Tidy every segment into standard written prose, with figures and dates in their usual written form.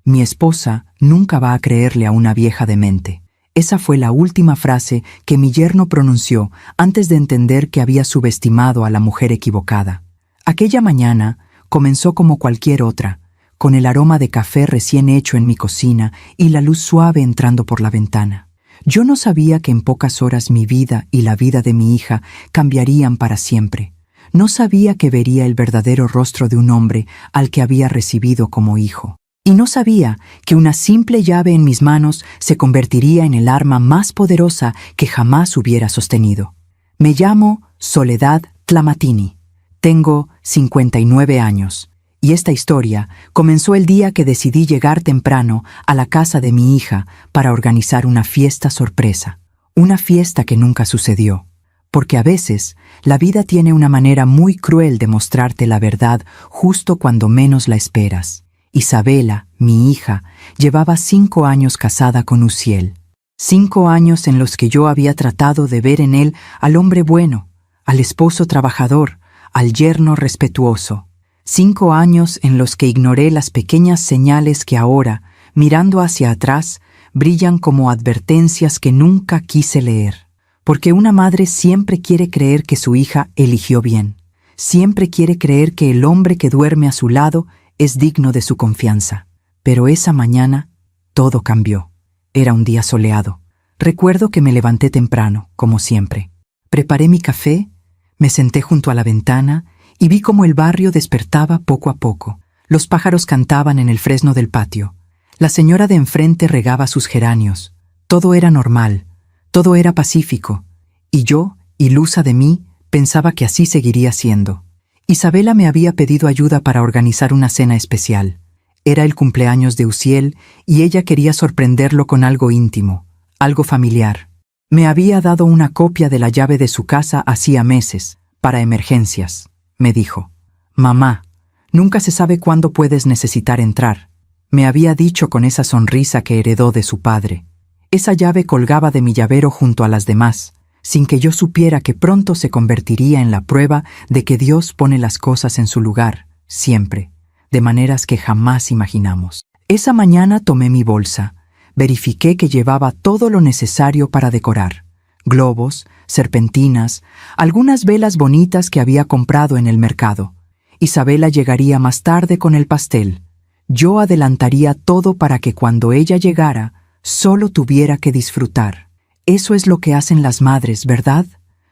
Mi esposa nunca va a creerle a una vieja demente. Esa fue la última frase que mi yerno pronunció antes de entender que había subestimado a la mujer equivocada. Aquella mañana comenzó como cualquier otra, con el aroma de café recién hecho en mi cocina y la luz suave entrando por la ventana. Yo no sabía que en pocas horas mi vida y la vida de mi hija cambiarían para siempre. No sabía que vería el verdadero rostro de un hombre al que había recibido como hijo. Y no sabía que una simple llave en mis manos se convertiría en el arma más poderosa que jamás hubiera sostenido. Me llamo Soledad Tlamatini. Tengo 59 años. Y esta historia comenzó el día que decidí llegar temprano a la casa de mi hija para organizar una fiesta sorpresa. Una fiesta que nunca sucedió. Porque a veces la vida tiene una manera muy cruel de mostrarte la verdad justo cuando menos la esperas. Isabela, mi hija, llevaba 5 años casada con Uziel. 5 años en los que yo había tratado de ver en él al hombre bueno, al esposo trabajador, al yerno respetuoso. 5 años en los que ignoré las pequeñas señales que ahora, mirando hacia atrás, brillan como advertencias que nunca quise leer. Porque una madre siempre quiere creer que su hija eligió bien. Siempre quiere creer que el hombre que duerme a su lado es digno de su confianza. Pero esa mañana todo cambió. Era un día soleado. Recuerdo que me levanté temprano, como siempre. Preparé mi café, me senté junto a la ventana y vi cómo el barrio despertaba poco a poco. Los pájaros cantaban en el fresno del patio. La señora de enfrente regaba sus geranios. Todo era normal, todo era pacífico. Y yo, ilusa de mí, pensaba que así seguiría siendo. Isabela me había pedido ayuda para organizar una cena especial. Era el cumpleaños de Uziel y ella quería sorprenderlo con algo íntimo, algo familiar. Me había dado una copia de la llave de su casa hacía meses, para emergencias. Me dijo: «Mamá, nunca se sabe cuándo puedes necesitar entrar», me había dicho con esa sonrisa que heredó de su padre. Esa llave colgaba de mi llavero junto a las demás, sin que yo supiera que pronto se convertiría en la prueba de que Dios pone las cosas en su lugar, siempre, de maneras que jamás imaginamos. Esa mañana tomé mi bolsa, verifiqué que llevaba todo lo necesario para decorar: globos, serpentinas, algunas velas bonitas que había comprado en el mercado. Isabela llegaría más tarde con el pastel. Yo adelantaría todo para que cuando ella llegara, solo tuviera que disfrutar. Eso es lo que hacen las madres, ¿verdad?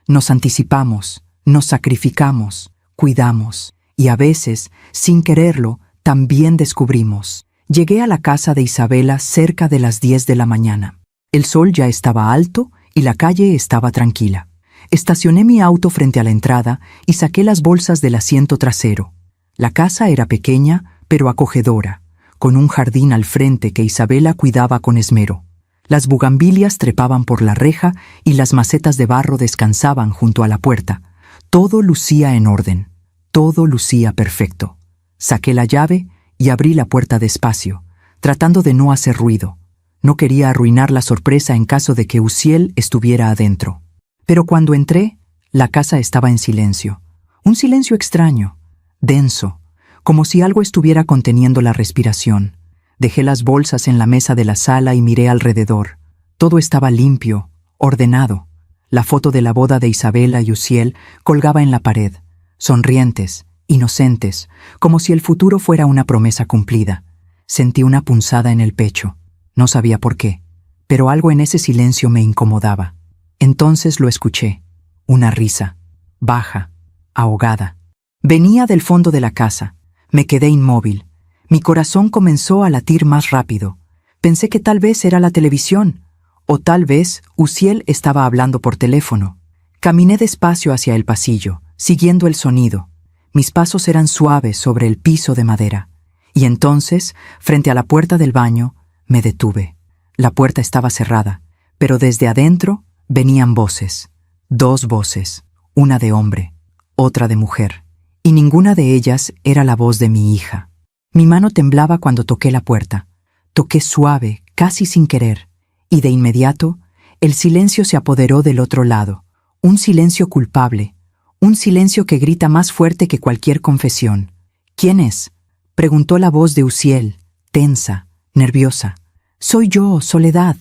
Nos anticipamos, nos sacrificamos, cuidamos, y a veces, sin quererlo, también descubrimos. Llegué a la casa de Isabela cerca de las 10 de la mañana. El sol ya estaba alto y la calle estaba tranquila. Estacioné mi auto frente a la entrada y saqué las bolsas del asiento trasero. La casa era pequeña, pero acogedora, con un jardín al frente que Isabela cuidaba con esmero. Las bugambilias trepaban por la reja y las macetas de barro descansaban junto a la puerta. Todo lucía en orden, todo lucía perfecto. Saqué la llave y abrí la puerta despacio, tratando de no hacer ruido. No quería arruinar la sorpresa en caso de que Uziel estuviera adentro. Pero cuando entré, la casa estaba en silencio. Un silencio extraño, denso, como si algo estuviera conteniendo la respiración. Dejé las bolsas en la mesa de la sala y miré alrededor. Todo estaba limpio, ordenado. La foto de la boda de Isabela y Uziel colgaba en la pared, sonrientes, inocentes, como si el futuro fuera una promesa cumplida. Sentí una punzada en el pecho. No sabía por qué, pero algo en ese silencio me incomodaba. Entonces lo escuché. Una risa, baja, ahogada. Venía del fondo de la casa. Me quedé inmóvil. Mi corazón comenzó a latir más rápido. Pensé que tal vez era la televisión, o tal vez Uziel estaba hablando por teléfono. Caminé despacio hacia el pasillo, siguiendo el sonido. Mis pasos eran suaves sobre el piso de madera. Y entonces, frente a la puerta del baño, me detuve. La puerta estaba cerrada, pero desde adentro venían voces. 2 voces, una de hombre, otra de mujer, y ninguna de ellas era la voz de mi hija. Mi mano temblaba cuando toqué la puerta. Toqué suave, casi sin querer, y de inmediato el silencio se apoderó del otro lado, un silencio culpable, un silencio que grita más fuerte que cualquier confesión. «¿Quién es?», preguntó la voz de Uziel, tensa, nerviosa. «Soy yo, Soledad»,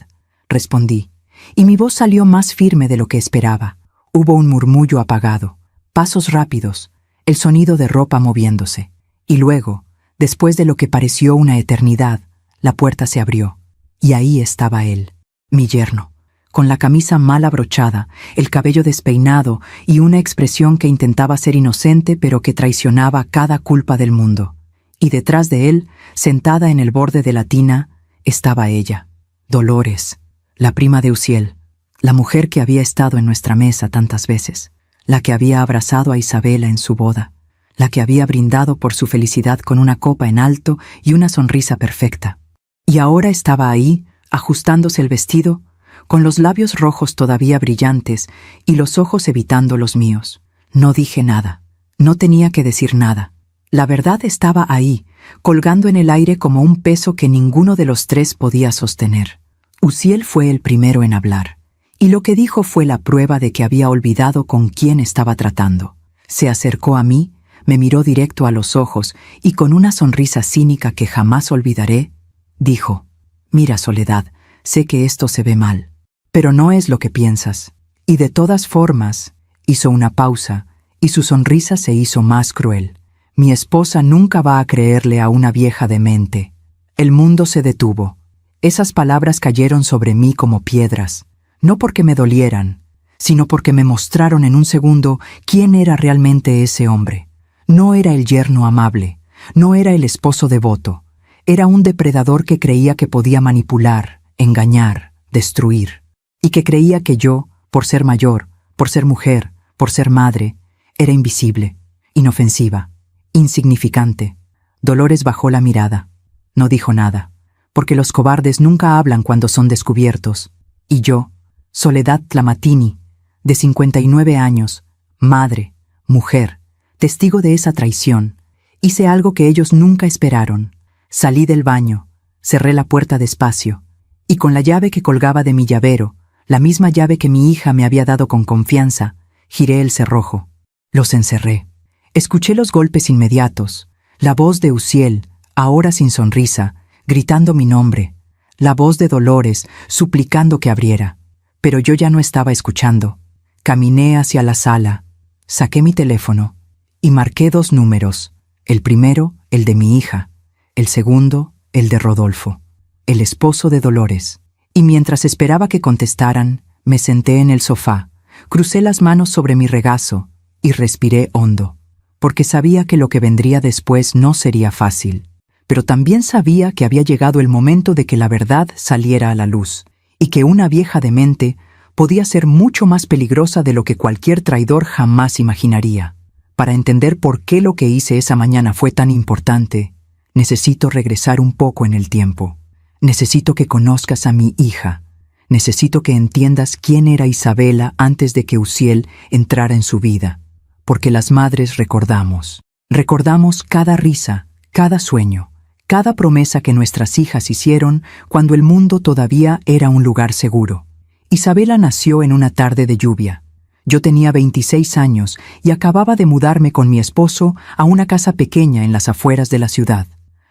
respondí, y mi voz salió más firme de lo que esperaba. Hubo un murmullo apagado, pasos rápidos, el sonido de ropa moviéndose. Y luego, después de lo que pareció una eternidad, la puerta se abrió. Y ahí estaba él, mi yerno, con la camisa mal abrochada, el cabello despeinado y una expresión que intentaba ser inocente pero que traicionaba cada culpa del mundo. Y detrás de él, sentada en el borde de la tina, estaba ella, Dolores, la prima de Uziel, la mujer que había estado en nuestra mesa tantas veces, la que había abrazado a Isabela en su boda, la que había brindado por su felicidad con una copa en alto y una sonrisa perfecta. Y ahora estaba ahí, ajustándose el vestido, con los labios rojos todavía brillantes y los ojos evitando los míos. No dije nada, no tenía que decir nada. La verdad estaba ahí, colgando en el aire como un peso que ninguno de los tres podía sostener. Uziel fue el primero en hablar, y lo que dijo fue la prueba de que había olvidado con quién estaba tratando. Se acercó a mí, me miró directo a los ojos y con una sonrisa cínica que jamás olvidaré, dijo: «Mira, Soledad, sé que esto se ve mal, pero no es lo que piensas». Y de todas formas, hizo una pausa y su sonrisa se hizo más cruel. «Mi esposa nunca va a creerle a una vieja demente». El mundo se detuvo. Esas palabras cayeron sobre mí como piedras, no porque me dolieran, sino porque me mostraron en un segundo quién era realmente ese hombre. No era el yerno amable, no era el esposo devoto, era un depredador que creía que podía manipular, engañar, destruir, y que creía que yo, por ser mayor, por ser mujer, por ser madre, era invisible, inofensiva, insignificante. Dolores bajó la mirada. No dijo nada, porque los cobardes nunca hablan cuando son descubiertos. Y yo, Soledad Tlamatini, de 59 años, madre, mujer, testigo de esa traición, hice algo que ellos nunca esperaron. Salí del baño, cerré la puerta despacio, y con la llave que colgaba de mi llavero, la misma llave que mi hija me había dado con confianza, giré el cerrojo. Los encerré. Escuché los golpes inmediatos, la voz de Uziel, ahora sin sonrisa, gritando mi nombre, la voz de Dolores, suplicando que abriera. Pero yo ya no estaba escuchando. Caminé hacia la sala, saqué mi teléfono y marqué 2 números, el primero, el de mi hija, el segundo, el de Rodolfo, el esposo de Dolores. Y mientras esperaba que contestaran, me senté en el sofá, crucé las manos sobre mi regazo y respiré hondo, porque sabía que lo que vendría después no sería fácil, pero también sabía que había llegado el momento de que la verdad saliera a la luz, y que una vieja demente podía ser mucho más peligrosa de lo que cualquier traidor jamás imaginaría. Para entender por qué lo que hice esa mañana fue tan importante, necesito regresar un poco en el tiempo. Necesito que conozcas a mi hija. Necesito que entiendas quién era Isabela antes de que Uziel entrara en su vida. Porque las madres recordamos. Recordamos cada risa, cada sueño, cada promesa que nuestras hijas hicieron cuando el mundo todavía era un lugar seguro. Isabela nació en una tarde de lluvia. Yo tenía 26 años y acababa de mudarme con mi esposo a una casa pequeña en las afueras de la ciudad.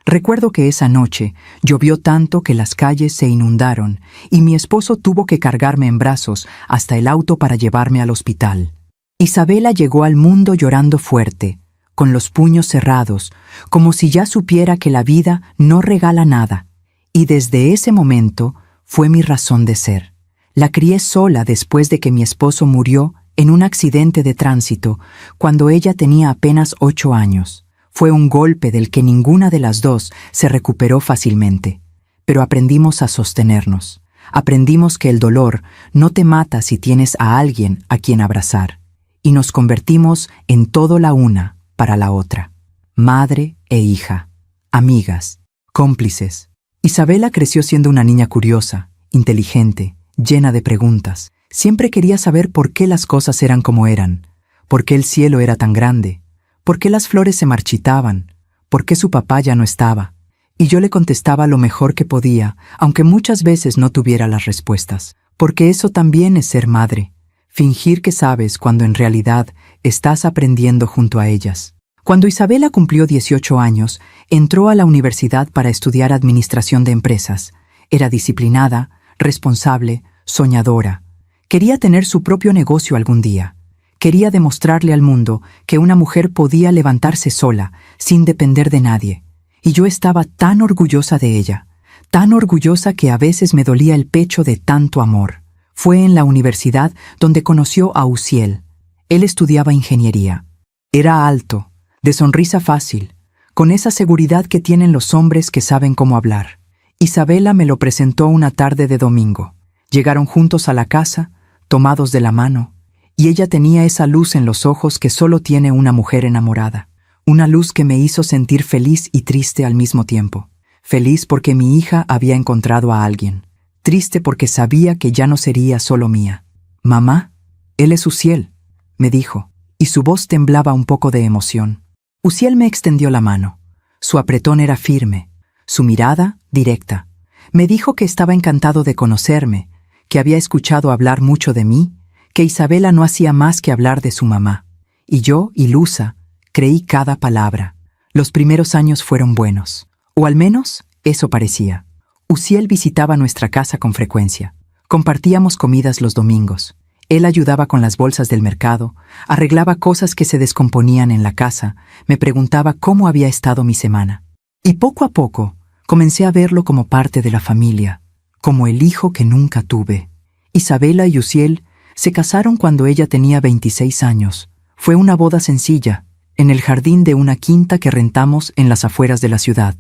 Recuerdo que esa noche llovió tanto que las calles se inundaron y mi esposo tuvo que cargarme en brazos hasta el auto para llevarme al hospital. Isabela llegó al mundo llorando fuerte, con los puños cerrados, como si ya supiera que la vida no regala nada, y desde ese momento fue mi razón de ser. La crié sola después de que mi esposo murió en un accidente de tránsito cuando ella tenía apenas 8 años. Fue un golpe del que ninguna de las dos se recuperó fácilmente, pero aprendimos a sostenernos. Aprendimos que el dolor no te mata si tienes a alguien a quien abrazar, y nos convertimos en todo la una para la otra. Madre e hija, amigas, cómplices. Isabela creció siendo una niña curiosa, inteligente, llena de preguntas. Siempre quería saber por qué las cosas eran como eran, por qué el cielo era tan grande, por qué las flores se marchitaban, por qué su papá ya no estaba. Y yo le contestaba lo mejor que podía, aunque muchas veces no tuviera las respuestas. Porque eso también es ser madre. Fingir que sabes cuando en realidad estás aprendiendo junto a ellas. Cuando Isabela cumplió 18 años, entró a la universidad para estudiar administración de empresas. Era disciplinada, responsable, soñadora. Quería tener su propio negocio algún día. Quería demostrarle al mundo que una mujer podía levantarse sola, sin depender de nadie. Y yo estaba tan orgullosa de ella, tan orgullosa que a veces me dolía el pecho de tanto amor. Fue en la universidad donde conoció a Uziel. Él estudiaba ingeniería. Era alto, de sonrisa fácil, con esa seguridad que tienen los hombres que saben cómo hablar. Isabela me lo presentó una tarde de domingo. Llegaron juntos a la casa, tomados de la mano, y ella tenía esa luz en los ojos que solo tiene una mujer enamorada. Una luz que me hizo sentir feliz y triste al mismo tiempo. Feliz porque mi hija había encontrado a alguien. Triste porque sabía que ya no sería solo mía. «Mamá, él es Uziel», me dijo, y su voz temblaba un poco de emoción. Uziel me extendió la mano. Su apretón era firme, su mirada directa. Me dijo que estaba encantado de conocerme, que había escuchado hablar mucho de mí, que Isabela no hacía más que hablar de su mamá. Y yo, ilusa, creí cada palabra. Los primeros años fueron buenos, o al menos eso parecía. Uziel visitaba nuestra casa con frecuencia. Compartíamos comidas los domingos. Él ayudaba con las bolsas del mercado, arreglaba cosas que se descomponían en la casa, me preguntaba cómo había estado mi semana. Y poco a poco comencé a verlo como parte de la familia, como el hijo que nunca tuve. Isabela y Uziel se casaron cuando ella tenía 26 años. Fue una boda sencilla, en el jardín de una quinta que rentamos en las afueras de la ciudad.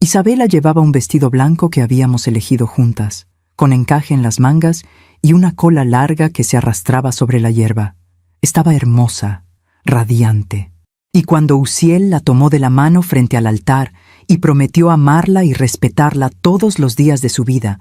Isabela llevaba un vestido blanco que habíamos elegido juntas, con encaje en las mangas y una cola larga que se arrastraba sobre la hierba. Estaba hermosa, radiante. Y cuando Uziel la tomó de la mano frente al altar y prometió amarla y respetarla todos los días de su vida,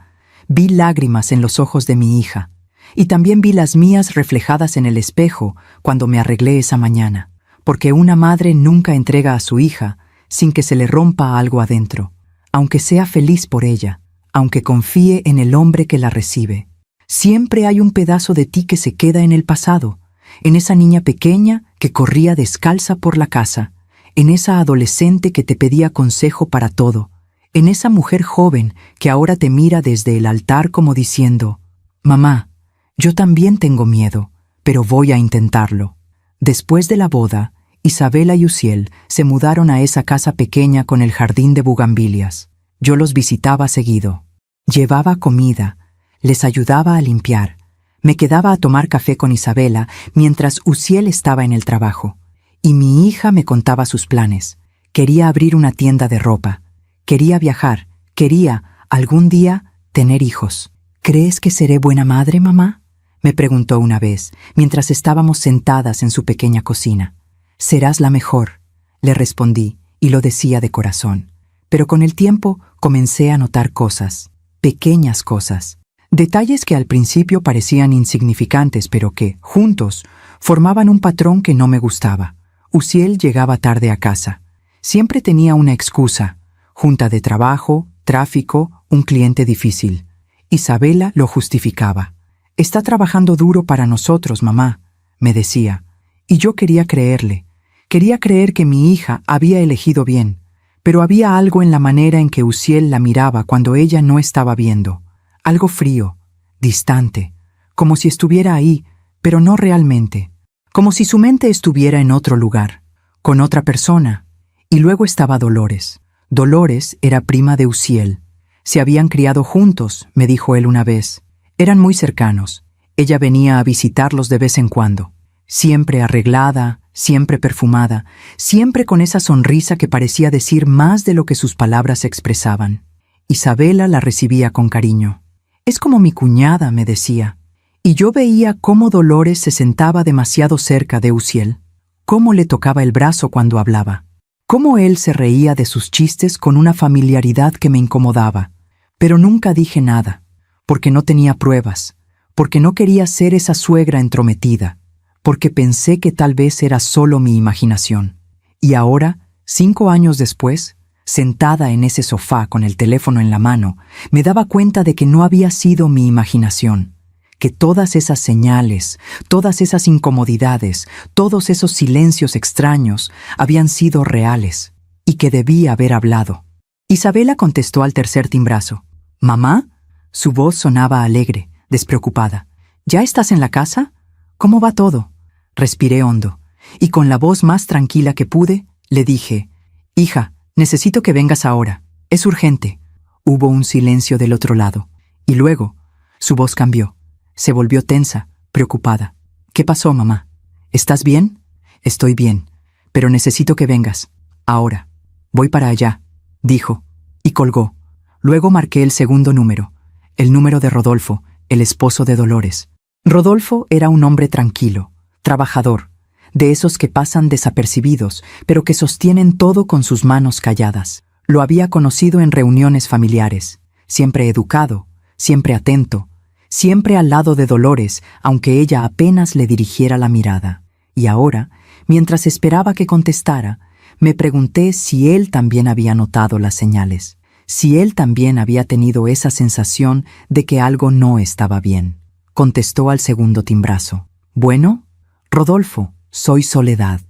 vi lágrimas en los ojos de mi hija. Y también vi las mías reflejadas en el espejo cuando me arreglé esa mañana, porque una madre nunca entrega a su hija sin que se le rompa algo adentro, aunque sea feliz por ella, aunque confíe en el hombre que la recibe. Siempre hay un pedazo de ti que se queda en el pasado, en esa niña pequeña que corría descalza por la casa, en esa adolescente que te pedía consejo para todo, en esa mujer joven que ahora te mira desde el altar como diciendo: «Mamá, yo también tengo miedo, pero voy a intentarlo». Después de la boda, Isabela y Uziel se mudaron a esa casa pequeña con el jardín de bugambilias. Yo los visitaba seguido. Llevaba comida, les ayudaba a limpiar. Me quedaba a tomar café con Isabela mientras Uziel estaba en el trabajo. Y mi hija me contaba sus planes. Quería abrir una tienda de ropa. Quería viajar. Quería, algún día, tener hijos. «¿Crees que seré buena madre, mamá?», me preguntó una vez, mientras estábamos sentadas en su pequeña cocina. «Serás la mejor», le respondí, y lo decía de corazón. Pero con el tiempo comencé a notar cosas, pequeñas cosas, detalles que al principio parecían insignificantes, pero que, juntos, formaban un patrón que no me gustaba. Uziel llegaba tarde a casa. Siempre tenía una excusa: junta de trabajo, tráfico, un cliente difícil. Isabela lo justificaba. «Está trabajando duro para nosotros, mamá», me decía. Y yo quería creerle. Quería creer que mi hija había elegido bien, pero había algo en la manera en que Uziel la miraba cuando ella no estaba viendo. Algo frío, distante, como si estuviera ahí, pero no realmente. Como si su mente estuviera en otro lugar, con otra persona. Y luego estaba Dolores. Dolores era prima de Uziel. Se habían criado juntos, me dijo él una vez. Eran muy cercanos. Ella venía a visitarlos de vez en cuando. Siempre arreglada, siempre perfumada, siempre con esa sonrisa que parecía decir más de lo que sus palabras expresaban. Isabela la recibía con cariño. «Es como mi cuñada», me decía. Y yo veía cómo Dolores se sentaba demasiado cerca de Uziel, cómo le tocaba el brazo cuando hablaba, cómo él se reía de sus chistes con una familiaridad que me incomodaba. Pero nunca dije nada, porque no tenía pruebas, porque no quería ser esa suegra entrometida, porque pensé que tal vez era solo mi imaginación. Y ahora, 5 años después, sentada en ese sofá con el teléfono en la mano, me daba cuenta de que no había sido mi imaginación, que todas esas señales, todas esas incomodidades, todos esos silencios extraños habían sido reales y que debía haber hablado. Isabela contestó al tercer timbrazo. «¿Mamá?» Su voz sonaba alegre, despreocupada. «¿Ya estás en la casa? ¿Cómo va todo?» Respiré hondo, y con la voz más tranquila que pude, le dije: «Hija, necesito que vengas ahora. Es urgente». Hubo un silencio del otro lado, y luego, su voz cambió. Se volvió tensa, preocupada. «¿Qué pasó, mamá? ¿Estás bien?» «Estoy bien, pero necesito que vengas. Ahora. Voy para allá», dijo, y colgó. Luego marqué el segundo número, el número de Rodolfo, el esposo de Dolores. Rodolfo era un hombre tranquilo, trabajador, de esos que pasan desapercibidos, pero que sostienen todo con sus manos calladas. Lo había conocido en reuniones familiares, siempre educado, siempre atento, siempre al lado de Dolores, aunque ella apenas le dirigiera la mirada. Y ahora, mientras esperaba que contestara, me pregunté si él también había notado las señales, si él también había tenido esa sensación de que algo no estaba bien. Contestó al segundo timbrazo. «Bueno, Rodolfo, soy Soledad».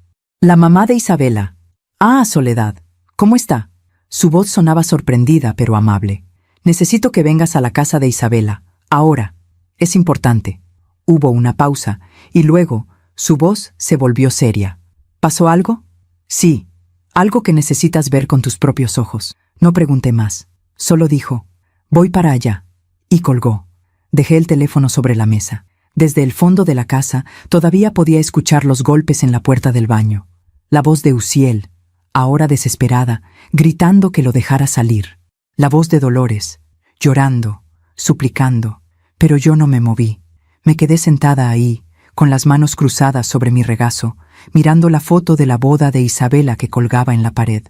«La mamá de Isabela». «Ah, Soledad, ¿cómo está?» Su voz sonaba sorprendida pero amable. «Necesito que vengas a la casa de Isabela, ahora. Es importante». Hubo una pausa, y luego su voz se volvió seria. «¿Pasó algo?» «Sí, algo que necesitas ver con tus propios ojos». No pregunté más. Solo dijo: «Voy para allá», y colgó. Dejé el teléfono sobre la mesa. Desde el fondo de la casa todavía podía escuchar los golpes en la puerta del baño. La voz de Uziel, ahora desesperada, gritando que lo dejara salir. La voz de Dolores, llorando, suplicando. Pero yo no me moví. Me quedé sentada ahí, con las manos cruzadas sobre mi regazo, mirando la foto de la boda de Isabela que colgaba en la pared.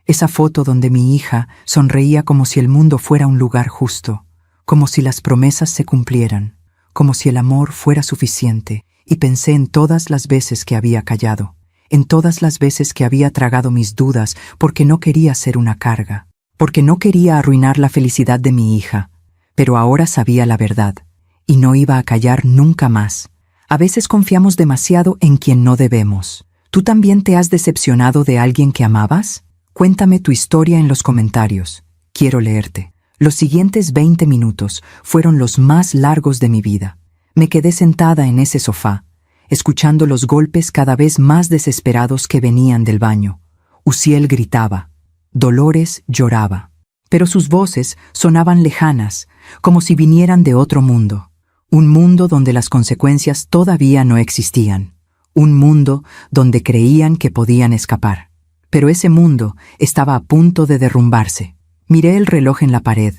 Esa foto donde mi hija sonreía como si el mundo fuera un lugar justo, como si las promesas se cumplieran, como si el amor fuera suficiente, y pensé en todas las veces que había callado, en todas las veces que había tragado mis dudas porque no quería ser una carga, porque no quería arruinar la felicidad de mi hija, pero ahora sabía la verdad, y no iba a callar nunca más. A veces confiamos demasiado en quien no debemos. ¿Tú también te has decepcionado de alguien que amabas? Cuéntame tu historia en los comentarios. Quiero leerte. Los siguientes 20 minutos fueron los más largos de mi vida. Me quedé sentada en ese sofá, escuchando los golpes cada vez más desesperados que venían del baño. Uziel gritaba. Dolores lloraba. Pero sus voces sonaban lejanas, como si vinieran de otro mundo. Un mundo donde las consecuencias todavía no existían. Un mundo donde creían que podían escapar. Pero ese mundo estaba a punto de derrumbarse. Miré el reloj en la pared.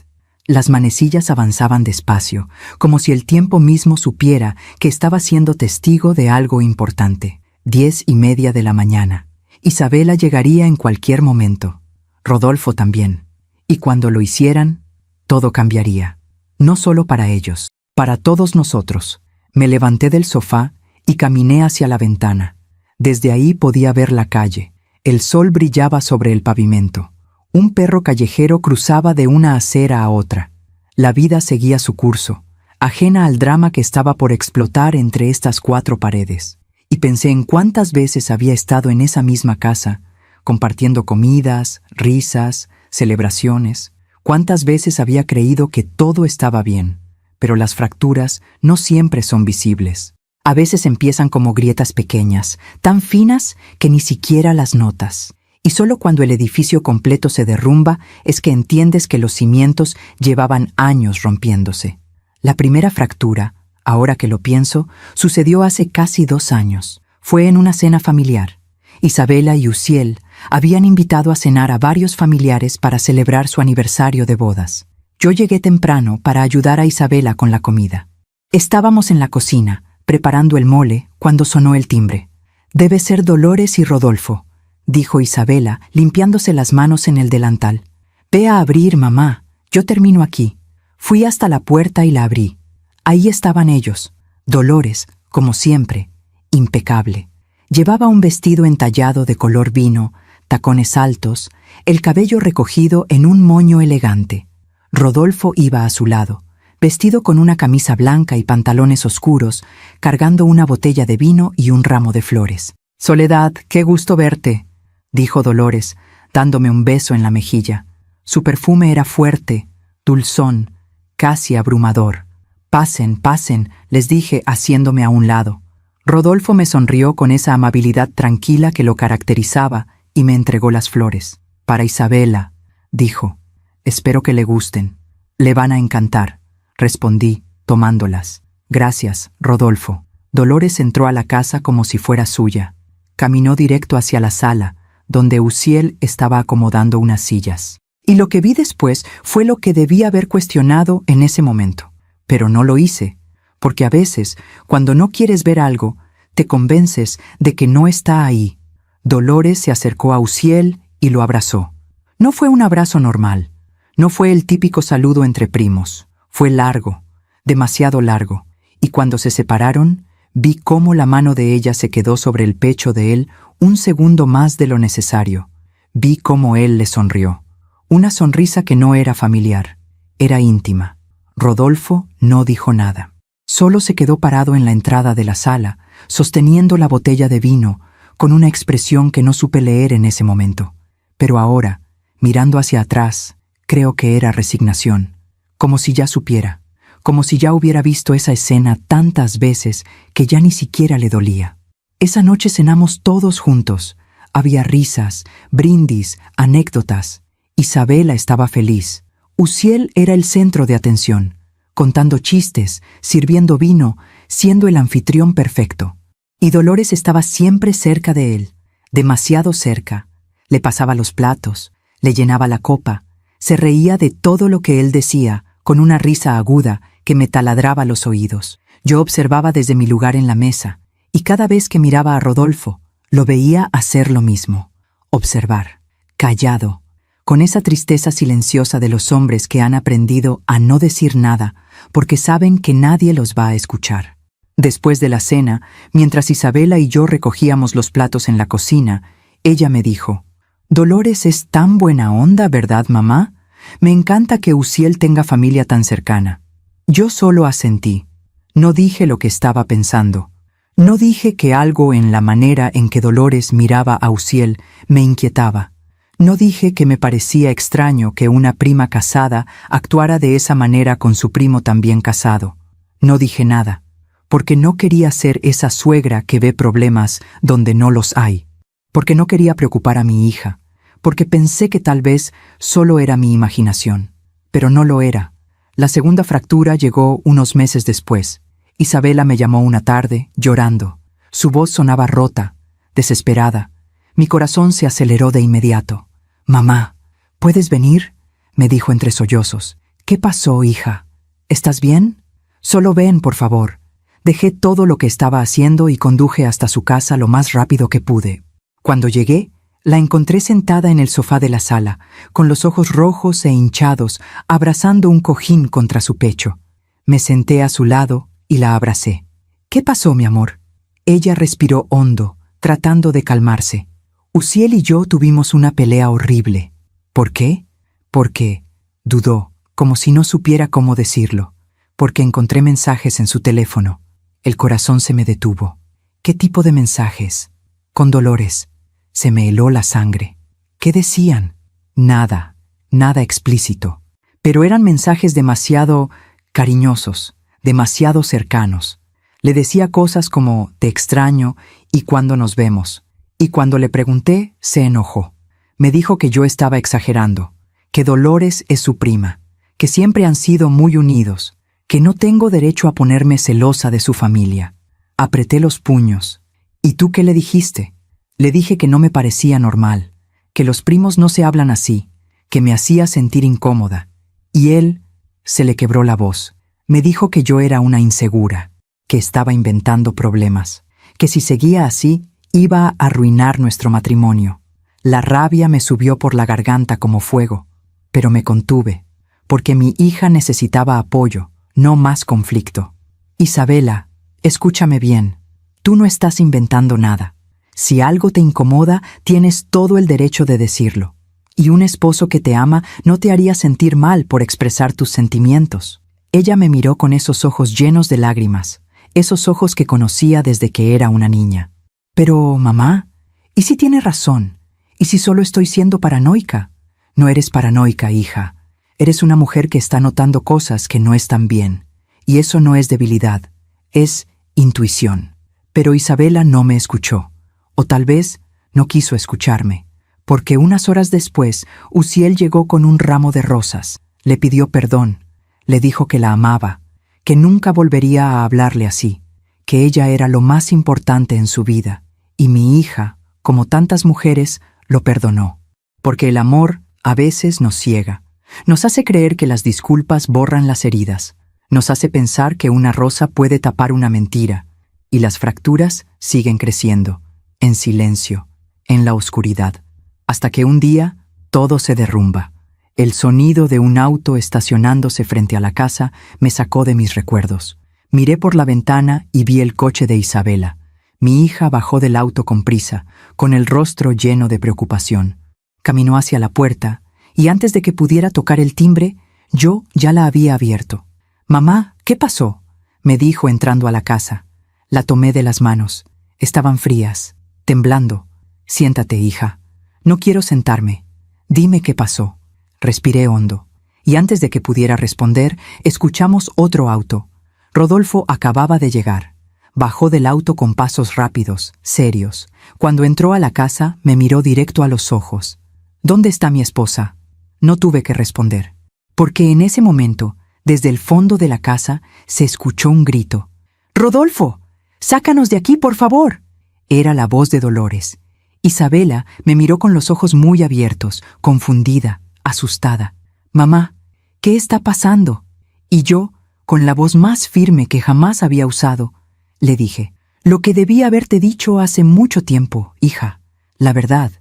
Las manecillas avanzaban despacio, como si el tiempo mismo supiera que estaba siendo testigo de algo importante. 10:30 de la mañana. Isabela llegaría en cualquier momento. Rodolfo también. Y cuando lo hicieran, todo cambiaría. No solo para ellos, para todos nosotros. Me levanté del sofá y caminé hacia la ventana. Desde ahí podía ver la calle. El sol brillaba sobre el pavimento. Un perro callejero cruzaba de una acera a otra. La vida seguía su curso, ajena al drama que estaba por explotar entre estas 4 paredes. Y pensé en cuántas veces había estado en esa misma casa, compartiendo comidas, risas, celebraciones. Cuántas veces había creído que todo estaba bien, pero las fracturas no siempre son visibles. A veces empiezan como grietas pequeñas, tan finas que ni siquiera las notas. Y solo cuando el edificio completo se derrumba es que entiendes que los cimientos llevaban años rompiéndose. La primera fractura, ahora que lo pienso, sucedió hace casi 2 años. Fue en una cena familiar. Isabela y Uziel habían invitado a cenar a varios familiares para celebrar su aniversario de bodas. Yo llegué temprano para ayudar a Isabela con la comida. Estábamos en la cocina, preparando el mole, cuando sonó el timbre. «Debe ser Dolores y Rodolfo», dijo Isabela, limpiándose las manos en el delantal. «Ve a abrir, mamá. Yo termino aquí». Fui hasta la puerta y la abrí. Ahí estaban ellos. Dolores, como siempre, impecable. Llevaba un vestido entallado de color vino, tacones altos, el cabello recogido en un moño elegante. Rodolfo iba a su lado, vestido con una camisa blanca y pantalones oscuros, cargando una botella de vino y un ramo de flores. «Soledad, qué gusto verte», dijo Dolores, dándome un beso en la mejilla. Su perfume era fuerte, dulzón, casi abrumador. «Pasen, pasen», les dije, haciéndome a un lado. Rodolfo me sonrió con esa amabilidad tranquila que lo caracterizaba y me entregó las flores. «Para Isabela», dijo. «Espero que le gusten. Le van a encantar», respondí, tomándolas. «Gracias, Rodolfo». Dolores entró a la casa como si fuera suya. Caminó directo hacia la sala, donde Uziel estaba acomodando unas sillas. Y lo que vi después fue lo que debí haber cuestionado en ese momento. Pero no lo hice, porque a veces, cuando no quieres ver algo, te convences de que no está ahí. Dolores se acercó a Uziel y lo abrazó. No fue un abrazo normal. No fue el típico saludo entre primos. Fue largo, demasiado largo, y cuando se separaron, vi cómo la mano de ella se quedó sobre el pecho de él un segundo más de lo necesario. Vi cómo él le sonrió. Una sonrisa que no era familiar, era íntima. Rodolfo no dijo nada. Solo se quedó parado en la entrada de la sala, sosteniendo la botella de vino, con una expresión que no supe leer en ese momento. Pero ahora, mirando hacia atrás, creo que era resignación, como si ya supiera, como si ya hubiera visto esa escena tantas veces que ya ni siquiera le dolía. Esa noche cenamos todos juntos. Había risas, brindis, anécdotas. Isabela estaba feliz. Uziel era el centro de atención, contando chistes, sirviendo vino, siendo el anfitrión perfecto. Y Dolores estaba siempre cerca de él, demasiado cerca. Le pasaba los platos, le llenaba la copa, se reía de todo lo que él decía, con una risa aguda que me taladraba los oídos. Yo observaba desde mi lugar en la mesa, y cada vez que miraba a Rodolfo, lo veía hacer lo mismo. Observar, callado, con esa tristeza silenciosa de los hombres que han aprendido a no decir nada, porque saben que nadie los va a escuchar. Después de la cena, mientras Isabela y yo recogíamos los platos en la cocina, ella me dijo: «Dolores es tan buena onda, ¿verdad, mamá? Me encanta que Uziel tenga familia tan cercana». Yo solo asentí. No dije lo que estaba pensando. No dije que algo en la manera en que Dolores miraba a Uziel me inquietaba. No dije que me parecía extraño que una prima casada actuara de esa manera con su primo también casado. No dije nada, porque no quería ser esa suegra que ve problemas donde no los hay, porque no quería preocupar a mi hija, porque pensé que tal vez solo era mi imaginación, pero no lo era. La segunda fractura llegó unos meses después. Isabela me llamó una tarde, llorando. Su voz sonaba rota, desesperada. Mi corazón se aceleró de inmediato. «Mamá, ¿puedes venir?», me dijo entre sollozos. «¿Qué pasó, hija? ¿Estás bien? Solo ven, por favor». Dejé todo lo que estaba haciendo y conduje hasta su casa lo más rápido que pude. Cuando llegué, la encontré sentada en el sofá de la sala, con los ojos rojos e hinchados, abrazando un cojín contra su pecho. Me senté a su lado y la abracé. «¿Qué pasó, mi amor?». Ella respiró hondo, tratando de calmarse. «Uziel y yo tuvimos una pelea horrible». «¿Por qué?». «Porque», dudó, como si no supiera cómo decirlo. «Porque encontré mensajes en su teléfono». El corazón se me detuvo. «¿Qué tipo de mensajes?». «Con Dolores». Se me heló la sangre. ¿Qué decían? Nada, nada explícito. Pero eran mensajes demasiado cariñosos, demasiado cercanos. Le decía cosas como «te extraño» y «cuándo nos vemos». Y cuando le pregunté, se enojó. Me dijo que yo estaba exagerando, que Dolores es su prima, que siempre han sido muy unidos, que no tengo derecho a ponerme celosa de su familia. Apreté los puños. «¿Y tú qué le dijiste?». Le dije que no me parecía normal, que los primos no se hablan así, que me hacía sentir incómoda. Y él se le quebró la voz. Me dijo que yo era una insegura, que estaba inventando problemas, que si seguía así iba a arruinar nuestro matrimonio. La rabia me subió por la garganta como fuego, pero me contuve, porque mi hija necesitaba apoyo, no más conflicto. «Isabela, escúchame bien, tú no estás inventando nada. Si algo te incomoda, tienes todo el derecho de decirlo. Y un esposo que te ama no te haría sentir mal por expresar tus sentimientos. Ella me miró con esos ojos llenos de lágrimas, esos ojos que conocía desde que era una niña. Pero, mamá, ¿y si tiene razón? ¿Y si solo estoy siendo paranoica? No eres paranoica, hija. Eres una mujer que está notando cosas que no están bien. Y eso no es debilidad, es intuición. Pero Isabela no me escuchó. O tal vez no quiso escucharme. Porque unas horas después, Uziel llegó con un ramo de rosas. Le pidió perdón. Le dijo que la amaba, que nunca volvería a hablarle así, que ella era lo más importante en su vida. Y mi hija, como tantas mujeres, lo perdonó. Porque el amor a veces nos ciega. Nos hace creer que las disculpas borran las heridas. Nos hace pensar que una rosa puede tapar una mentira. Y las fracturas siguen creciendo, en silencio, en la oscuridad. Hasta que un día todo se derrumba. El sonido de un auto estacionándose frente a la casa me sacó de mis recuerdos. Miré por la ventana y vi el coche de Isabela. Mi hija bajó del auto con prisa, con el rostro lleno de preocupación. Caminó hacia la puerta, y antes de que pudiera tocar el timbre, yo ya la había abierto. «Mamá, ¿qué pasó?», me dijo entrando a la casa. La tomé de las manos. Estaban frías, temblando. «Siéntate, hija». «No quiero sentarme. Dime qué pasó». Respiré hondo, y antes de que pudiera responder, escuchamos otro auto. Rodolfo acababa de llegar. Bajó del auto con pasos rápidos, serios. Cuando entró a la casa, me miró directo a los ojos. «¿Dónde está mi esposa?». No tuve que responder, porque en ese momento, desde el fondo de la casa, se escuchó un grito. «¡Rodolfo! ¡Sácanos de aquí, por favor!». Era la voz de Dolores. Isabela me miró con los ojos muy abiertos, confundida, asustada. «Mamá, ¿qué está pasando?». Y yo, con la voz más firme que jamás había usado, le dije: «Lo que debí haberte dicho hace mucho tiempo, hija, la verdad».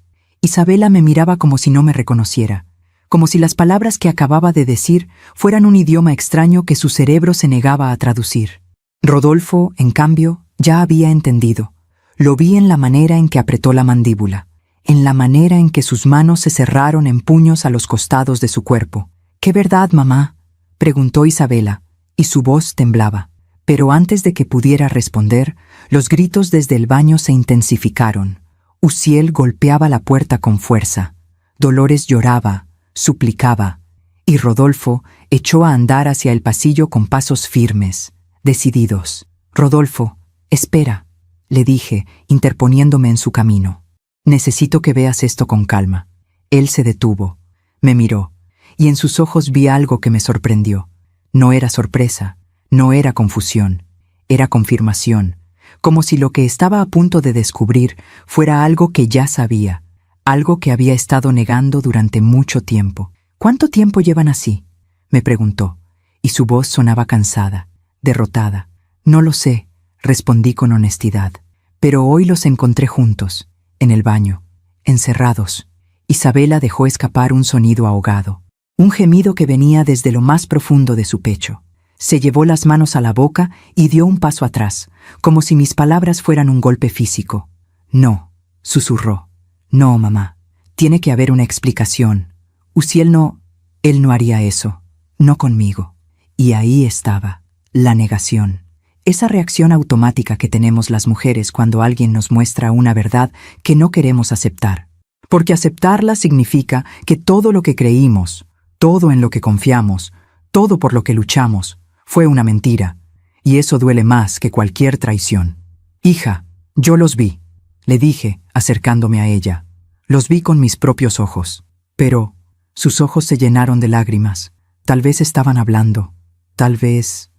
Isabela me miraba como si no me reconociera, como si las palabras que acababa de decir fueran un idioma extraño que su cerebro se negaba a traducir. Rodolfo, en cambio, ya había entendido. Lo vi en la manera en que apretó la mandíbula, en la manera en que sus manos se cerraron en puños a los costados de su cuerpo. «¿Qué verdad, mamá?», preguntó Isabela, y su voz temblaba. Pero antes de que pudiera responder, los gritos desde el baño se intensificaron. Uziel golpeaba la puerta con fuerza. Dolores lloraba, suplicaba, y Rodolfo echó a andar hacia el pasillo con pasos firmes, decididos. «Rodolfo, espera», le dije, interponiéndome en su camino. «Necesito que veas esto con calma». Él se detuvo, me miró, y en sus ojos vi algo que me sorprendió. No era sorpresa, no era confusión, era confirmación, como si lo que estaba a punto de descubrir fuera algo que ya sabía, algo que había estado negando durante mucho tiempo. «¿Cuánto tiempo llevan así?», me preguntó, y su voz sonaba cansada, derrotada. «No lo sé», respondí con honestidad, «pero hoy los encontré juntos, en el baño, encerrados». Isabela dejó escapar un sonido ahogado, un gemido que venía desde lo más profundo de su pecho. Se llevó las manos a la boca y dio un paso atrás, como si mis palabras fueran un golpe físico. «No», susurró. «No, mamá. Tiene que haber una explicación. Uziel no... Él no haría eso. No conmigo». Y ahí estaba, la negación. Esa reacción automática que tenemos las mujeres cuando alguien nos muestra una verdad que no queremos aceptar. Porque aceptarla significa que todo lo que creímos, todo en lo que confiamos, todo por lo que luchamos, fue una mentira, y eso duele más que cualquier traición. «Hija, yo los vi», le dije, acercándome a ella. «Los vi con mis propios ojos». Pero sus ojos se llenaron de lágrimas. Tal vez estaban hablando. Tal vez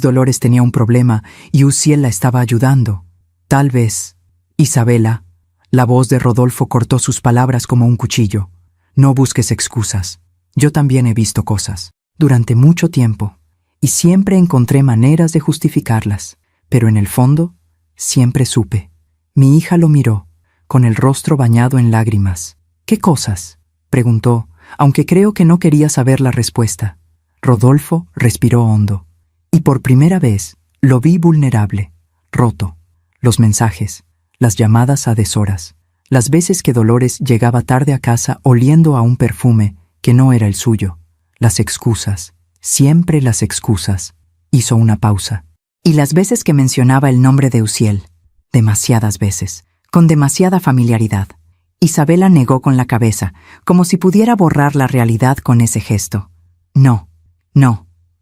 Dolores tenía un problema y Uziel la estaba ayudando. Tal vez... «Isabela», la voz de Rodolfo cortó sus palabras como un cuchillo. «No busques excusas. Yo también he visto cosas, durante mucho tiempo, y siempre encontré maneras de justificarlas, pero en el fondo, siempre supe». Mi hija lo miró, con el rostro bañado en lágrimas. «¿Qué cosas?», preguntó, aunque creo que no quería saber la respuesta. Rodolfo respiró hondo, y por primera vez lo vi vulnerable, roto. Los mensajes, las llamadas a deshoras, las veces que Dolores llegaba tarde a casa oliendo a un perfume que no era el suyo, las excusas, Siempre las excusas. Hizo una pausa. Y las veces que mencionaba el nombre de Uziel. Demasiadas veces. Con demasiada familiaridad. Isabela negó con la cabeza, como si pudiera borrar la realidad con ese gesto. No,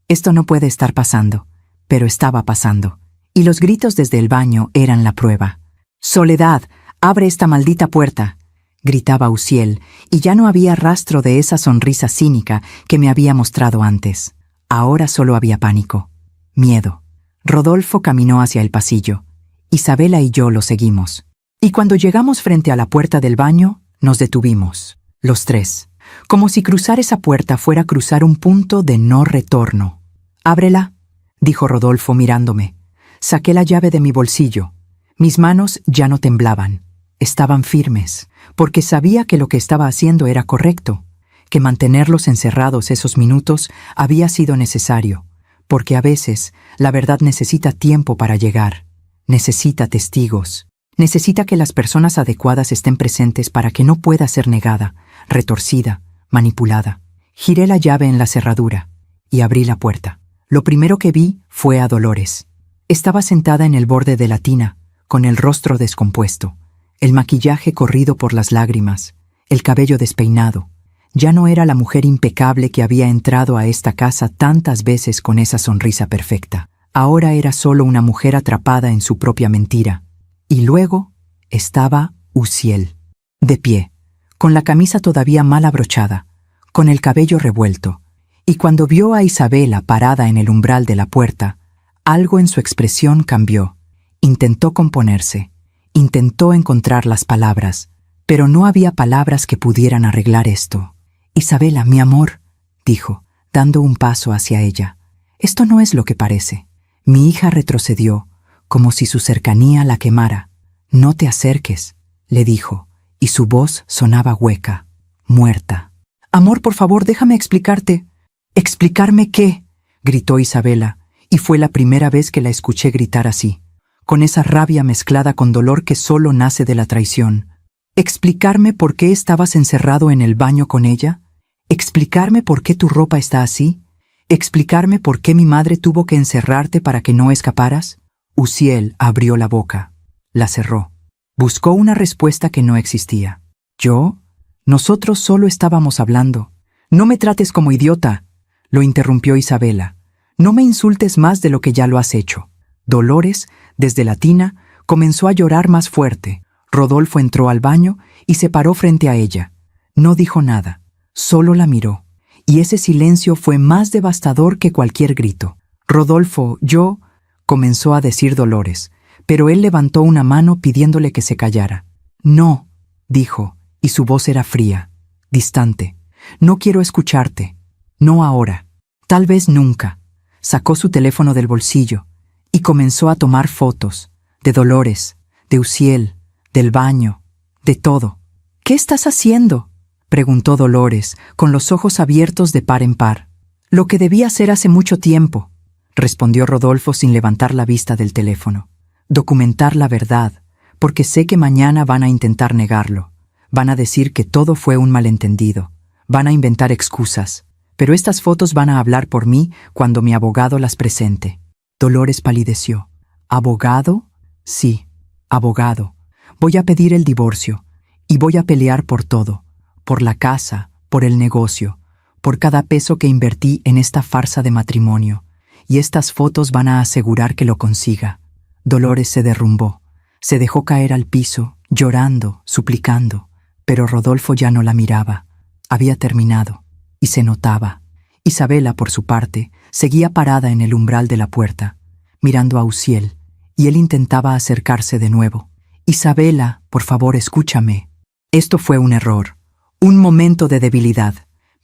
esto no puede estar pasando. Pero estaba pasando. Y los gritos desde el baño eran la prueba. «Soledad, abre esta maldita puerta», gritaba Uziel, y ya no había rastro de esa sonrisa cínica que me había mostrado antes. Ahora solo había pánico, miedo. Rodolfo caminó hacia el pasillo. Isabela y yo lo seguimos. Y cuando llegamos frente a la puerta del baño, nos detuvimos, los tres, como si cruzar esa puerta fuera cruzar un punto de no retorno. «Ábrela», dijo Rodolfo mirándome. Saqué la llave de mi bolsillo. Mis manos ya no temblaban. Estaban firmes, porque sabía que lo que estaba haciendo era correcto, que mantenerlos encerrados esos minutos había sido necesario, porque a veces la verdad necesita tiempo para llegar, necesita testigos, necesita que las personas adecuadas estén presentes para que no pueda ser negada, retorcida, manipulada. Giré la llave en la cerradura y abrí la puerta. Lo primero que vi fue a Dolores. Estaba sentada en el borde de la tina, con el rostro descompuesto, el maquillaje corrido por las lágrimas, el cabello despeinado. Ya no era la mujer impecable que había entrado a esta casa tantas veces con esa sonrisa perfecta. Ahora era solo una mujer atrapada en su propia mentira. Y luego estaba Uziel, de pie, con la camisa todavía mal abrochada, con el cabello revuelto, y cuando vio a Isabela parada en el umbral de la puerta, algo en su expresión cambió. Intentó componerse, intentó encontrar las palabras, pero no había palabras que pudieran arreglar esto. «Isabela, mi amor», dijo, dando un paso hacia ella. «Esto no es lo que parece». Mi hija retrocedió, como si su cercanía la quemara. «No te acerques», le dijo, y su voz sonaba hueca, muerta. «Amor, por favor, déjame explicarte». «¿Explicarme qué?», gritó Isabela, y fue la primera vez que la escuché gritar así, con esa rabia mezclada con dolor que solo nace de la traición. ¿Explicarme por qué estabas encerrado en el baño con ella? ¿Explicarme por qué tu ropa está así? ¿Explicarme por qué mi madre tuvo que encerrarte para que no escaparas?» Uziel abrió la boca, la cerró. Buscó una respuesta que no existía. ¿Yo? Nosotros solo estábamos hablando. «No me trates como idiota», lo interrumpió Isabela. «No me insultes más de lo que ya lo has hecho». Dolores, desde la tina, comenzó a llorar más fuerte. Rodolfo entró al baño y se paró frente a ella. No dijo nada, solo la miró. Y ese silencio fue más devastador que cualquier grito. «Rodolfo, yo», comenzó a decir Dolores, pero él levantó una mano pidiéndole que se callara. «No», dijo, y su voz era fría, distante. «No quiero escucharte. No ahora. Tal vez nunca». Sacó su teléfono del bolsillo y comenzó a tomar fotos de Dolores, de Uziel, del baño, de todo. «¿Qué estás haciendo?», preguntó Dolores, con los ojos abiertos de par en par. «Lo que debí hacer hace mucho tiempo», respondió Rodolfo sin levantar la vista del teléfono. «Documentar la verdad, porque sé que mañana van a intentar negarlo. Van a decir que todo fue un malentendido. Van a inventar excusas. Pero estas fotos van a hablar por mí cuando mi abogado las presente». Dolores palideció. «¿Abogado?» «Sí, abogado. Voy a pedir el divorcio y voy a pelear por todo, por la casa, por el negocio, por cada peso que invertí en esta farsa de matrimonio, y estas fotos van a asegurar que lo consiga». Dolores se derrumbó, se dejó caer al piso, llorando, suplicando, pero Rodolfo ya no la miraba. Había terminado, y se notaba. Isabela, por su parte, seguía parada en el umbral de la puerta, mirando a Uziel, y él intentaba acercarse de nuevo. «Isabela, por favor, escúchame. Esto fue un error, un momento de debilidad,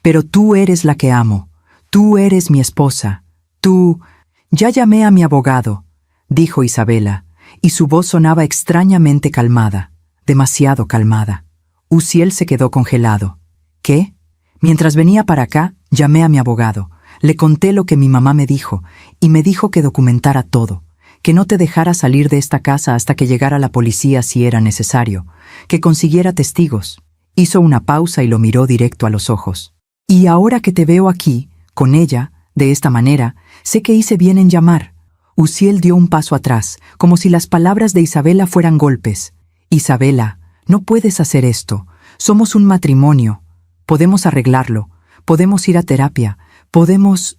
pero tú eres la que amo. Tú eres mi esposa. Tú...» «Ya llamé a mi abogado», dijo Isabela, y su voz sonaba extrañamente calmada, demasiado calmada. Uziel se quedó congelado. «¿Qué?» «Mientras venía para acá, llamé a mi abogado. Le conté lo que mi mamá me dijo, y me dijo que documentara todo, que no te dejara salir de esta casa hasta que llegara la policía si era necesario, que consiguiera testigos». Hizo una pausa y lo miró directo a los ojos. «Y ahora que te veo aquí, con ella, De esta manera, sé que hice bien en llamar. Uziel dio un paso atrás, como si las palabras de Isabela fueran golpes. Isabela, no puedes hacer esto. Somos un matrimonio. Podemos arreglarlo. Podemos ir a terapia. Podemos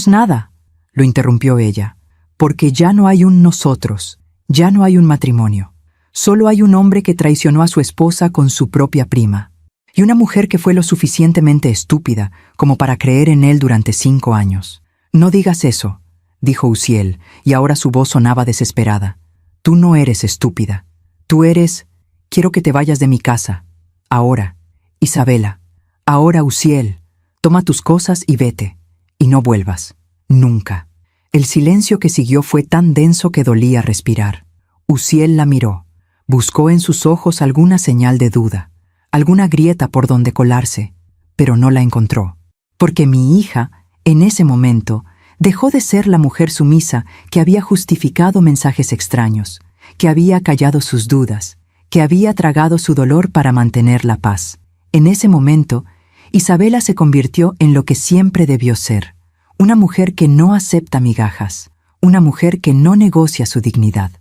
nada, lo interrumpió ella, porque ya no hay un nosotros, ya no hay un matrimonio. Solo hay un hombre que traicionó a su esposa con su propia prima, y una mujer que fue lo suficientemente estúpida como para creer en él durante 5 años. No digas eso, dijo Uziel, y ahora su voz sonaba desesperada. Tú no eres estúpida. Tú eres... Quiero que te vayas de mi casa. Ahora, Isabela. Ahora, Uziel. Toma tus cosas y vete. Y no vuelvas. Nunca. El silencio que siguió fue tan denso que dolía respirar. Uziel la miró. Buscó en sus ojos alguna señal de duda, alguna grieta por donde colarse, pero no la encontró. Porque mi hija, en ese momento, dejó de ser la mujer sumisa que había justificado mensajes extraños, que había callado sus dudas, que había tragado su dolor para mantener la paz. En ese momento, Isabela se convirtió en lo que siempre debió ser, una mujer que no acepta migajas, una mujer que no negocia su dignidad.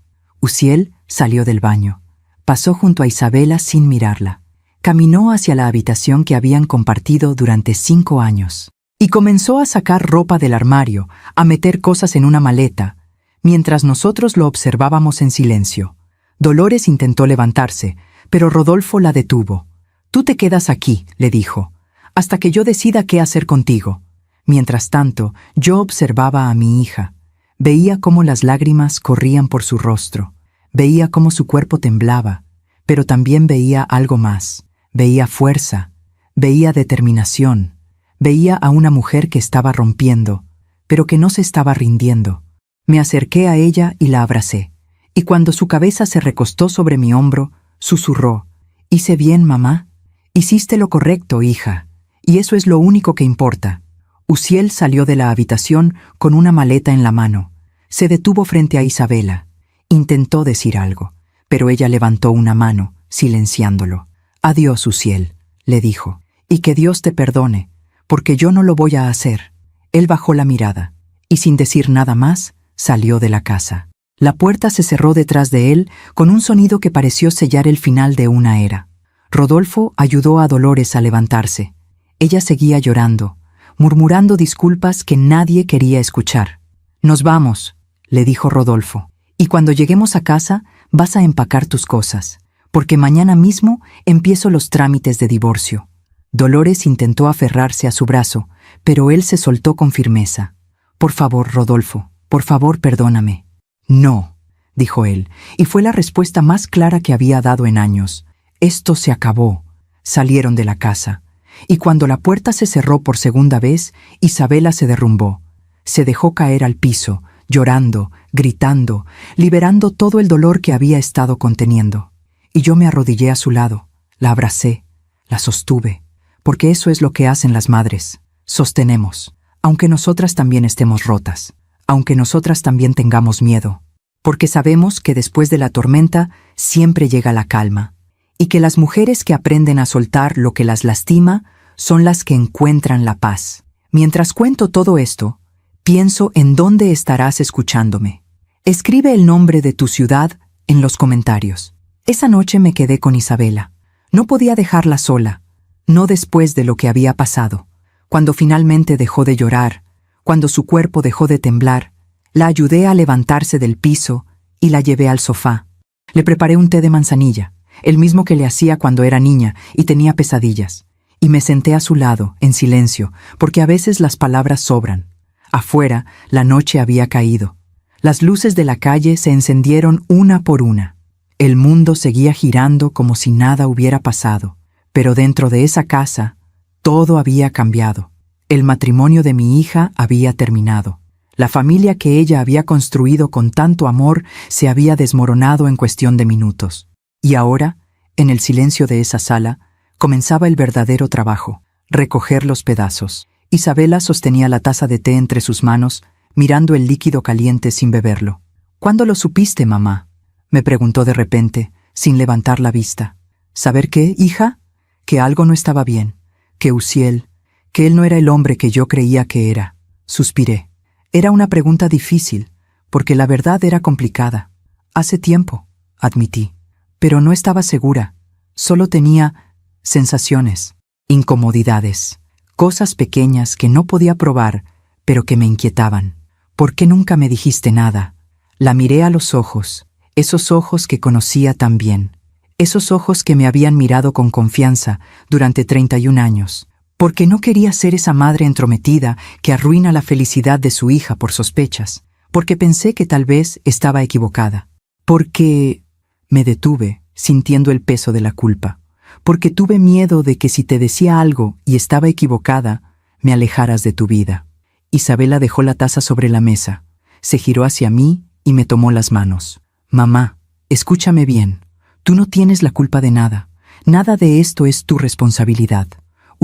Uziel salió del baño, pasó junto a Isabela sin mirarla, caminó hacia la habitación que habían compartido durante 5 años, y comenzó a sacar ropa del armario, a meter cosas en una maleta, mientras nosotros lo observábamos en silencio. Dolores intentó levantarse, pero Rodolfo la detuvo. «Tú te quedas aquí», le dijo, «hasta que yo decida qué hacer contigo». Mientras tanto, yo observaba a mi hija. Veía cómo las lágrimas corrían por su rostro. Veía cómo su cuerpo temblaba, pero también veía algo más. Veía fuerza, veía determinación, veía a una mujer que estaba rompiendo, pero que no se estaba rindiendo. Me acerqué a ella y la abracé, y cuando su cabeza se recostó sobre mi hombro, susurró, «¿Hice bien, mamá? Hiciste lo correcto, hija, y eso es lo único que importa». Uziel salió de la habitación con una maleta en la mano. Se detuvo frente a Isabela. Intentó decir algo, pero ella levantó una mano, silenciándolo. «Adiós, Uziel», le dijo, «y que Dios te perdone, porque yo no lo voy a hacer». Él bajó la mirada, y sin decir nada más, salió de la casa. La puerta se cerró detrás de él con un sonido que pareció sellar el final de una era. Rodolfo ayudó a Dolores a levantarse. Ella seguía llorando, murmurando disculpas que nadie quería escuchar. «Nos vamos», le dijo Rodolfo, «y cuando lleguemos a casa vas a empacar tus cosas, porque mañana mismo empiezo los trámites de divorcio». Dolores intentó aferrarse a su brazo, pero él se soltó con firmeza. «Por favor, Rodolfo, por favor, perdóname». «No», dijo él, y fue la respuesta más clara que había dado en años. «Esto se acabó». Salieron de la casa, y cuando la puerta se cerró por segunda vez, Isabela se derrumbó. Se dejó caer al piso, llorando, gritando, liberando todo el dolor que había estado conteniendo. Y yo me arrodillé a su lado, la abracé, la sostuve, porque eso es lo que hacen las madres. Sostenemos, aunque nosotras también estemos rotas, aunque nosotras también tengamos miedo, porque sabemos que después de la tormenta siempre llega la calma, y que las mujeres que aprenden a soltar lo que las lastima son las que encuentran la paz. Mientras cuento todo esto, pienso en dónde estarás escuchándome. Escribe el nombre de tu ciudad en los comentarios. Esa noche me quedé con Isabela. No podía dejarla sola, no después de lo que había pasado. Cuando finalmente dejó de llorar, cuando su cuerpo dejó de temblar, la ayudé a levantarse del piso y la llevé al sofá. Le preparé un té de manzanilla, el mismo que le hacía cuando era niña y tenía pesadillas, y me senté a su lado, en silencio, porque a veces las palabras sobran. Afuera, la noche había caído. Las luces de la calle se encendieron una por una. El mundo seguía girando como si nada hubiera pasado, pero dentro de esa casa, todo había cambiado. El matrimonio de mi hija había terminado. La familia que ella había construido con tanto amor se había desmoronado en cuestión de minutos. Y ahora, en el silencio de esa sala, comenzaba el verdadero trabajo, recoger los pedazos. Isabela sostenía la taza de té entre sus manos, mirando el líquido caliente sin beberlo. «¿Cuándo lo supiste, mamá?», me preguntó de repente, sin levantar la vista. «¿Saber qué, hija? Que algo no estaba bien, que Uziel, que él no era el hombre que yo creía que era». Suspiré. Era una pregunta difícil, porque la verdad era complicada. Hace tiempo, admití, pero no estaba segura. Solo tenía sensaciones, incomodidades, cosas pequeñas que no podía probar, pero que me inquietaban. ¿Por qué nunca me dijiste nada? La miré a los ojos, esos ojos que conocía tan bien, esos ojos que me habían mirado con confianza durante 31 años, porque no quería ser esa madre entrometida que arruina la felicidad de su hija por sospechas, porque pensé que tal vez estaba equivocada, porque me detuve sintiendo el peso de la culpa, porque tuve miedo de que si te decía algo y estaba equivocada, me alejaras de tu vida. Isabela dejó la taza sobre la mesa, se giró hacia mí y me tomó las manos. Mamá, escúchame bien, tú no tienes la culpa de nada. Nada de esto es tu responsabilidad.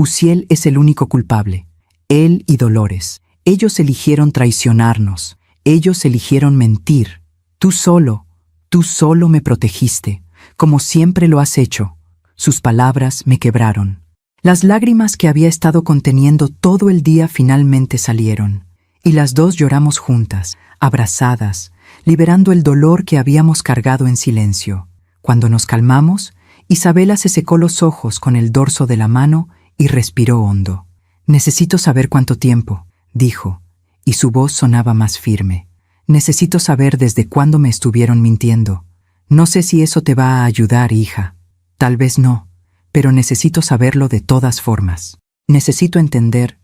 Uziel es el único culpable. Él y Dolores. Ellos eligieron traicionarnos. Ellos eligieron mentir. Tú solo me protegiste, como siempre lo has hecho. Sus palabras me quebraron. Las lágrimas que había estado conteniendo todo el día finalmente salieron, y las dos lloramos juntas, abrazadas, liberando el dolor que habíamos cargado en silencio. Cuando nos calmamos, Isabela se secó los ojos con el dorso de la mano y respiró hondo. Necesito saber cuánto tiempo, dijo, y su voz sonaba más firme. Necesito saber desde cuándo me estuvieron mintiendo. No sé si eso te va a ayudar, hija. Tal vez no, pero necesito saberlo de todas formas. Necesito entender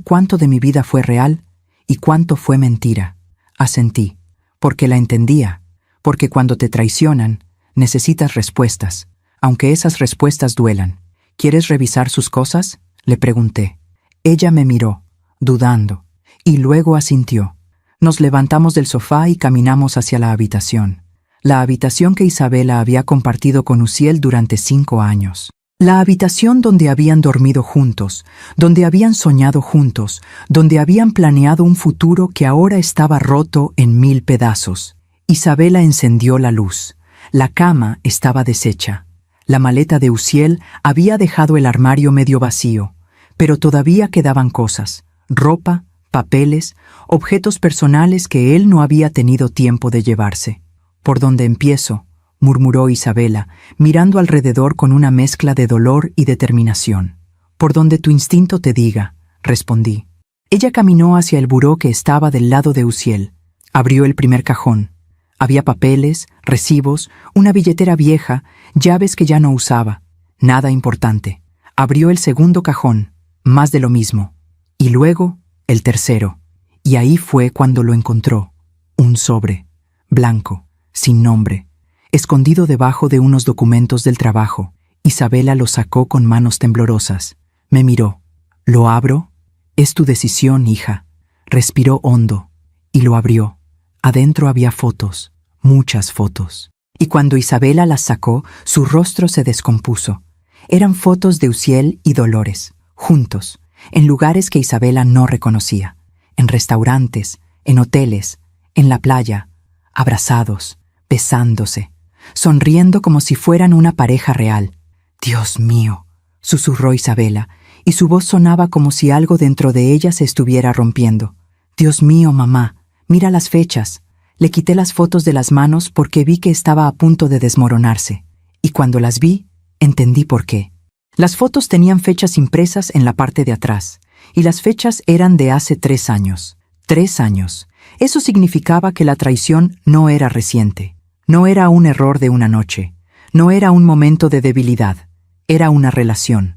cuánto de mi vida fue real y cuánto fue mentira. Asentí, porque la entendía, porque cuando te traicionan, necesitas respuestas, aunque esas respuestas duelan. ¿Quieres revisar sus cosas?, le pregunté. Ella me miró, dudando, y luego asintió. Nos levantamos del sofá y caminamos hacia la habitación que Isabela había compartido con Uziel durante 5 años. La habitación donde habían dormido juntos, donde habían soñado juntos, donde habían planeado un futuro que ahora estaba roto en 1000 pedazos. Isabela encendió la luz. La cama estaba deshecha. La maleta de Uziel había dejado el armario medio vacío, pero todavía quedaban cosas, ropa, papeles, objetos personales que él no había tenido tiempo de llevarse. ¿Por dónde empiezo?, murmuró Isabela, mirando alrededor con una mezcla de dolor y determinación. Por donde tu instinto te diga, respondí. Ella caminó hacia el buró que estaba del lado de Uziel. Abrió el primer cajón. Había papeles, recibos, una billetera vieja, llaves que ya no usaba. Nada importante. Abrió el segundo cajón, más de lo mismo. Y luego, el tercero. Y ahí fue cuando lo encontró. Un sobre, blanco, sin nombre, escondido debajo de unos documentos del trabajo. Isabela lo sacó con manos temblorosas. Me miró. ¿Lo abro? Es tu decisión, hija. Respiró hondo. Y lo abrió. Adentro había fotos, muchas fotos. Y cuando Isabela las sacó, su rostro se descompuso. Eran fotos de Uziel y Dolores, juntos, en lugares que Isabela no reconocía. En restaurantes, en hoteles, en la playa, abrazados, besándose, sonriendo como si fueran una pareja real. «Dios mío», susurró Isabela, y su voz sonaba como si algo dentro de ella se estuviera rompiendo. «Dios mío, mamá, mira las fechas». Le quité las fotos de las manos porque vi que estaba a punto de desmoronarse, y cuando las vi, entendí por qué. Las fotos tenían fechas impresas en la parte de atrás, y las fechas eran de hace 3 años. 3 años. Eso significaba que la traición no era reciente. No era un error de una noche. No era un momento de debilidad. Era una relación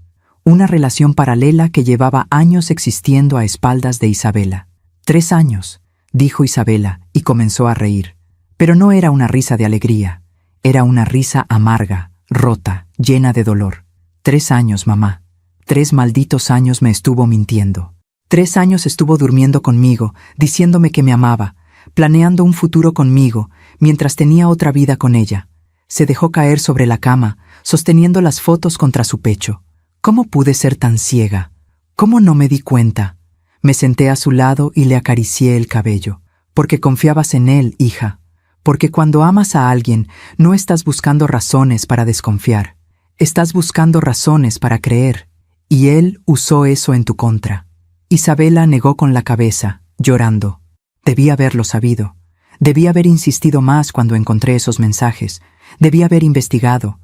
paralela que llevaba años existiendo a espaldas de Isabela. 3 años, dijo Isabela, y comenzó a reír. Pero no era una risa de alegría. Era una risa amarga, rota, llena de dolor. 3 años, mamá. 3 malditos años me estuvo mintiendo. 3 años estuvo durmiendo conmigo, diciéndome que me amaba, planeando un futuro conmigo, mientras tenía otra vida con ella. Se dejó caer sobre la cama, sosteniendo las fotos contra su pecho. ¿Cómo pude ser tan ciega? ¿Cómo no me di cuenta? Me senté a su lado y le acaricié el cabello. Porque confiabas en él, hija. Porque cuando amas a alguien, no estás buscando razones para desconfiar. Estás buscando razones para creer. Y él usó eso en tu contra. Isabela negó con la cabeza, llorando. Debí haberlo sabido. Debí haber insistido más cuando encontré esos mensajes. Debí haber investigado.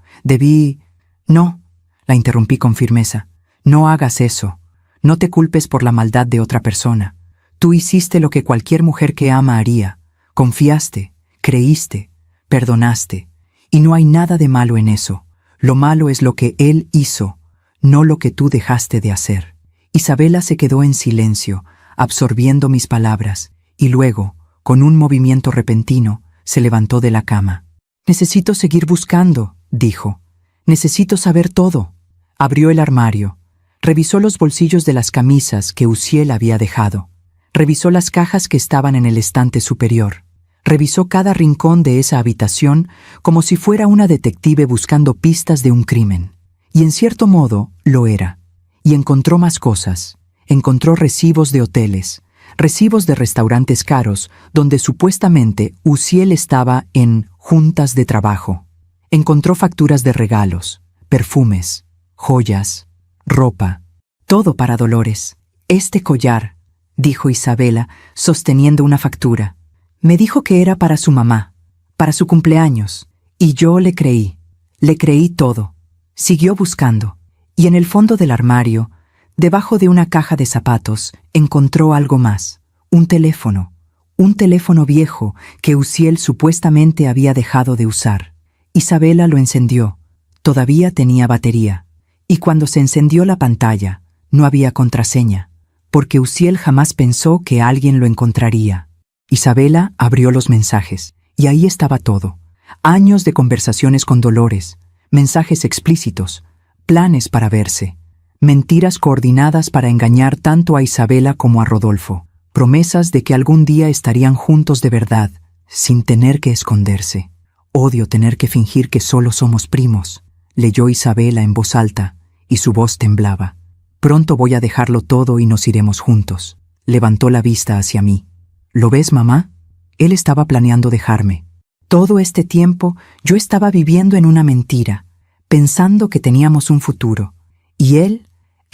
No, la interrumpí con firmeza. No hagas eso. No te culpes por la maldad de otra persona. Tú hiciste lo que cualquier mujer que ama haría. Confiaste, creíste, perdonaste. Y no hay nada de malo en eso. Lo malo es lo que él hizo, no lo que tú dejaste de hacer. Isabela se quedó en silencio, absorbiendo mis palabras, y luego, con un movimiento repentino, se levantó de la cama. Necesito seguir buscando, dijo. Necesito saber todo. Abrió el armario. Revisó los bolsillos de las camisas que Uziel había dejado. Revisó las cajas que estaban en el estante superior. Revisó cada rincón de esa habitación como si fuera una detective buscando pistas de un crimen. Y en cierto modo lo era. Y encontró más cosas. Encontró recibos de hoteles, recibos de restaurantes caros, donde supuestamente Uziel estaba en juntas de trabajo. Encontró facturas de regalos, perfumes, joyas, ropa. Todo para Dolores. Este collar, dijo Isabela, sosteniendo una factura. Me dijo que era para su mamá, para su cumpleaños, y yo le creí todo. Siguió buscando, y en el fondo del armario, debajo de una caja de zapatos, encontró algo más, un teléfono viejo que Uziel supuestamente había dejado de usar. Isabela lo encendió, todavía tenía batería, y cuando se encendió la pantalla, no había contraseña, porque Uziel jamás pensó que alguien lo encontraría. Isabela abrió los mensajes, y ahí estaba todo. Años de conversaciones con Dolores, mensajes explícitos, planes para verse, mentiras coordinadas para engañar tanto a Isabela como a Rodolfo, promesas de que algún día estarían juntos de verdad, sin tener que esconderse. Odio tener que fingir que solo somos primos, leyó Isabela en voz alta, y su voz temblaba. Pronto voy a dejarlo todo y nos iremos juntos. Levantó la vista hacia mí. ¿Lo ves, mamá? Él estaba planeando dejarme. Todo este tiempo yo estaba viviendo en una mentira, pensando que teníamos un futuro. Y él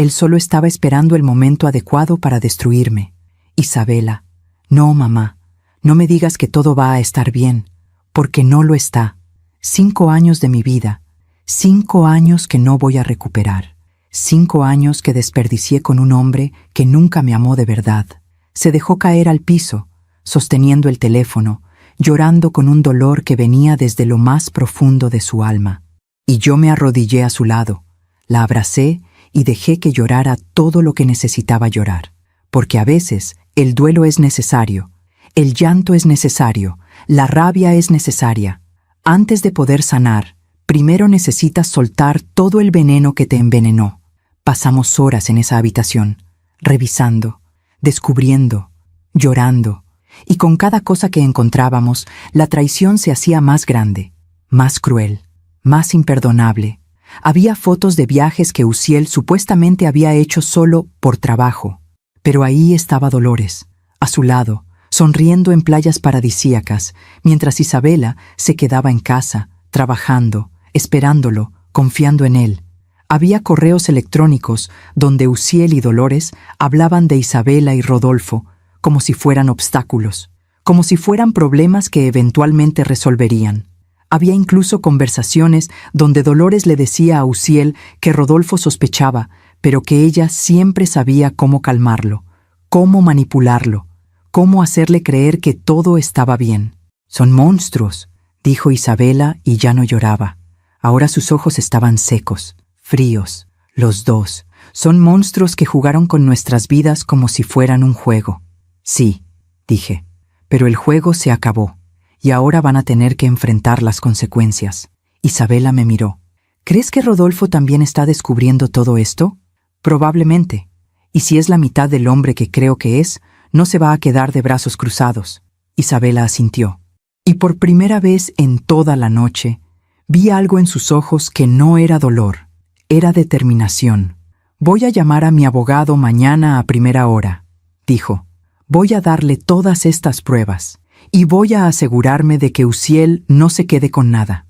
solo estaba esperando el momento adecuado para destruirme. Isabela, no, mamá, no me digas que todo va a estar bien, porque no lo está. 5 años de mi vida, 5 años que no voy a recuperar. 5 años que desperdicié con un hombre que nunca me amó de verdad. Se dejó caer al piso, sosteniendo el teléfono, llorando con un dolor que venía desde lo más profundo de su alma. Y yo me arrodillé a su lado, la abracé y dejé que llorara todo lo que necesitaba llorar, porque a veces el duelo es necesario, el llanto es necesario, la rabia es necesaria. Antes de poder sanar, primero necesitas soltar todo el veneno que te envenenó. Pasamos horas en esa habitación, revisando, descubriendo, llorando, y con cada cosa que encontrábamos, la traición se hacía más grande, más cruel, más imperdonable. Había fotos de viajes que Uziel supuestamente había hecho solo por trabajo, pero ahí estaba Dolores, a su lado, sonriendo en playas paradisíacas, mientras Isabela se quedaba en casa, trabajando, esperándolo, confiando en él. Había correos electrónicos donde Uziel y Dolores hablaban de Isabela y Rodolfo como si fueran obstáculos, como si fueran problemas que eventualmente resolverían. Había incluso conversaciones donde Dolores le decía a Uziel que Rodolfo sospechaba, pero que ella siempre sabía cómo calmarlo, cómo manipularlo, cómo hacerle creer que todo estaba bien. «Son monstruos», dijo Isabela y ya no lloraba. Ahora sus ojos estaban secos, fríos, los dos. «Son monstruos que jugaron con nuestras vidas como si fueran un juego». «Sí», dije, «pero el juego se acabó, y ahora van a tener que enfrentar las consecuencias». Isabela me miró. «¿Crees que Rodolfo también está descubriendo todo esto?» «Probablemente. Y si es la mitad del hombre que creo que es, no se va a quedar de brazos cruzados». Isabela asintió. Y por primera vez en toda la noche, vi algo en sus ojos que no era dolor, era determinación. «Voy a llamar a mi abogado mañana a primera hora», dijo. «Voy a darle todas estas pruebas, y voy a asegurarme de que Uziel no se quede con nada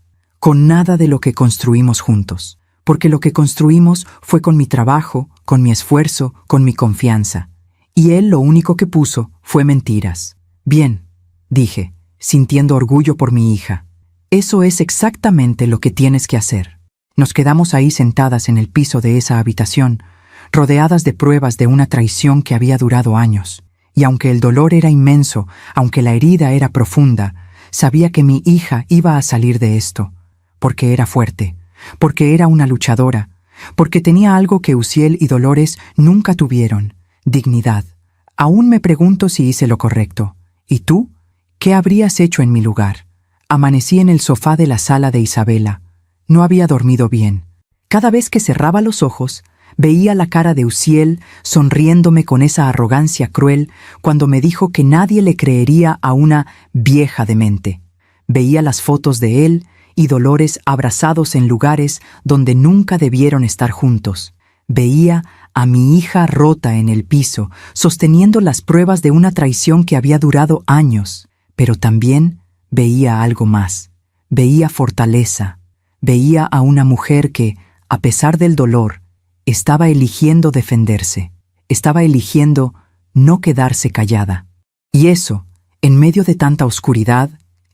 de lo que construimos juntos, porque lo que construimos fue con mi trabajo, con mi esfuerzo, con mi confianza, Y él lo único que puso fue mentiras. Bien, dije, sintiendo orgullo por mi hija. Eso es exactamente lo que tienes que hacer. Nos quedamos ahí sentadas en el piso de esa habitación, rodeadas de pruebas de una traición que había durado años. Y aunque el dolor era inmenso, aunque la herida era profunda, sabía que mi hija iba a salir de esto, porque era fuerte, porque era una luchadora, porque tenía algo que Uziel y Dolores nunca tuvieron: dignidad. Aún me pregunto si hice lo correcto. ¿Y tú? ¿Qué habrías hecho en mi lugar? Amanecí en el sofá de la sala de Isabela. No había dormido bien. Cada vez que cerraba los ojos, veía la cara de Uziel sonriéndome con esa arrogancia cruel cuando me dijo que nadie le creería a una vieja demente. Veía las fotos de él y Dolores abrazados en lugares donde nunca debieron estar juntos. Veía a mi hija rota en el piso, sosteniendo las pruebas de una traición que había durado años. Pero también veía algo más. Veía fortaleza. Veía a una mujer que, a pesar del dolor, estaba eligiendo defenderse. Estaba eligiendo no quedarse callada. Y eso, en medio de tanta oscuridad,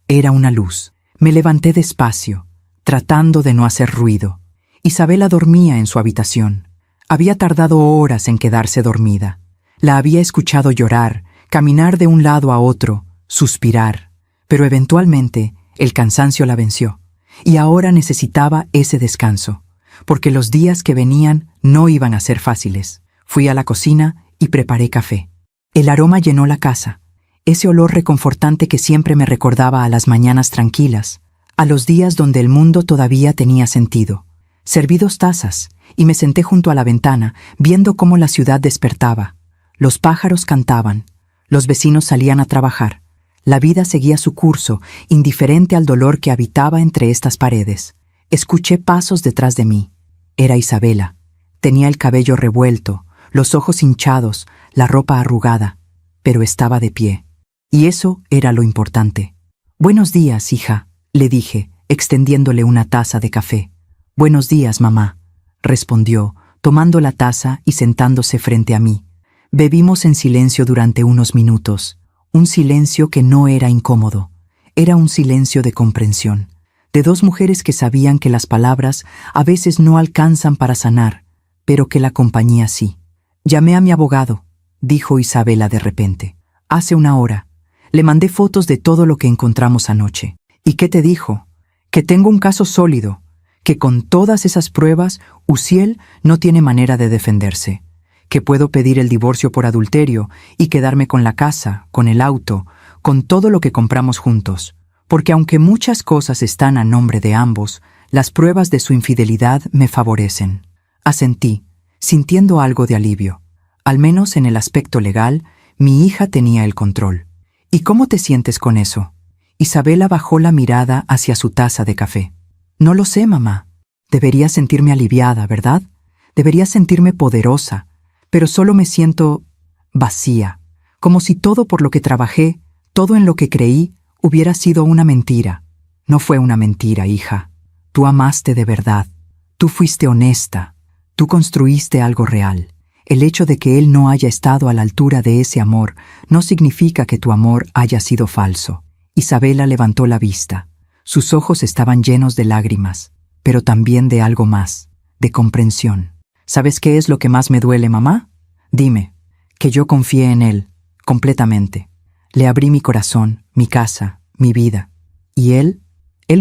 era una luz. Me levanté despacio, tratando de no hacer ruido. Isabela dormía en su habitación. Había tardado horas en quedarse dormida. La había escuchado llorar, caminar de un lado a otro, suspirar. Pero eventualmente el cansancio la venció. Y ahora necesitaba ese descanso, porque los días que venían no iban a ser fáciles. Fui a la cocina y preparé café. El aroma llenó la casa. Ese olor reconfortante que siempre me recordaba a las mañanas tranquilas, a los días donde el mundo todavía tenía sentido. Serví 2 tazas y me senté junto a la ventana, viendo cómo la ciudad despertaba. Los pájaros cantaban, los vecinos salían a trabajar. La vida seguía su curso, indiferente al dolor que habitaba entre estas paredes. Escuché pasos detrás de mí. Era Isabela. Tenía el cabello revuelto, los ojos hinchados, la ropa arrugada, pero estaba de pie. Y eso era lo importante. «Buenos días, hija», le dije, extendiéndole una taza de café. «Buenos días, mamá», respondió, tomando la taza y sentándose frente a mí. Bebimos en silencio durante unos minutos, un silencio que no era incómodo, era un silencio de comprensión, de 2 mujeres que sabían que las palabras a veces no alcanzan para sanar, pero que la compañía sí. «Llamé a mi abogado», dijo Isabela de repente. «Hace 1 hora. Le mandé fotos de todo lo que encontramos anoche. ¿Y qué te dijo? Que tengo un caso sólido, que con todas esas pruebas Uziel no tiene manera de defenderse, que puedo pedir el divorcio por adulterio y quedarme con la casa, con el auto, con todo lo que compramos juntos, porque aunque muchas cosas están a nombre de ambos, las pruebas de su infidelidad me favorecen». Asentí, sintiendo algo de alivio. Al menos en el aspecto legal, mi hija tenía el control. «¿Y cómo te sientes con eso?» Isabela bajó la mirada hacia su taza de café. «No lo sé, mamá. Debería sentirme aliviada, ¿verdad? Debería sentirme poderosa, pero solo me siento vacía, como si todo por lo que trabajé, todo en lo que creí, hubiera sido una mentira». «No fue una mentira, hija. Tú amaste de verdad. Tú fuiste honesta. Tú construiste algo real. El hecho de que él no haya estado a la altura de ese amor no significa que tu amor haya sido falso». Isabela levantó la vista. Sus ojos estaban llenos de lágrimas, pero también de algo más, de comprensión. «¿Sabes qué es lo que más me duele, mamá? Dime, que yo confié en él, completamente. Le abrí mi corazón, mi casa, mi vida. Y él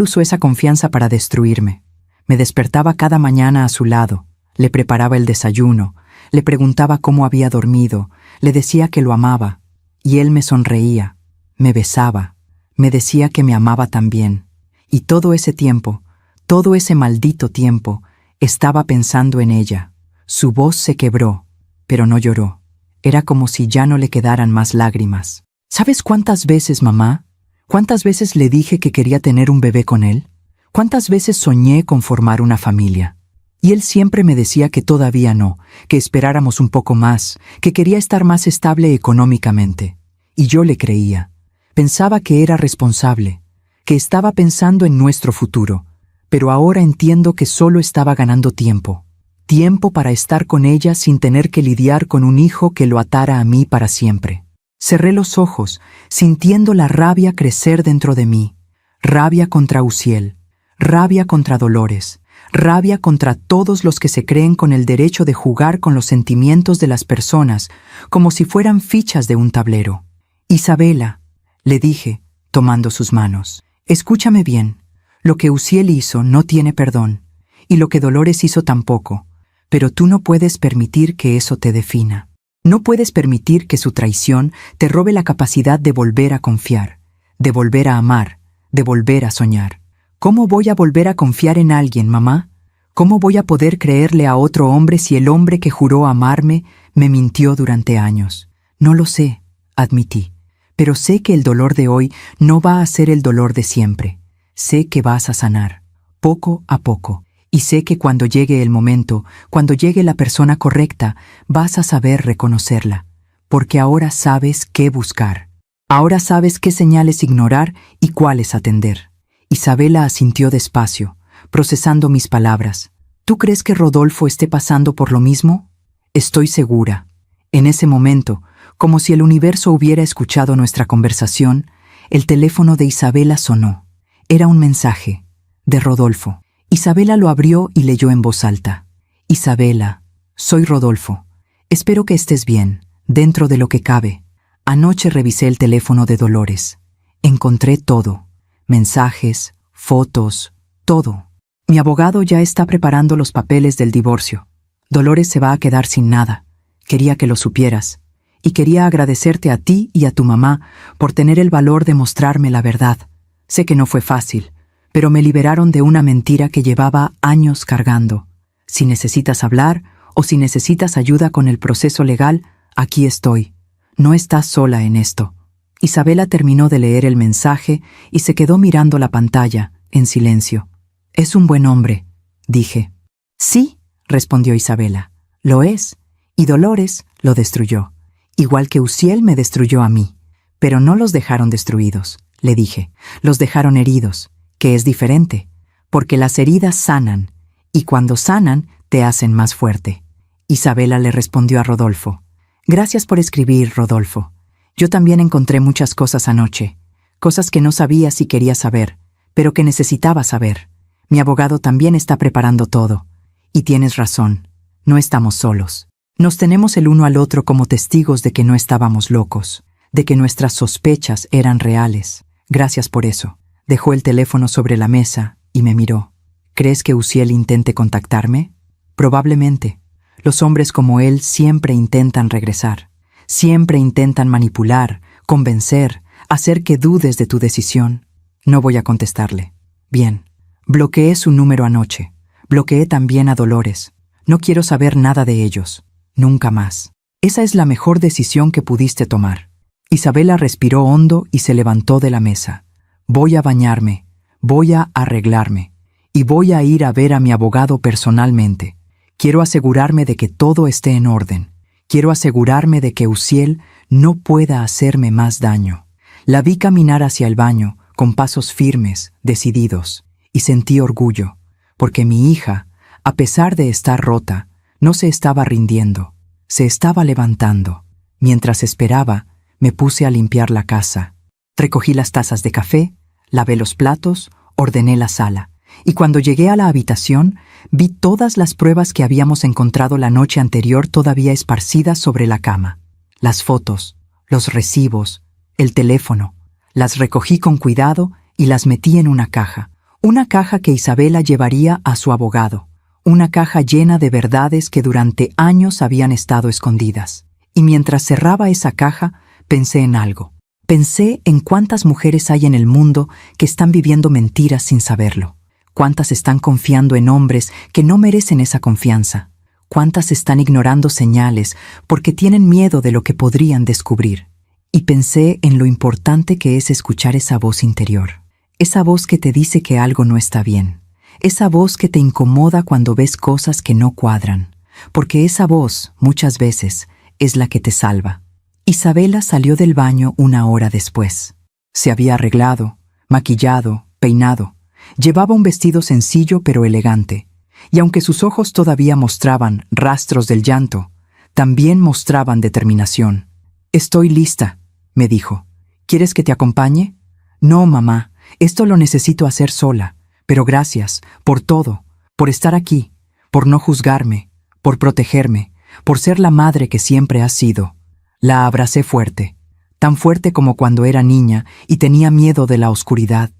usó esa confianza para destruirme. Me despertaba cada mañana a su lado, le preparaba el desayuno, le preguntaba cómo había dormido, le decía que lo amaba, y él me sonreía, me besaba, me decía que me amaba también. Y todo ese tiempo, todo ese maldito tiempo, estaba pensando en ella. Su voz se quebró, pero no lloró. Era como si ya no le quedaran más lágrimas. ¿Sabes cuántas veces, mamá? ¿Cuántas veces le dije que quería tener un bebé con él? ¿Cuántas veces soñé con formar una familia? Y él siempre me decía que todavía no, que esperáramos un poco más, que quería estar más estable económicamente. Y yo le creía. Pensaba que era responsable, que estaba pensando en nuestro futuro, pero ahora entiendo que solo estaba ganando tiempo. tiempo para estar con ella sin tener que lidiar con un hijo que lo atara a mí para siempre. Cerré los ojos, sintiendo la rabia crecer dentro de mí. Rabia contra Uziel, rabia contra Dolores, rabia contra todos los que se creen con el derecho de jugar con los sentimientos de las personas como si fueran fichas de un tablero. Isabela, le dije, tomando sus manos, escúchame bien. Lo que Uziel hizo no tiene perdón, y lo que Dolores hizo tampoco, pero tú no puedes permitir que eso te defina. No puedes permitir que su traición te robe la capacidad de volver a confiar, de volver a amar, de volver a soñar. ¿Cómo voy a volver a confiar en alguien, mamá? ¿Cómo voy a poder creerle a otro hombre si el hombre que juró amarme me mintió durante años? No lo sé, admití, pero sé que el dolor de hoy no va a ser el dolor de siempre. Sé que vas a sanar, poco a poco, y sé que cuando llegue el momento, cuando llegue la persona correcta, vas a saber reconocerla, porque ahora sabes qué buscar. Ahora sabes qué señales ignorar y cuáles atender. Isabela asintió despacio, procesando mis palabras. ¿Tú crees que Rodolfo esté pasando por lo mismo? Estoy segura. En ese momento, como si el universo hubiera escuchado nuestra conversación, el teléfono de Isabela sonó. Era un mensaje, de Rodolfo. Isabela lo abrió y leyó en voz alta. Isabela, soy Rodolfo. Espero que estés bien, dentro de lo que cabe. Anoche revisé el teléfono de Dolores. Encontré todo. Mensajes, fotos, todo. Mi abogado ya está preparando los papeles del divorcio. Dolores se va a quedar sin nada. Quería que lo supieras. Y quería agradecerte a ti y a tu mamá por tener el valor de mostrarme la verdad. Sé que no fue fácil, pero me liberaron de una mentira que llevaba años cargando. Si necesitas hablar o si necesitas ayuda con el proceso legal, aquí estoy. No estás sola en esto. Isabela terminó de leer el mensaje y se quedó mirando la pantalla, en silencio. Es un buen hombre, dije. Sí, respondió Isabela. Lo es. Y Dolores lo destruyó. Igual que Uziel me destruyó a mí. Pero no los dejaron destruidos, le dije. Los dejaron heridos, que es diferente, porque las heridas sanan, y cuando sanan te hacen más fuerte. Isabela le respondió a Rodolfo. Gracias por escribir, Rodolfo. Yo también encontré muchas cosas anoche, cosas que no sabía si quería saber, pero que necesitaba saber. Mi abogado también está preparando todo. Y tienes razón, no estamos solos. Nos tenemos el uno al otro como testigos de que no estábamos locos, de que nuestras sospechas eran reales. Gracias por eso. Dejó el teléfono sobre la mesa y me miró. ¿Crees que Uziel intente contactarme? Probablemente. Los hombres como él siempre intentan regresar. Siempre intentan manipular, convencer, hacer que dudes de tu decisión. No voy a contestarle. Bien. Bloqueé su número anoche. Bloqueé también a Dolores. No quiero saber nada de ellos. Nunca más. Esa es la mejor decisión que pudiste tomar. Isabela respiró hondo y se levantó de la mesa. Voy a bañarme, voy a arreglarme, y voy a ir a ver a mi abogado personalmente. Quiero asegurarme de que todo esté en orden. Quiero asegurarme de que Uziel no pueda hacerme más daño. La vi caminar hacia el baño, con pasos firmes, decididos, y sentí orgullo, porque mi hija, a pesar de estar rota, no se estaba rindiendo, se estaba levantando. Mientras esperaba, me puse a limpiar la casa. Recogí las tazas de café, lavé los platos, ordené la sala, y cuando llegué a la habitación, vi todas las pruebas que habíamos encontrado la noche anterior todavía esparcidas sobre la cama. Las fotos, los recibos, el teléfono. Las recogí con cuidado y las metí en una caja que Isabela llevaría a su abogado, una caja llena de verdades que durante años habían estado escondidas. Y mientras cerraba esa caja, pensé en algo. Pensé en cuántas mujeres hay en el mundo que están viviendo mentiras sin saberlo. Cuántas están confiando en hombres que no merecen esa confianza. Cuántas están ignorando señales porque tienen miedo de lo que podrían descubrir. Y pensé en lo importante que es escuchar esa voz interior. Esa voz que te dice que algo no está bien. Esa voz que te incomoda cuando ves cosas que no cuadran. Porque esa voz, muchas veces, es la que te salva. Isabela salió del baño una hora después. Se había arreglado, maquillado, peinado. Llevaba un vestido sencillo pero elegante. y aunque sus ojos todavía mostraban rastros del llanto, también mostraban determinación. «Estoy lista», me dijo. «¿Quieres que te acompañe?» «No, mamá, esto lo necesito hacer sola, pero gracias por todo, por estar aquí, por no juzgarme, por protegerme, por ser la madre que siempre has sido». La abracé fuerte, tan fuerte como cuando era niña y tenía miedo de la oscuridad,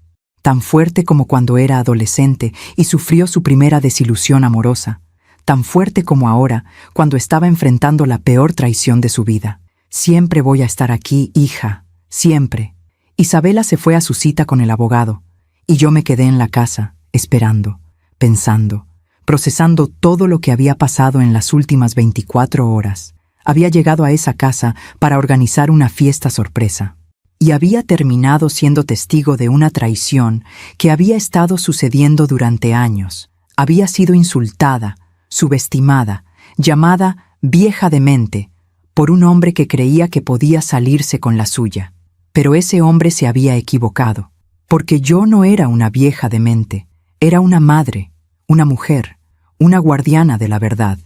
tan fuerte como cuando era adolescente y sufrió su primera desilusión amorosa, tan fuerte como ahora cuando estaba enfrentando la peor traición de su vida. «Siempre voy a estar aquí, hija, siempre». Isabela se fue a su cita con el abogado, y yo me quedé en la casa, esperando, pensando, procesando todo lo que había pasado en las últimas 24 horas. Había llegado a esa casa para organizar una fiesta sorpresa, y había terminado siendo testigo de una traición que había estado sucediendo durante años. Había sido insultada, subestimada, llamada vieja demente, por un hombre que creía que podía salirse con la suya. Pero ese hombre se había equivocado, porque yo no era una vieja demente, era una madre, una mujer, una guardiana de la verdad,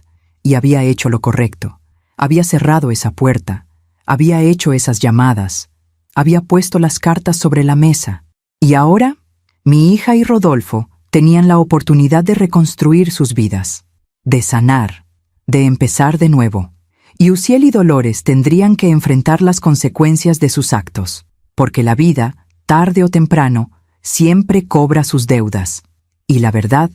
y había hecho lo correcto. Había cerrado esa puerta, había hecho esas llamadas, había puesto las cartas sobre la mesa, y ahora mi hija y Rodolfo tenían la oportunidad de reconstruir sus vidas, de sanar, de empezar de nuevo. Y Uziel y Dolores tendrían que enfrentar las consecuencias de sus actos, porque la vida, tarde o temprano, siempre cobra sus deudas. Y la verdad,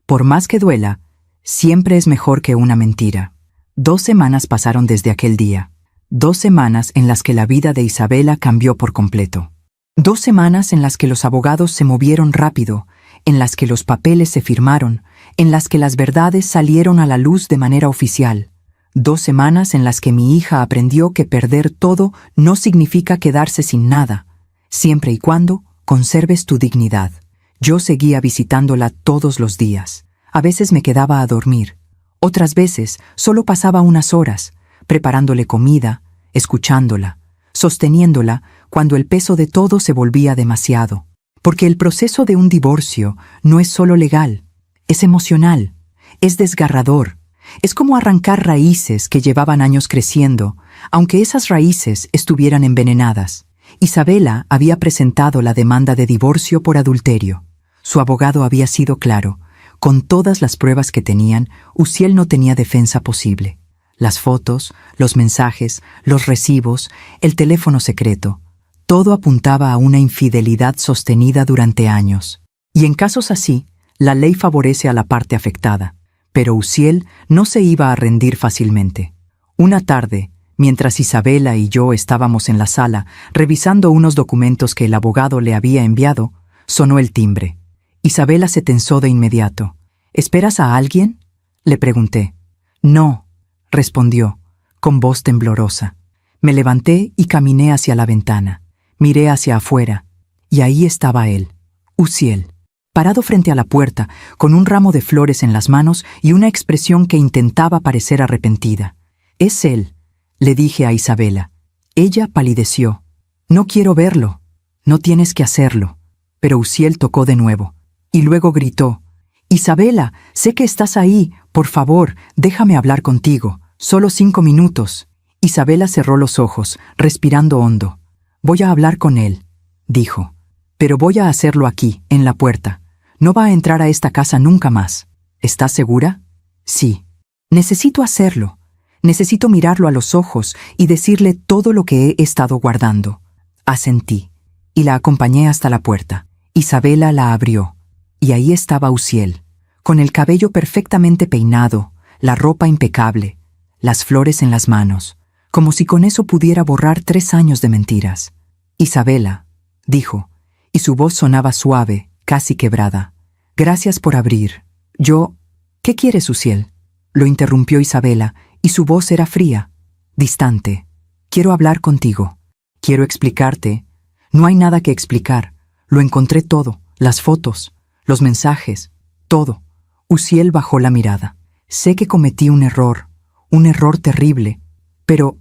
por más que duela, siempre es mejor que una mentira. 2 semanas pasaron desde aquel día. 2 semanas en las que la vida de Isabela cambió por completo. 2 semanas en las que los abogados se movieron rápido, en las que los papeles se firmaron, en las que las verdades salieron a la luz de manera oficial. 2 semanas en las que mi hija aprendió que perder todo no significa quedarse sin nada, siempre y cuando conserves tu dignidad. Yo seguía visitándola todos los días. A veces me quedaba a dormir. Otras veces solo pasaba unas horas, preparándole comida, escuchándola, sosteniéndola cuando el peso de todo se volvía demasiado. Porque el proceso de un divorcio no es solo legal, es emocional, es desgarrador. Es como arrancar raíces que llevaban años creciendo, aunque esas raíces estuvieran envenenadas. Isabela había presentado la demanda de divorcio por adulterio. Su abogado había sido claro. Con todas las pruebas que tenían, Uziel no tenía defensa posible. Las fotos, los mensajes, los recibos, el teléfono secreto, todo apuntaba a una infidelidad sostenida durante años. Y en casos así, la ley favorece a la parte afectada. Pero Uziel no se iba a rendir fácilmente. Una tarde, mientras Isabela y yo estábamos en la sala revisando unos documentos que el abogado le había enviado, sonó el timbre. Isabela se tensó de inmediato. «¿Esperas a alguien?», le pregunté. «No», respondió, con voz temblorosa. Me levanté y caminé hacia la ventana. Miré hacia afuera, y ahí estaba él, Uziel, parado frente a la puerta, con un ramo de flores en las manos y una expresión que intentaba parecer arrepentida. «Es él», le dije a Isabela. Ella palideció. «No quiero verlo». «No tienes que hacerlo». Pero Uziel tocó de nuevo. Y luego gritó, «Isabela, sé que estás ahí, por favor, déjame hablar contigo, solo 5 minutos». Isabela cerró los ojos, respirando hondo. «Voy a hablar con él», dijo, «pero voy a hacerlo aquí, en la puerta. No va a entrar a esta casa nunca más. ¿Estás segura?» «Sí». «Necesito hacerlo. Necesito mirarlo a los ojos y decirle todo lo que he estado guardando». Asentí, y la acompañé hasta la puerta. Isabela la abrió. Y ahí estaba Uziel, con el cabello perfectamente peinado, la ropa impecable, las flores en las manos, como si con eso pudiera borrar 3 años de mentiras. «Isabela», dijo, y su voz sonaba suave, casi quebrada. «Gracias por abrir. ¿Qué quieres, Uziel?», lo interrumpió Isabela, y su voz era fría, distante. «Quiero hablar contigo. Quiero explicarte». «No hay nada que explicar. Lo encontré todo, las fotos, los mensajes, todo». Uziel bajó la mirada. «Sé que cometí un error terrible, pero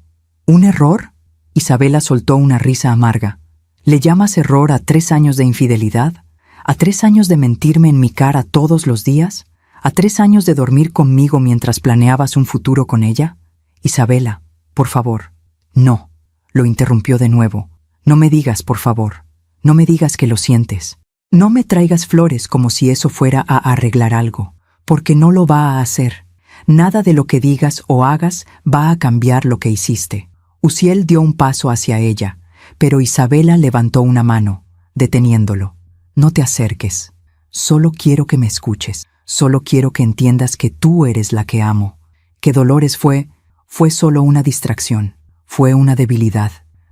¿un error?». Isabela soltó una risa amarga. «¿Le llamas error a 3 años de infidelidad? ¿A 3 años de mentirme en mi cara todos los días? ¿A 3 años de dormir conmigo mientras planeabas un futuro con ella? Isabela, por favor. No, lo interrumpió de nuevo. No me digas, por favor. No me digas que lo sientes. No me traigas flores como si eso fuera a arreglar algo, porque no lo va a hacer. Nada de lo que digas o hagas va a cambiar lo que hiciste. Uziel dio un paso hacia ella, pero Isabela levantó una mano, deteniéndolo. No te acerques. Solo quiero que me escuches. Solo quiero que entiendas que tú eres la que amo. Que Dolores fue solo una distracción. Fue una debilidad,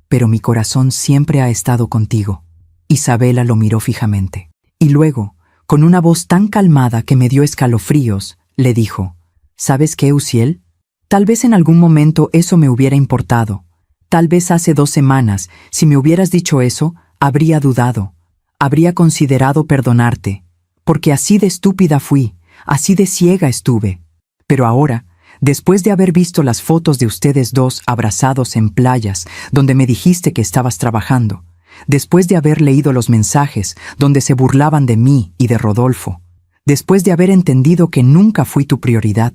pero mi corazón siempre ha estado contigo. Isabela lo miró fijamente. Y luego, con una voz tan calmada que me dio escalofríos, le dijo: ¿Sabes qué, Uziel? Tal vez en algún momento eso me hubiera importado. Tal vez hace 2 semanas, si me hubieras dicho eso, habría dudado. Habría considerado perdonarte. Porque así de estúpida fui, así de ciega estuve. Pero ahora, después de haber visto las fotos de ustedes dos abrazados en playas, donde me dijiste que estabas trabajando, después de haber leído los mensajes donde se burlaban de mí y de Rodolfo, después de haber entendido que nunca fui tu prioridad,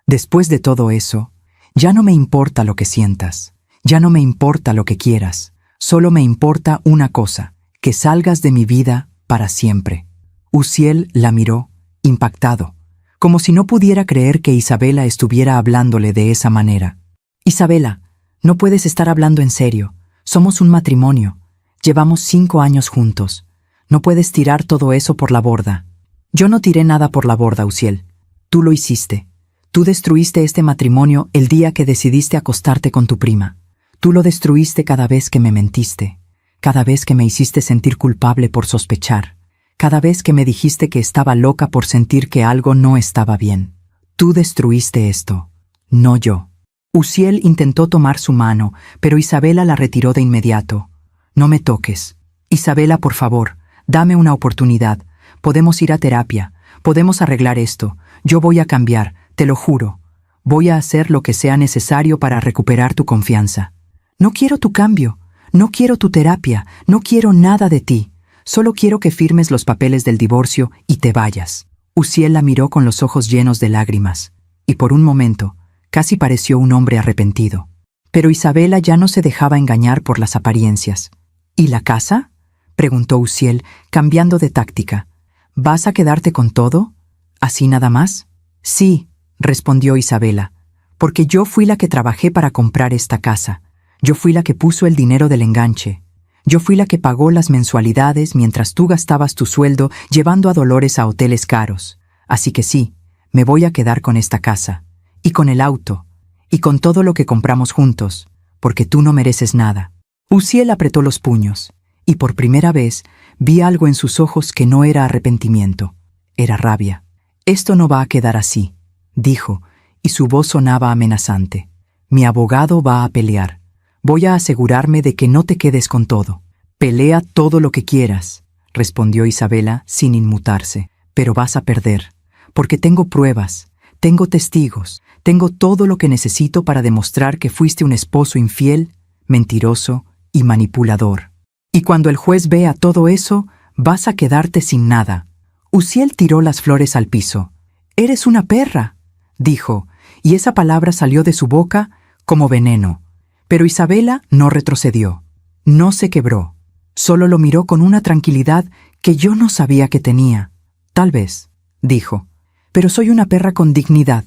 después de todo eso, ya no me importa lo que sientas, ya no me importa lo que quieras, solo me importa una cosa, que salgas de mi vida para siempre. Uziel la miró, impactado, como si no pudiera creer que Isabela estuviera hablándole de esa manera. Isabela, no puedes estar hablando en serio. Somos un matrimonio. Llevamos 5 años juntos. No puedes tirar todo eso por la borda. Yo no tiré nada por la borda, Uziel. Tú lo hiciste. Tú destruiste este matrimonio el día que decidiste acostarte con tu prima. Tú lo destruiste cada vez que me mentiste, cada vez que me hiciste sentir culpable por sospechar. Cada vez que me dijiste que estaba loca por sentir que algo no estaba bien. Tú destruiste esto, no yo. Uziel intentó tomar su mano, pero Isabela la retiró de inmediato. No me toques. Isabela, por favor, dame una oportunidad. Podemos ir a terapia. Podemos arreglar esto. Yo voy a cambiar, te lo juro. Voy a hacer lo que sea necesario para recuperar tu confianza. No quiero tu cambio. No quiero tu terapia. No quiero nada de ti. Solo quiero que firmes los papeles del divorcio y te vayas. Uziel la miró con los ojos llenos de lágrimas, y por un momento, casi pareció un hombre arrepentido. Pero Isabela ya no se dejaba engañar por las apariencias. ¿Y la casa?, preguntó Uziel, cambiando de táctica. ¿Vas a quedarte con todo? ¿Así nada más? Sí, respondió Isabela, porque yo fui la que trabajé para comprar esta casa. Yo fui la que puso el dinero del enganche. Yo fui la que pagó las mensualidades mientras tú gastabas tu sueldo llevando a Dolores a hoteles caros. Así que sí, me voy a quedar con esta casa, y con el auto, y con todo lo que compramos juntos, porque tú no mereces nada. Uziel apretó los puños, y por primera vez vi algo en sus ojos que no era arrepentimiento, era rabia. Esto no va a quedar así, dijo, y su voz sonaba amenazante. Mi abogado va a pelear. Voy a asegurarme de que no te quedes con todo. Pelea todo lo que quieras, respondió Isabela sin inmutarse, pero vas a perder, porque tengo pruebas, tengo testigos, tengo todo lo que necesito para demostrar que fuiste un esposo infiel, mentiroso y manipulador. Y cuando el juez vea todo eso, vas a quedarte sin nada. Uziel tiró las flores al piso. «Eres una perra», dijo, y esa palabra salió de su boca como veneno. Pero Isabela no retrocedió, no se quebró, solo lo miró con una tranquilidad que yo no sabía que tenía. Tal vez, dijo, pero soy una perra con dignidad,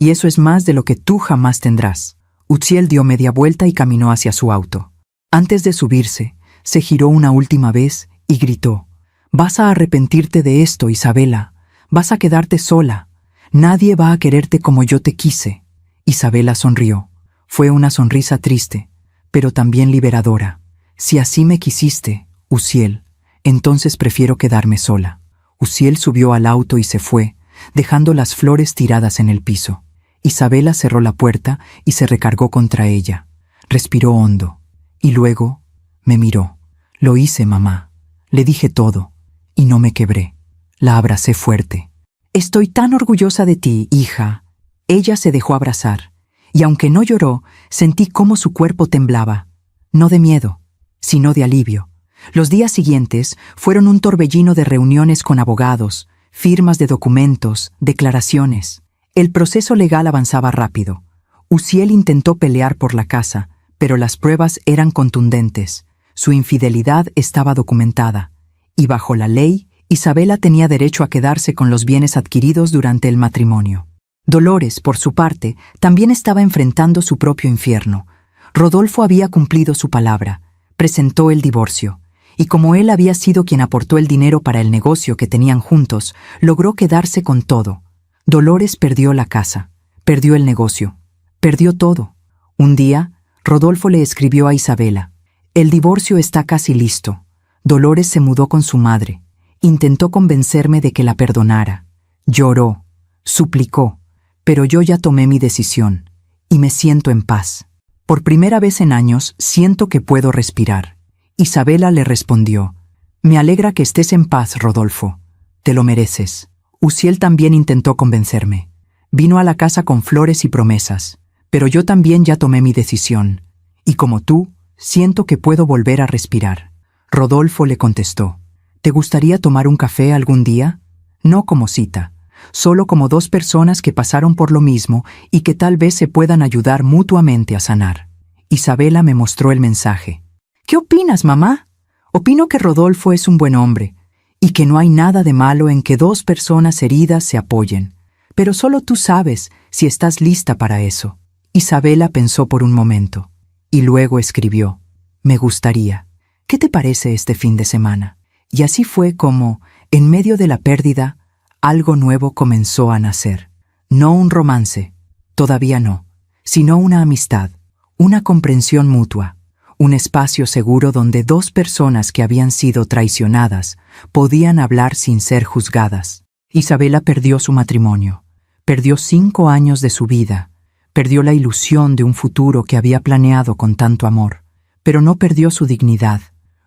y eso es más de lo que tú jamás tendrás. Uziel dio media vuelta y caminó hacia su auto. Antes de subirse, se giró una última vez y gritó, «Vas a arrepentirte de esto, Isabela, vas a quedarte sola, nadie va a quererte como yo te quise». Isabela sonrió. Fue una sonrisa triste, pero también liberadora. Si así me quisiste, Uziel, entonces prefiero quedarme sola. Uziel subió al auto y se fue, dejando las flores tiradas en el piso. Isabela cerró la puerta y se recargó contra ella. Respiró hondo, y luego me miró. Lo hice, mamá. Le dije todo, y no me quebré. La abracé fuerte. Estoy tan orgullosa de ti, hija. Ella se dejó abrazar. Y aunque no lloró, sentí cómo su cuerpo temblaba, no de miedo, sino de alivio. Los días siguientes fueron un torbellino de reuniones con abogados, firmas de documentos, declaraciones. El proceso legal avanzaba rápido. Uziel intentó pelear por la casa, pero las pruebas eran contundentes. Su infidelidad estaba documentada, y bajo la ley, Isabela tenía derecho a quedarse con los bienes adquiridos durante el matrimonio. Dolores, por su parte, también estaba enfrentando su propio infierno. Rodolfo había cumplido su palabra, presentó el divorcio, y como él había sido quien aportó el dinero para el negocio que tenían juntos, logró quedarse con todo. Dolores perdió la casa, perdió el negocio, perdió todo. Un día, Rodolfo le escribió a Isabela: «El divorcio está casi listo». Dolores se mudó con su madre. Intentó convencerme de que la perdonara. Lloró, suplicó, pero yo ya tomé mi decisión, y me siento en paz. Por primera vez en años siento que puedo respirar. Isabela le respondió: «Me alegra que estés en paz, Rodolfo. Te lo mereces». Uziel también intentó convencerme. Vino a la casa con flores y promesas, pero yo también ya tomé mi decisión, y como tú, siento que puedo volver a respirar. Rodolfo le contestó: «¿Te gustaría tomar un café algún día? No como cita, solo como dos personas que pasaron por lo mismo y que tal vez se puedan ayudar mutuamente a sanar». Isabela me mostró el mensaje. «¿Qué opinas, mamá?» «Opino que Rodolfo es un buen hombre, y que no hay nada de malo en que dos personas heridas se apoyen, pero solo tú sabes si estás lista para eso». Isabela pensó por un momento, y luego escribió: «Me gustaría. ¿Qué te parece este fin de semana?» Y así fue como, en medio de la pérdida, algo nuevo comenzó a nacer. No un romance, todavía no, sino una amistad, una comprensión mutua, un espacio seguro donde dos personas que habían sido traicionadas podían hablar sin ser juzgadas. Isabela perdió su matrimonio, perdió 5 años de su vida, perdió la ilusión de un futuro que había planeado con tanto amor, pero no perdió su dignidad,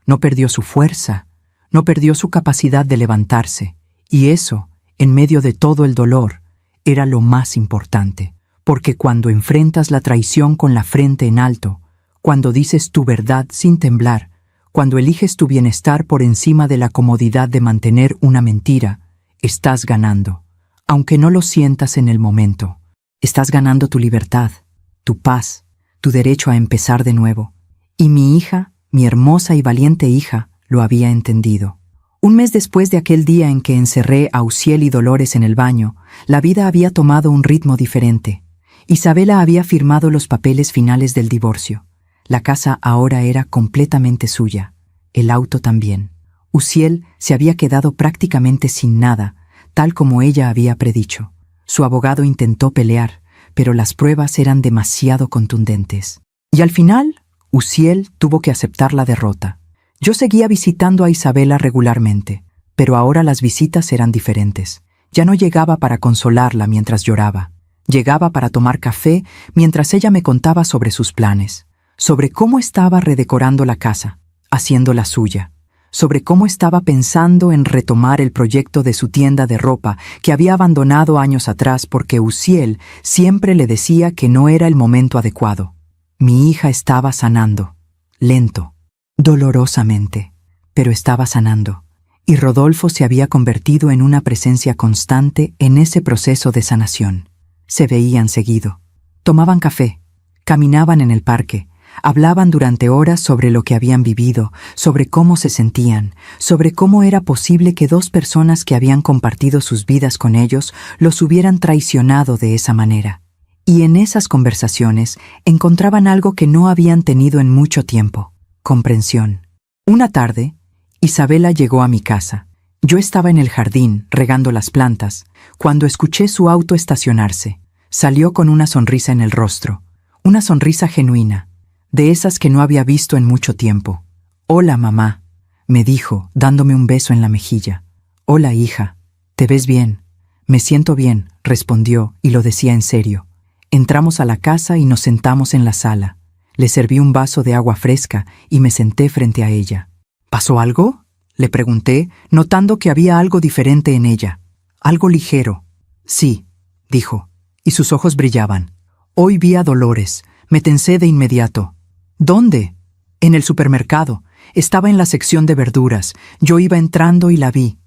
no perdió su fuerza, no perdió su capacidad de levantarse, y eso, en medio de todo el dolor, era lo más importante, porque cuando enfrentas la traición con la frente en alto, cuando dices tu verdad sin temblar, cuando eliges tu bienestar por encima de la comodidad de mantener una mentira, estás ganando, aunque no lo sientas en el momento. Estás ganando tu libertad, tu paz, tu derecho a empezar de nuevo. Y mi hija, mi hermosa y valiente hija, lo había entendido. Un mes después de aquel día en que encerré a Uziel y Dolores en el baño, la vida había tomado un ritmo diferente. Isabela había firmado los papeles finales del divorcio. La casa ahora era completamente suya, el auto también. Uziel se había quedado prácticamente sin nada, tal como ella había predicho. Su abogado intentó pelear, pero las pruebas eran demasiado contundentes. Y al final, Uziel tuvo que aceptar la derrota. Yo seguía visitando a Isabela regularmente, pero ahora las visitas eran diferentes. Ya no llegaba para consolarla mientras lloraba. Llegaba para tomar café mientras ella me contaba sobre sus planes, sobre cómo estaba redecorando la casa, haciéndola suya, sobre cómo estaba pensando en retomar el proyecto de su tienda de ropa que había abandonado años atrás porque Uziel siempre le decía que no era el momento adecuado. Mi hija estaba sanando, lento, dolorosamente, pero estaba sanando, y Rodolfo se había convertido en una presencia constante en ese proceso de sanación. Se veían seguido, tomaban café, caminaban en el parque, hablaban durante horas sobre lo que habían vivido, sobre cómo se sentían, sobre cómo era posible que dos personas que habían compartido sus vidas con ellos los hubieran traicionado de esa manera. Y en esas conversaciones encontraban algo que no habían tenido en mucho tiempo: comprensión. Una tarde, Isabela llegó a mi casa. Yo estaba en el jardín, regando las plantas, cuando escuché su auto estacionarse. Salió con una sonrisa en el rostro, una sonrisa genuina, de esas que no había visto en mucho tiempo. «Hola, mamá», me dijo, dándome un beso en la mejilla. «Hola, hija. ¿Te ves bien?» «Me siento bien», respondió, y lo decía en serio. Entramos a la casa y nos sentamos en la sala. Le serví un vaso de agua fresca y me senté frente a ella. «¿Pasó algo?», le pregunté, notando que había algo diferente en ella. Algo ligero. «Sí», dijo, y sus ojos brillaban. «Hoy vi a Dolores. Me tensé de inmediato». «¿Dónde?» «En el supermercado. Estaba en la sección de verduras. Yo iba entrando y la vi».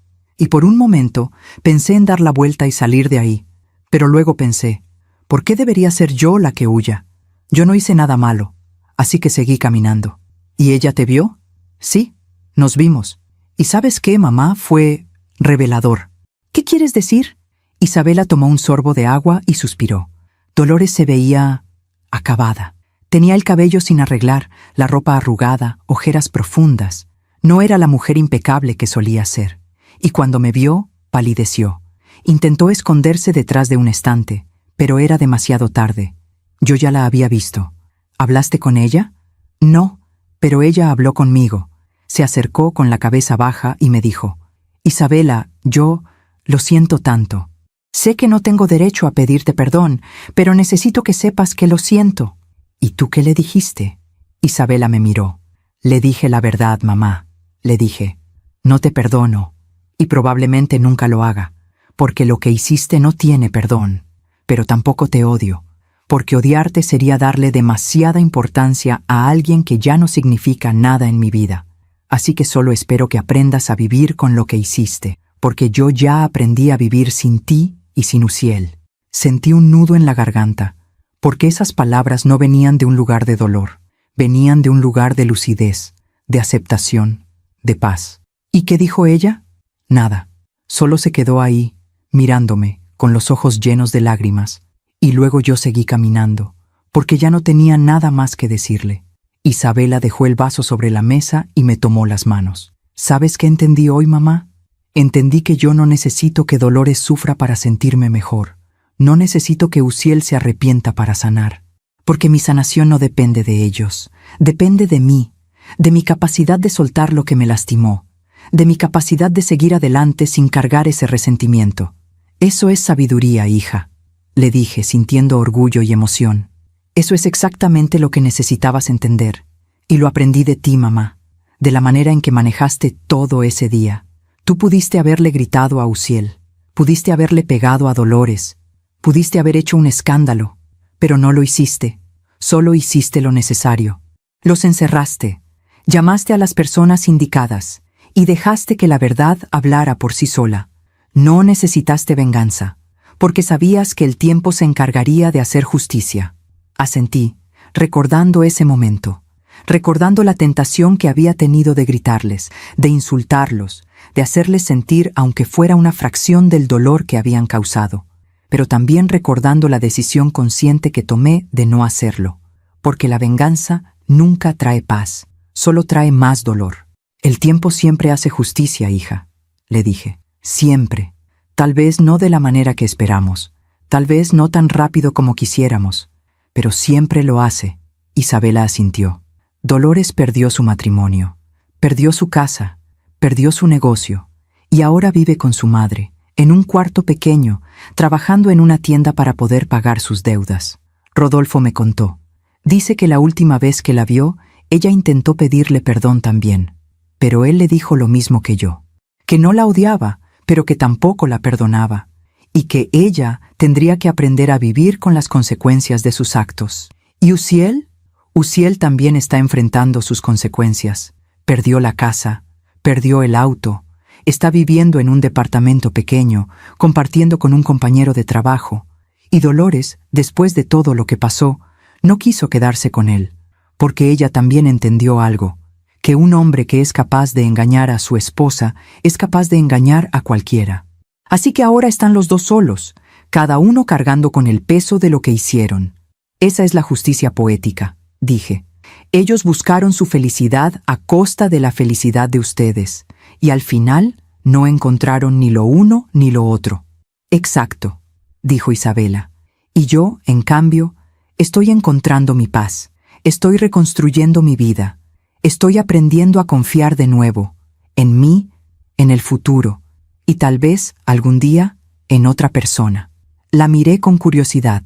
Y por un momento pensé en dar la vuelta y salir de ahí, pero luego pensé, ¿por qué debería ser yo la que huya? Yo no hice nada malo, así que seguí caminando. ¿Y ella te vio? Sí, nos vimos. ¿Y sabes qué, mamá? Fue revelador. ¿Qué quieres decir? Isabela tomó un sorbo de agua y suspiró. Dolores se veía acabada. Tenía el cabello sin arreglar, la ropa arrugada, ojeras profundas. No era la mujer impecable que solía ser. Y cuando me vio, palideció. Intentó esconderse detrás de un estante, pero era demasiado tarde. Yo ya la había visto. ¿Hablaste con ella? No, pero ella habló conmigo. Se acercó con la cabeza baja y me dijo, Isabela, yo lo siento tanto. Sé que no tengo derecho a pedirte perdón, pero necesito que sepas que lo siento. ¿Y tú qué le dijiste? Isabela me miró. Le dije la verdad, mamá. Le dije, no te perdono, y probablemente nunca lo haga, porque lo que hiciste no tiene perdón, pero tampoco te odio, porque odiarte sería darle demasiada importancia a alguien que ya no significa nada en mi vida. Así que solo espero que aprendas a vivir con lo que hiciste, porque yo ya aprendí a vivir sin ti y sin Uziel. Sentí un nudo en la garganta, porque esas palabras no venían de un lugar de dolor, venían de un lugar de lucidez, de aceptación, de paz. ¿Y qué dijo ella? Nada. Solo se quedó ahí, mirándome, con los ojos llenos de lágrimas, y luego yo seguí caminando, porque ya no tenía nada más que decirle. Isabela dejó el vaso sobre la mesa y me tomó las manos. ¿Sabes qué entendí hoy, mamá? Entendí que yo no necesito que Dolores sufra para sentirme mejor. No necesito que Uziel se arrepienta para sanar, porque mi sanación no depende de ellos, depende de mí, de mi capacidad de soltar lo que me lastimó, de mi capacidad de seguir adelante sin cargar ese resentimiento. Eso es sabiduría, hija, le dije, sintiendo orgullo y emoción. Eso es exactamente lo que necesitabas entender, y lo aprendí de ti, mamá, de la manera en que manejaste todo ese día. Tú pudiste haberle gritado a Uziel, pudiste haberle pegado a Dolores, pudiste haber hecho un escándalo, pero no lo hiciste, solo hiciste lo necesario. Los encerraste, llamaste a las personas indicadas y dejaste que la verdad hablara por sí sola. No necesitaste venganza, porque sabías que el tiempo se encargaría de hacer justicia. Asentí, recordando ese momento, recordando la tentación que había tenido de gritarles, de insultarlos, de hacerles sentir aunque fuera una fracción del dolor que habían causado, pero también recordando la decisión consciente que tomé de no hacerlo, porque la venganza nunca trae paz, solo trae más dolor. El tiempo siempre hace justicia, hija, le dije, siempre. Tal vez no de la manera que esperamos, tal vez no tan rápido como quisiéramos, pero siempre lo hace. Isabela asintió. Dolores perdió su matrimonio, perdió su casa, perdió su negocio, y ahora vive con su madre, en un cuarto pequeño, trabajando en una tienda para poder pagar sus deudas. Rodolfo me contó. Dice que la última vez que la vio, ella intentó pedirle perdón también, pero él le dijo lo mismo que yo, que no la odiaba, pero que tampoco la perdonaba, y que ella tendría que aprender a vivir con las consecuencias de sus actos. ¿Y Uziel? Uziel también está enfrentando sus consecuencias. Perdió la casa, perdió el auto, está viviendo en un departamento pequeño, compartiendo con un compañero de trabajo. Y Dolores, después de todo lo que pasó, no quiso quedarse con él, porque ella también entendió algo, que un hombre que es capaz de engañar a su esposa es capaz de engañar a cualquiera. Así que ahora están los dos solos, cada uno cargando con el peso de lo que hicieron. Esa es la justicia poética, dije. Ellos buscaron su felicidad a costa de la felicidad de ustedes, y al final no encontraron ni lo uno ni lo otro. Exacto, dijo Isabela. Y yo, en cambio, estoy encontrando mi paz, estoy reconstruyendo mi vida, estoy aprendiendo a confiar de nuevo, en mí, en el futuro, y tal vez, algún día, en otra persona. La miré con curiosidad.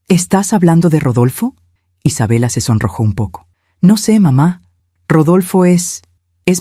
¿Estás hablando de Rodolfo? Isabela se sonrojó un poco. No sé, mamá. Rodolfo es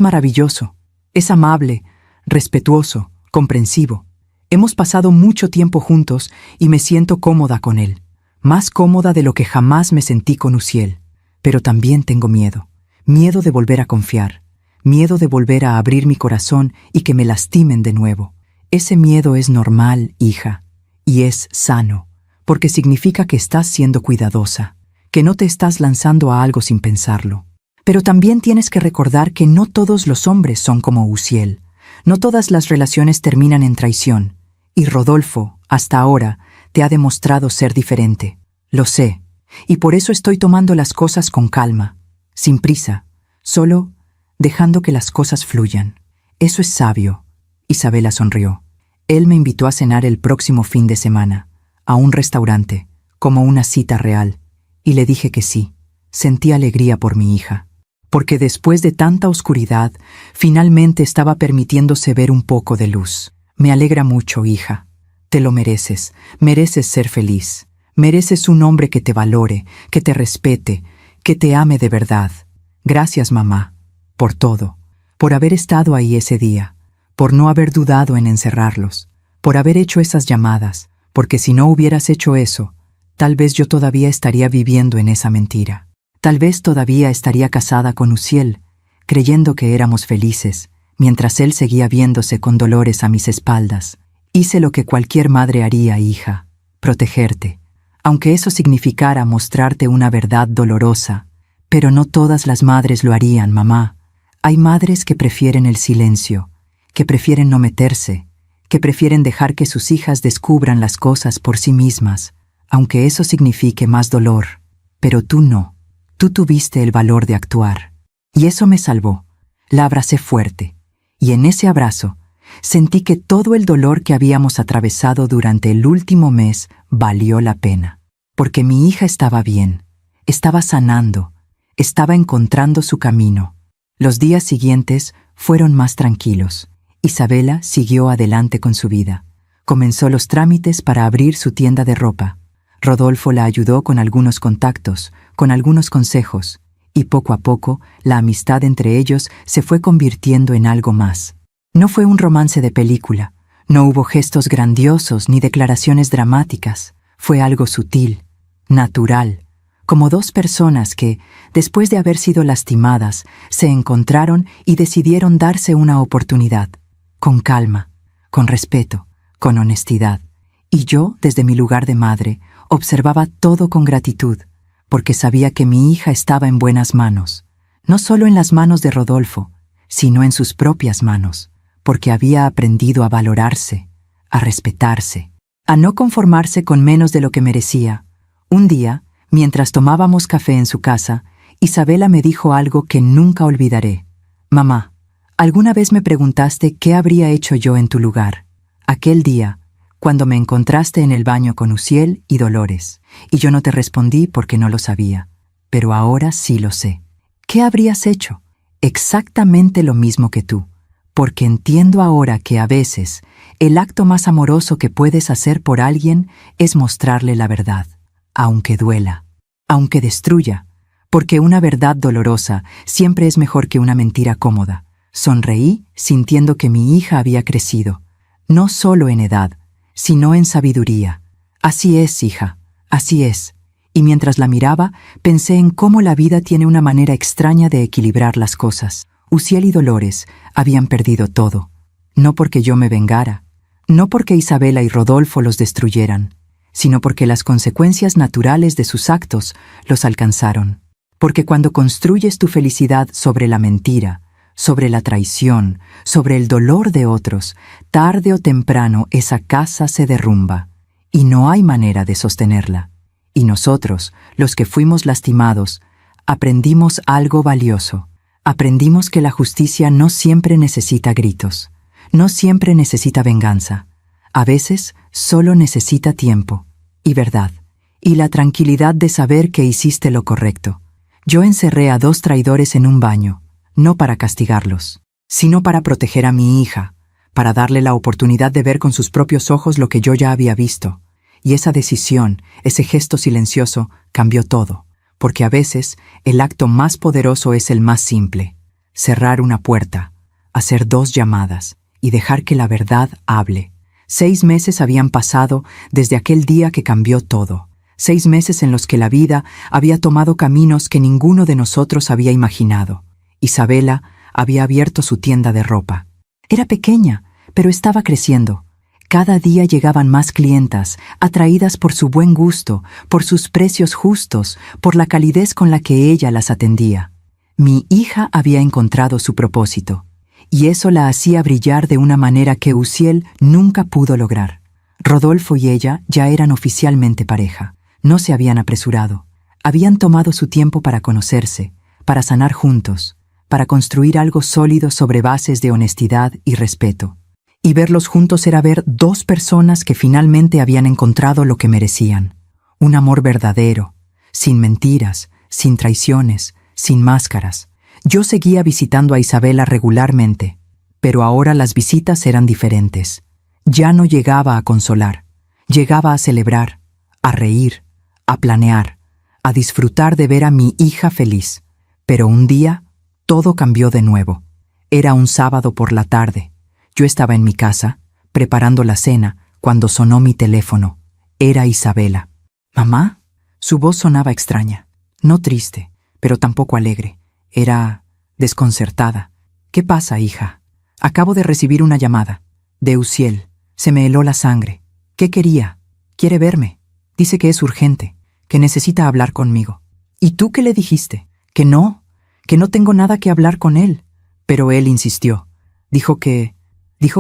maravilloso. Es amable, respetuoso, comprensivo. Hemos pasado mucho tiempo juntos y me siento cómoda con él. Más cómoda de lo que jamás me sentí con Uziel. Pero también tengo miedo. Miedo de volver a confiar. Miedo de volver a abrir mi corazón y que me lastimen de nuevo. Ese miedo es normal, hija, y es sano, porque significa que estás siendo cuidadosa, que no te estás lanzando a algo sin pensarlo. Pero también tienes que recordar que no todos los hombres son como Uziel. No todas las relaciones terminan en traición. Y Rodolfo, hasta ahora, te ha demostrado ser diferente. Lo sé, y por eso estoy tomando las cosas con calma, sin prisa, solo dejando que las cosas fluyan. Eso es sabio. Isabela sonrió. Él me invitó a cenar el próximo fin de semana, a un restaurante, como una cita real, y le dije que sí. Sentí alegría por mi hija, porque después de tanta oscuridad, finalmente estaba permitiéndose ver un poco de luz. Me alegra mucho, hija. Te lo mereces. Mereces ser feliz. Mereces un hombre que te valore, que te respete, que te ame de verdad. Gracias, mamá, por todo, por haber estado ahí ese día, por no haber dudado en encerrarlos, por haber hecho esas llamadas, porque si no hubieras hecho eso, tal vez yo todavía estaría viviendo en esa mentira. Tal vez todavía estaría casada con Uziel, creyendo que éramos felices, mientras él seguía viéndose con Dolores a mis espaldas. Hice lo que cualquier madre haría, hija, protegerte, aunque eso significara mostrarte una verdad dolorosa. Pero no todas las madres lo harían, mamá. Hay madres que prefieren el silencio, que prefieren no meterse, que prefieren dejar que sus hijas descubran las cosas por sí mismas, aunque eso signifique más dolor. Pero tú no. Tú tuviste el valor de actuar. Y eso me salvó. La abracé fuerte. Y en ese abrazo, sentí que todo el dolor que habíamos atravesado durante el último mes valió la pena. Porque mi hija estaba bien, estaba sanando, estaba encontrando su camino. Los días siguientes fueron más tranquilos. Isabela siguió adelante con su vida. Comenzó los trámites para abrir su tienda de ropa. Rodolfo la ayudó con algunos contactos, con algunos consejos, y poco a poco la amistad entre ellos se fue convirtiendo en algo más. No fue un romance de película, no hubo gestos grandiosos ni declaraciones dramáticas. Fue algo sutil, natural, como dos personas que, después de haber sido lastimadas, se encontraron y decidieron darse una oportunidad, con calma, con respeto, con honestidad. Y yo, desde mi lugar de madre, observaba todo con gratitud, porque sabía que mi hija estaba en buenas manos, no solo en las manos de Rodolfo, sino en sus propias manos, porque había aprendido a valorarse, a respetarse, a no conformarse con menos de lo que merecía. Un día, mientras tomábamos café en su casa, Isabela me dijo algo que nunca olvidaré. Mamá, ¿alguna vez me preguntaste qué habría hecho yo en tu lugar? Aquel día, cuando me encontraste en el baño con Uziel y Dolores, y yo no te respondí porque no lo sabía, pero ahora sí lo sé. ¿Qué habrías hecho? Exactamente lo mismo que tú, porque entiendo ahora que a veces el acto más amoroso que puedes hacer por alguien es mostrarle la verdad, aunque duela, aunque destruya, porque una verdad dolorosa siempre es mejor que una mentira cómoda. Sonreí sintiendo que mi hija había crecido, no solo en edad, sino en sabiduría. Así es, hija, así es. Y mientras la miraba, pensé en cómo la vida tiene una manera extraña de equilibrar las cosas. Uziel y Dolores habían perdido todo, no porque yo me vengara, no porque Isabela y Rodolfo los destruyeran, sino porque las consecuencias naturales de sus actos los alcanzaron. Porque cuando construyes tu felicidad sobre la mentira, sobre la traición, sobre el dolor de otros, tarde o temprano esa casa se derrumba, y no hay manera de sostenerla. Y nosotros, los que fuimos lastimados, aprendimos algo valioso. Aprendimos que la justicia no siempre necesita gritos, no siempre necesita venganza. A veces solo necesita tiempo, y verdad, y la tranquilidad de saber que hiciste lo correcto. Yo encerré a 2 traidores en un baño, no para castigarlos, sino para proteger a mi hija, para darle la oportunidad de ver con sus propios ojos lo que yo ya había visto. Y esa decisión, ese gesto silencioso, cambió todo, porque a veces el acto más poderoso es el más simple: cerrar una puerta, hacer 2 llamadas y dejar que la verdad hable. 6 meses habían pasado desde aquel día que cambió todo. 6 meses en los que la vida había tomado caminos que ninguno de nosotros había imaginado. Isabela había abierto su tienda de ropa. Era pequeña, pero estaba creciendo. Cada día llegaban más clientas, atraídas por su buen gusto, por sus precios justos, por la calidez con la que ella las atendía. Mi hija había encontrado su propósito, y eso la hacía brillar de una manera que Uziel nunca pudo lograr. Rodolfo y ella ya eran oficialmente pareja. No se habían apresurado. Habían tomado su tiempo para conocerse, para sanar juntos, para construir algo sólido sobre bases de honestidad y respeto. Y verlos juntos era ver dos personas que finalmente habían encontrado lo que merecían. Un amor verdadero, sin mentiras, sin traiciones, sin máscaras. Yo seguía visitando a Isabela regularmente, pero ahora las visitas eran diferentes. Ya no llegaba a consolar, llegaba a celebrar, a reír, a planear, a disfrutar de ver a mi hija feliz. Pero un día, todo cambió de nuevo. Era un sábado por la tarde. Yo estaba en mi casa, preparando la cena, cuando sonó mi teléfono. Era Isabela. ¿Mamá? Su voz sonaba extraña, no triste, pero tampoco alegre. Era desconcertada. ¿Qué pasa, hija? Acabo de recibir una llamada. De Uziel. Se me heló la sangre. ¿Qué quería? Quiere verme. Dice que es urgente, que necesita hablar conmigo. ¿Y tú qué le dijiste? Que no tengo nada que hablar con él. Pero él insistió. Dijo que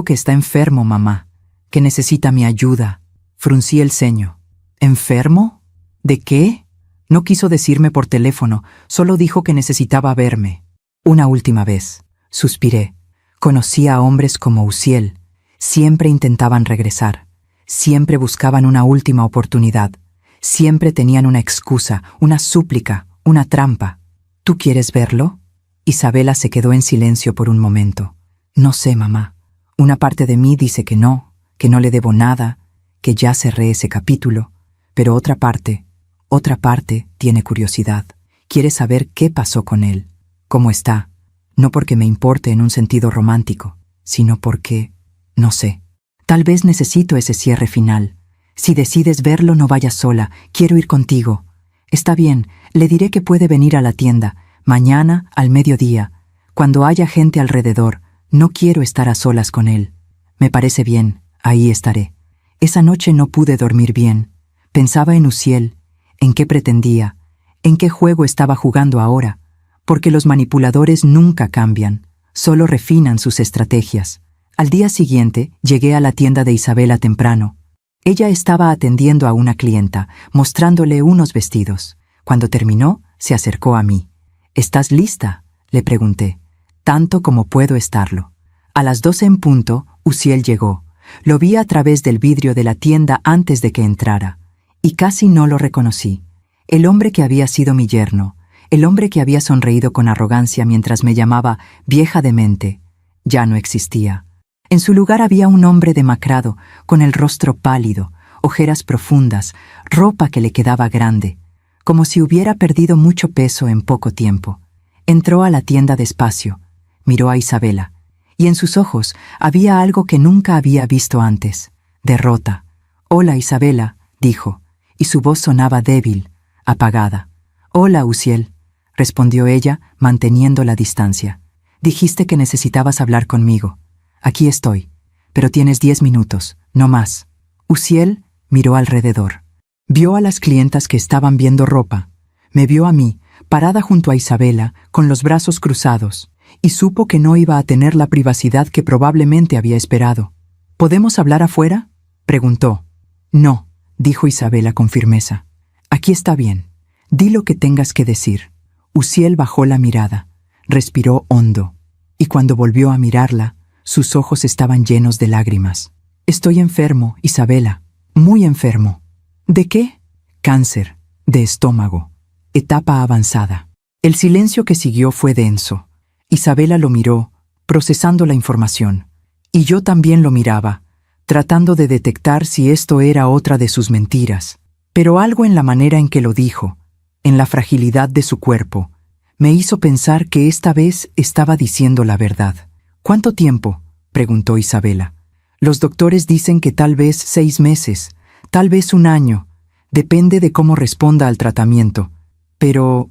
está enfermo, mamá, que necesita mi ayuda. Fruncí el ceño. ¿Enfermo? ¿De qué? No quiso decirme por teléfono, solo dijo que necesitaba verme. Una última vez. Suspiré. Conocía a hombres como Uziel. Siempre intentaban regresar. Siempre buscaban una última oportunidad. Siempre tenían una excusa, una súplica, una trampa. ¿Tú quieres verlo? Isabela se quedó en silencio por un momento. No sé, mamá. Una parte de mí dice que no le debo nada, que ya cerré ese capítulo, pero otra parte tiene curiosidad. Quiere saber qué pasó con él, cómo está, no porque me importe en un sentido romántico, sino porque, no sé, tal vez necesito ese cierre final. Si decides verlo, no vayas sola, quiero ir contigo. Está bien, le diré que puede venir a la tienda, mañana al mediodía, cuando haya gente alrededor. No quiero estar a solas con él. Me parece bien, ahí estaré. Esa noche no pude dormir bien. Pensaba en Uziel, en qué pretendía, en qué juego estaba jugando ahora, porque los manipuladores nunca cambian, solo refinan sus estrategias. Al día siguiente llegué a la tienda de Isabela temprano. Ella estaba atendiendo a una clienta, mostrándole unos vestidos. Cuando terminó, se acercó a mí. ¿Estás lista?, le pregunté. Tanto como puedo estarlo. A las 12 en punto, Uziel llegó. Lo vi a través del vidrio de la tienda antes de que entrara, y casi no lo reconocí. El hombre que había sido mi yerno, el hombre que había sonreído con arrogancia mientras me llamaba vieja demente, ya no existía. En su lugar había un hombre demacrado, con el rostro pálido, ojeras profundas, ropa que le quedaba grande, como si hubiera perdido mucho peso en poco tiempo. Entró a la tienda despacio. Miró a Isabela, y en sus ojos había algo que nunca había visto antes: derrota. «Hola, Isabela», dijo, y su voz sonaba débil, apagada. «Hola, Uziel», respondió ella, manteniendo la distancia. «Dijiste que necesitabas hablar conmigo. Aquí estoy, pero tienes 10 minutos, no más». Uziel miró alrededor. Vio a las clientas que estaban viendo ropa. Me vio a mí, parada junto a Isabela, con los brazos cruzados, y supo que no iba a tener la privacidad que probablemente había esperado. «¿Podemos hablar afuera?», preguntó. «No», dijo Isabela con firmeza. «Aquí está bien. Di lo que tengas que decir». Uziel bajó la mirada, respiró hondo, y cuando volvió a mirarla, sus ojos estaban llenos de lágrimas. «Estoy enfermo, Isabela, muy enfermo». «¿De qué?». «Cáncer, de estómago, etapa avanzada». El silencio que siguió fue denso. Isabela lo miró, procesando la información, y yo también lo miraba, tratando de detectar si esto era otra de sus mentiras. Pero algo en la manera en que lo dijo, en la fragilidad de su cuerpo, me hizo pensar que esta vez estaba diciendo la verdad. «¿Cuánto tiempo?», preguntó Isabela. «Los doctores dicen que tal vez 6 meses, tal vez 1 año, depende de cómo responda al tratamiento. Pero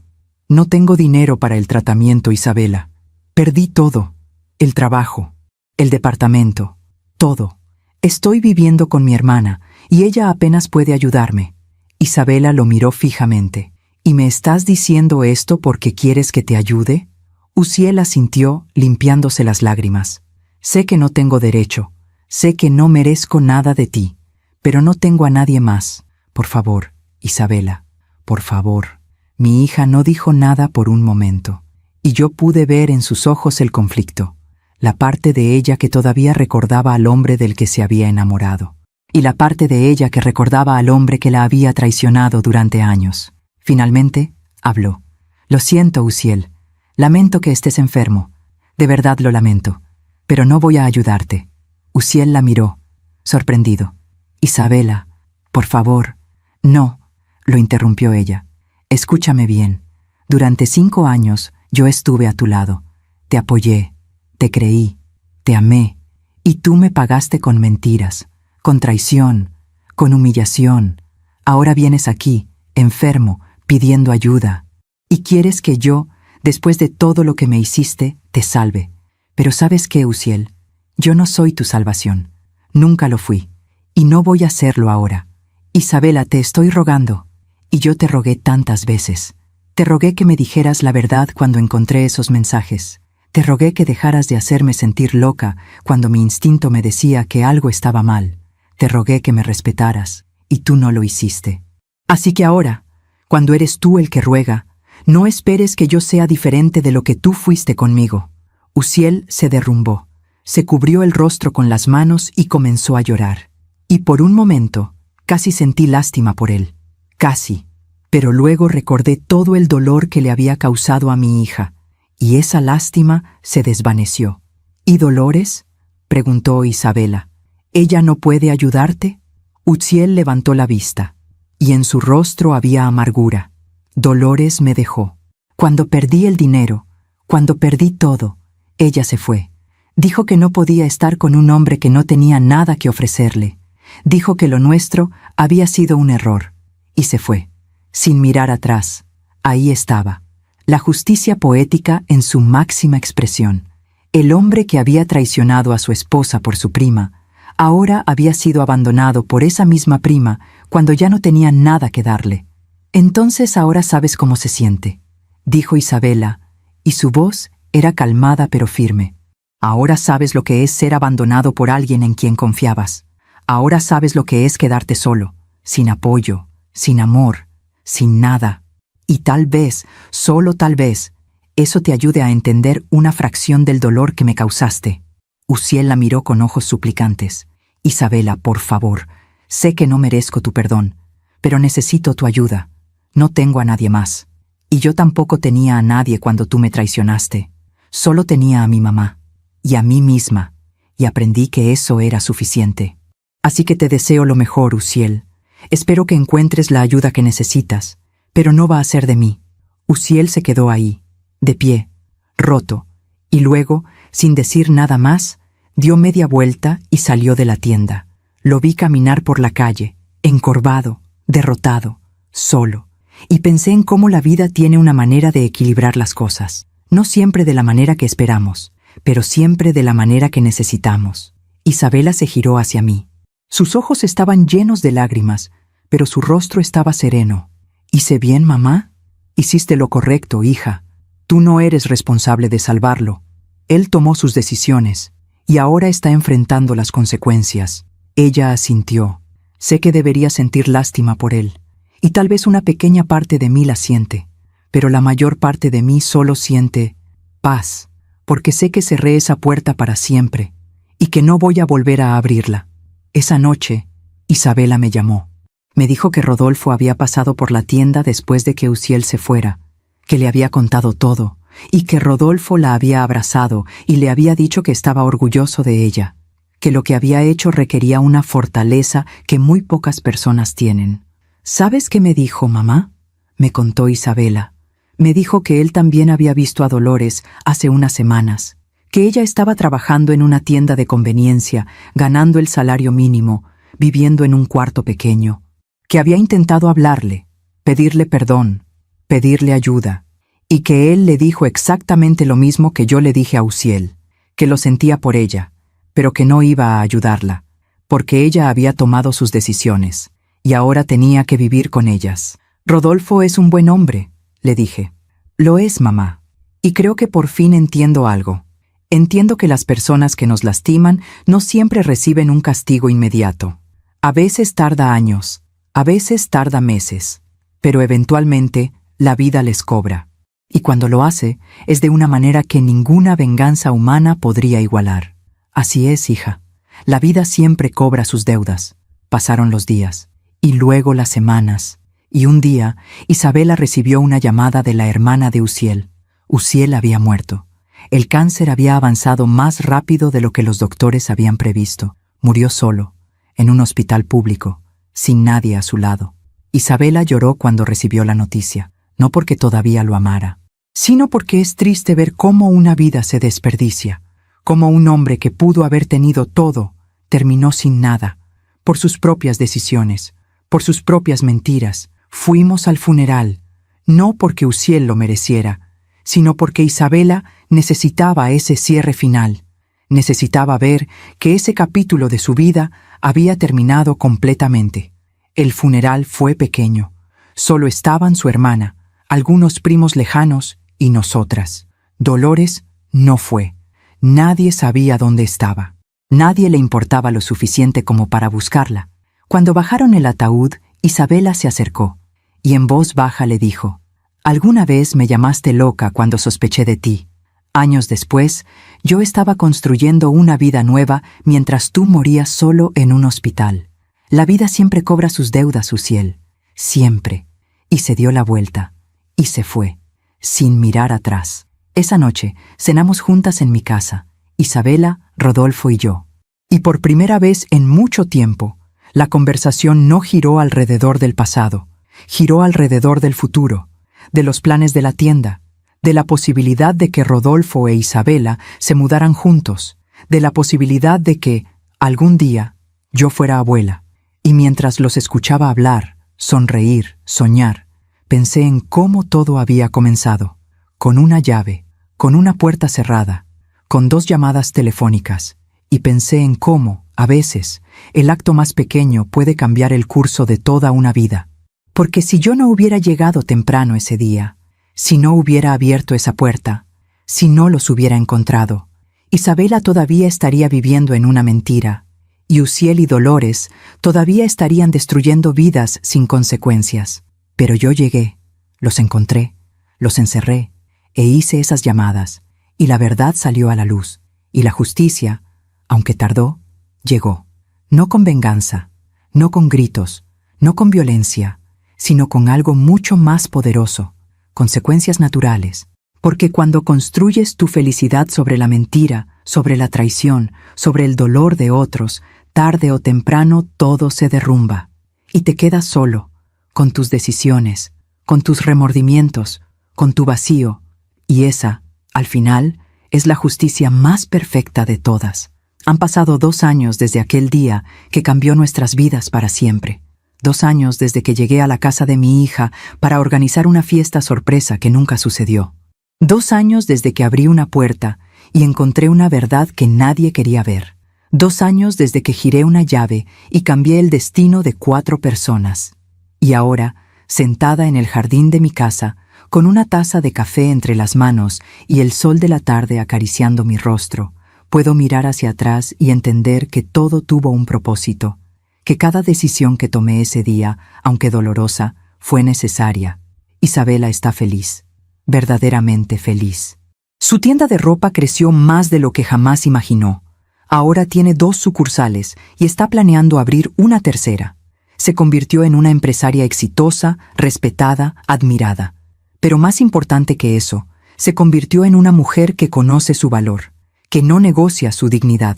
no tengo dinero para el tratamiento, Isabela. Perdí todo, el trabajo, el departamento, todo. Estoy viviendo con mi hermana, y ella apenas puede ayudarme. Isabela lo miró fijamente. ¿Y me estás diciendo esto porque quieres que te ayude? Uziel asintió, limpiándose las lágrimas. Sé que no tengo derecho, sé que no merezco nada de ti, pero no tengo a nadie más. Por favor, Isabela, por favor. Mi hija no dijo nada por un momento, y yo pude ver en sus ojos el conflicto, la parte de ella que todavía recordaba al hombre del que se había enamorado, y la parte de ella que recordaba al hombre que la había traicionado durante años. Finalmente, habló. Lo siento, Uziel. Lamento que estés enfermo. De verdad lo lamento. Pero no voy a ayudarte. Uziel la miró, sorprendido. Isabela, por favor. No, lo interrumpió ella. Escúchame bien. Durante 5 años yo estuve a tu lado. Te apoyé, te creí, te amé, y tú me pagaste con mentiras, con traición, con humillación. Ahora vienes aquí, enfermo, pidiendo ayuda. Y quieres que yo, después de todo lo que me hiciste, te salve. Pero ¿sabes qué, Uziel? Yo no soy tu salvación. Nunca lo fui. Y no voy a serlo ahora. Isabela, te estoy rogando. Y yo te rogué tantas veces. Te rogué que me dijeras la verdad cuando encontré esos mensajes. Te rogué que dejaras de hacerme sentir loca cuando mi instinto me decía que algo estaba mal. Te rogué que me respetaras, y tú no lo hiciste. Así que ahora, cuando eres tú el que ruega, no esperes que yo sea diferente de lo que tú fuiste conmigo. Uziel se derrumbó, se cubrió el rostro con las manos y comenzó a llorar. Y por un momento, casi sentí lástima por él. Casi. Pero luego recordé todo el dolor que le había causado a mi hija, y esa lástima se desvaneció. ¿Y Dolores?, preguntó Isabela. ¿Ella no puede ayudarte? Uziel levantó la vista, y en su rostro había amargura. Dolores me dejó. Cuando perdí el dinero, cuando perdí todo, ella se fue. Dijo que no podía estar con un hombre que no tenía nada que ofrecerle. Dijo que lo nuestro había sido un error, y se fue. Sin mirar atrás, ahí estaba, la justicia poética en su máxima expresión. El hombre que había traicionado a su esposa por su prima, ahora había sido abandonado por esa misma prima cuando ya no tenía nada que darle. Entonces ahora sabes cómo se siente, dijo Isabela, y su voz era calmada pero firme. Ahora sabes lo que es ser abandonado por alguien en quien confiabas. Ahora sabes lo que es quedarte solo, sin apoyo, sin amor, sin nada. Y tal vez, solo tal vez, eso te ayude a entender una fracción del dolor que me causaste. Uziel la miró con ojos suplicantes. Isabela, por favor, sé que no merezco tu perdón, pero necesito tu ayuda. No tengo a nadie más. Y yo tampoco tenía a nadie cuando tú me traicionaste. Solo tenía a mi mamá, y a mí misma, y aprendí que eso era suficiente. Así que te deseo lo mejor, Uziel. Espero que encuentres la ayuda que necesitas, pero no va a ser de mí. Uziel se quedó ahí, de pie, roto, y luego, sin decir nada más, dio media vuelta y salió de la tienda. Lo vi caminar por la calle, encorvado, derrotado, solo, y pensé en cómo la vida tiene una manera de equilibrar las cosas, no siempre de la manera que esperamos, pero siempre de la manera que necesitamos. Isabela se giró hacia mí. Sus ojos estaban llenos de lágrimas, pero su rostro estaba sereno. ¿Hice bien, mamá? Hiciste lo correcto, hija. Tú no eres responsable de salvarlo. Él tomó sus decisiones, y ahora está enfrentando las consecuencias. Ella asintió. Sé que debería sentir lástima por él, y tal vez una pequeña parte de mí la siente, pero la mayor parte de mí solo siente paz, porque sé que cerré esa puerta para siempre, y que no voy a volver a abrirla. Esa noche, Isabela me llamó. Me dijo que Rodolfo había pasado por la tienda después de que Uziel se fuera, que le había contado todo, y que Rodolfo la había abrazado y le había dicho que estaba orgulloso de ella, que lo que había hecho requería una fortaleza que muy pocas personas tienen. ¿Sabes qué me dijo, mamá?, me contó Isabela. Me dijo que él también había visto a Dolores hace unas semanas, que ella estaba trabajando en una tienda de conveniencia, ganando el salario mínimo, viviendo en un cuarto pequeño, que había intentado hablarle, pedirle perdón, pedirle ayuda, y que él le dijo exactamente lo mismo que yo le dije a Uziel, que lo sentía por ella, pero que no iba a ayudarla, porque ella había tomado sus decisiones, y ahora tenía que vivir con ellas. Rodolfo es un buen hombre, le dije. Lo es, mamá. Y creo que por fin entiendo algo. Entiendo que las personas que nos lastiman no siempre reciben un castigo inmediato. A veces tarda años, a veces tarda meses, pero eventualmente la vida les cobra. Y cuando lo hace, es de una manera que ninguna venganza humana podría igualar. Así es, hija. La vida siempre cobra sus deudas. Pasaron los días, y luego las semanas, y un día Isabela recibió una llamada de la hermana de Uziel. Uziel había muerto. El cáncer había avanzado más rápido de lo que los doctores habían previsto. Murió solo, en un hospital público, sin nadie a su lado. Isabela lloró cuando recibió la noticia, no porque todavía lo amara, sino porque es triste ver cómo una vida se desperdicia, cómo un hombre que pudo haber tenido todo, terminó sin nada, por sus propias decisiones, por sus propias mentiras. Fuimos al funeral, no porque Uziel lo mereciera, sino porque Isabela necesitaba ese cierre final. Necesitaba ver que ese capítulo de su vida había terminado completamente. El funeral fue pequeño. Solo estaban su hermana, algunos primos lejanos y nosotras. Dolores no fue. Nadie sabía dónde estaba. Nadie le importaba lo suficiente como para buscarla. Cuando bajaron el ataúd, Isabela se acercó y en voz baja le dijo: «Alguna vez me llamaste loca cuando sospeché de ti. Años después, yo estaba construyendo una vida nueva mientras tú morías solo en un hospital. La vida siempre cobra sus deudas, Uziel. Siempre». Y se dio la vuelta, y se fue, sin mirar atrás. Esa noche cenamos juntas en mi casa, Isabela, Rodolfo y yo. Y por primera vez en mucho tiempo, la conversación no giró alrededor del pasado, giró alrededor del futuro, de los planes de la tienda, de la posibilidad de que Rodolfo e Isabela se mudaran juntos, de la posibilidad de que, algún día, yo fuera abuela. Y mientras los escuchaba hablar, sonreír, soñar, pensé en cómo todo había comenzado, con una llave, con una puerta cerrada, con 2 llamadas telefónicas, y pensé en cómo, a veces, el acto más pequeño puede cambiar el curso de toda una vida. Porque si yo no hubiera llegado temprano ese día, si no hubiera abierto esa puerta, si no los hubiera encontrado, Isabela todavía estaría viviendo en una mentira, y Uziel y Dolores todavía estarían destruyendo vidas sin consecuencias. Pero yo llegué, los encontré, los encerré, e hice esas llamadas, y la verdad salió a la luz, y la justicia, aunque tardó, llegó. No con venganza, no con gritos, no con violencia, sino con algo mucho más poderoso, consecuencias naturales. Porque cuando construyes tu felicidad sobre la mentira, sobre la traición, sobre el dolor de otros, tarde o temprano todo se derrumba, y te quedas solo, con tus decisiones, con tus remordimientos, con tu vacío, y esa, al final, es la justicia más perfecta de todas. Han pasado 2 años desde aquel día que cambió nuestras vidas para siempre. 2 años desde que llegué a la casa de mi hija para organizar una fiesta sorpresa que nunca sucedió. 2 años desde que abrí una puerta y encontré una verdad que nadie quería ver. 2 años desde que giré una llave y cambié el destino de 4 personas. Y ahora, sentada en el jardín de mi casa, con una taza de café entre las manos y el sol de la tarde acariciando mi rostro, puedo mirar hacia atrás y entender que todo tuvo un propósito, que cada decisión que tomé ese día, aunque dolorosa, fue necesaria. Isabela está feliz, verdaderamente feliz. Su tienda de ropa creció más de lo que jamás imaginó. Ahora tiene 2 sucursales y está planeando abrir una tercera. Se convirtió en una empresaria exitosa, respetada, admirada. Pero más importante que eso, se convirtió en una mujer que conoce su valor, que no negocia su dignidad,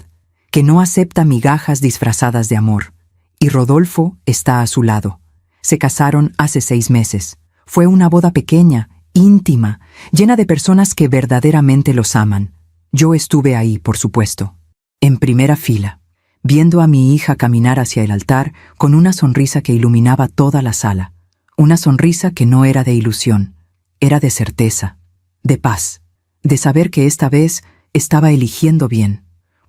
que no acepta migajas disfrazadas de amor. Y Rodolfo está a su lado. Se casaron hace 6 meses. Fue una boda pequeña, íntima, llena de personas que verdaderamente los aman. Yo estuve ahí, por supuesto, en primera fila, viendo a mi hija caminar hacia el altar con una sonrisa que iluminaba toda la sala. Una sonrisa que no era de ilusión, era de certeza, de paz, de saber que esta vez estaba eligiendo bien.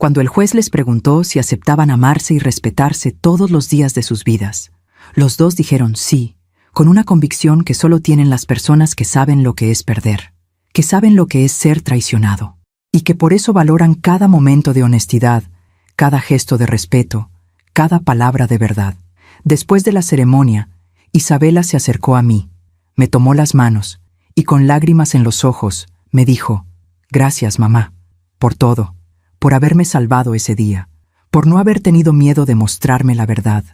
cuando el juez les preguntó si aceptaban amarse y respetarse todos los días de sus vidas. Los dos dijeron sí, con una convicción que solo tienen las personas que saben lo que es perder, que saben lo que es ser traicionado, y que por eso valoran cada momento de honestidad, cada gesto de respeto, cada palabra de verdad. Después de la ceremonia, Isabela se acercó a mí, me tomó las manos y con lágrimas en los ojos me dijo: «Gracias, mamá, por todo, por haberme salvado ese día, por no haber tenido miedo de mostrarme la verdad,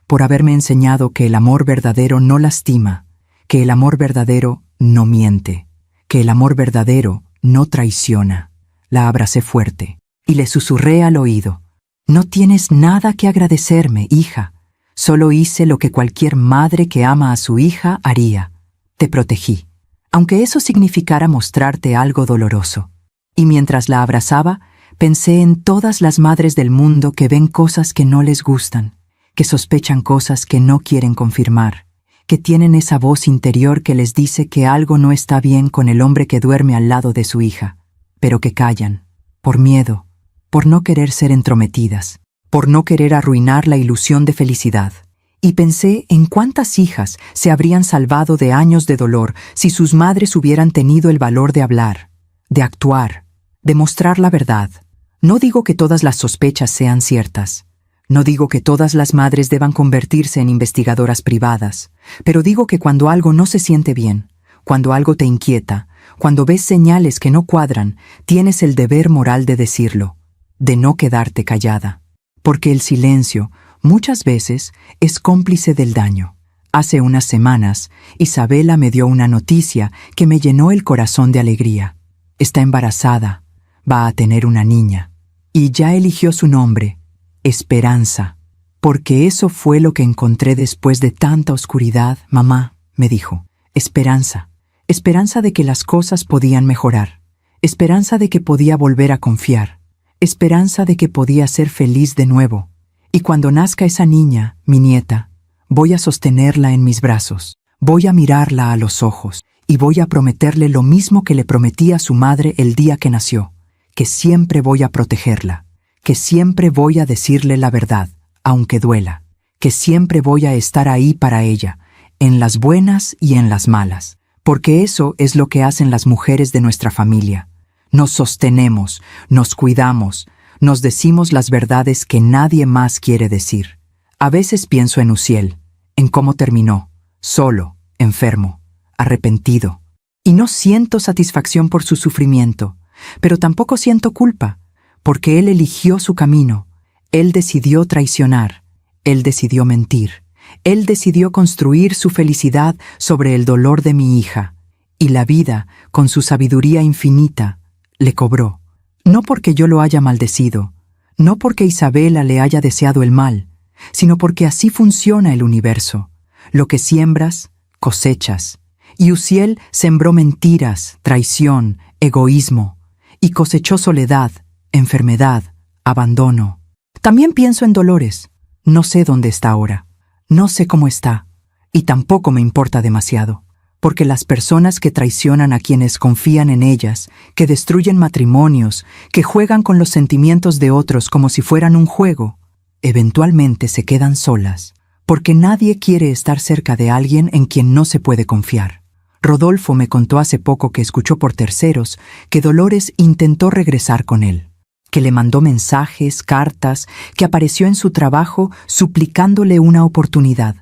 por haberme enseñado que el amor verdadero no lastima, que el amor verdadero no miente, que el amor verdadero no traiciona». La abracé fuerte y le susurré al oído: «No tienes nada que agradecerme, hija. Solo hice lo que cualquier madre que ama a su hija haría. Te protegí, aunque eso significara mostrarte algo doloroso». Y mientras la abrazaba, pensé en todas las madres del mundo que ven cosas que no les gustan, que sospechan cosas que no quieren confirmar, que tienen esa voz interior que les dice que algo no está bien con el hombre que duerme al lado de su hija, pero que callan, por miedo, por no querer ser entrometidas, por no querer arruinar la ilusión de felicidad. Y pensé en cuántas hijas se habrían salvado de años de dolor si sus madres hubieran tenido el valor de hablar, de actuar, de mostrar la verdad. No digo que todas las sospechas sean ciertas. No digo que todas las madres deban convertirse en investigadoras privadas, pero digo que cuando algo no se siente bien, cuando algo te inquieta, cuando ves señales que no cuadran, tienes el deber moral de decirlo, de no quedarte callada. Porque el silencio, muchas veces, es cómplice del daño. Hace unas semanas, Isabela me dio una noticia que me llenó el corazón de alegría. Está embarazada, va a tener una niña, y ya eligió su nombre, Esperanza. Porque eso fue lo que encontré después de tanta oscuridad, mamá, me dijo. Esperanza. Esperanza de que las cosas podían mejorar. Esperanza de que podía volver a confiar. Esperanza de que podía ser feliz de nuevo. Y cuando nazca esa niña, mi nieta, voy a sostenerla en mis brazos, voy a mirarla a los ojos y voy a prometerle lo mismo que le prometí a su madre el día que nació, que siempre voy a protegerla, que siempre voy a decirle la verdad, aunque duela, que siempre voy a estar ahí para ella, en las buenas y en las malas, porque eso es lo que hacen las mujeres de nuestra familia. Nos sostenemos, nos cuidamos, nos decimos las verdades que nadie más quiere decir. A veces pienso en Uziel, en cómo terminó, solo, enfermo, arrepentido. Y no siento satisfacción por su sufrimiento, pero tampoco siento culpa, porque él eligió su camino, él decidió traicionar, él decidió mentir, él decidió construir su felicidad sobre el dolor de mi hija, y la vida, con su sabiduría infinita, le cobró. No porque yo lo haya maldecido, no porque Isabela le haya deseado el mal, sino porque así funciona el universo. Lo que siembras, cosechas. Y Uziel sembró mentiras, traición, egoísmo, y cosechó soledad, enfermedad, abandono. También pienso en Dolores. No sé dónde está ahora, no sé cómo está, y tampoco me importa demasiado. Porque las personas que traicionan a quienes confían en ellas, que destruyen matrimonios, que juegan con los sentimientos de otros como si fueran un juego, eventualmente se quedan solas, porque nadie quiere estar cerca de alguien en quien no se puede confiar. Rodolfo me contó hace poco que escuchó por terceros que Dolores intentó regresar con él, que le mandó mensajes, cartas, que apareció en su trabajo suplicándole una oportunidad,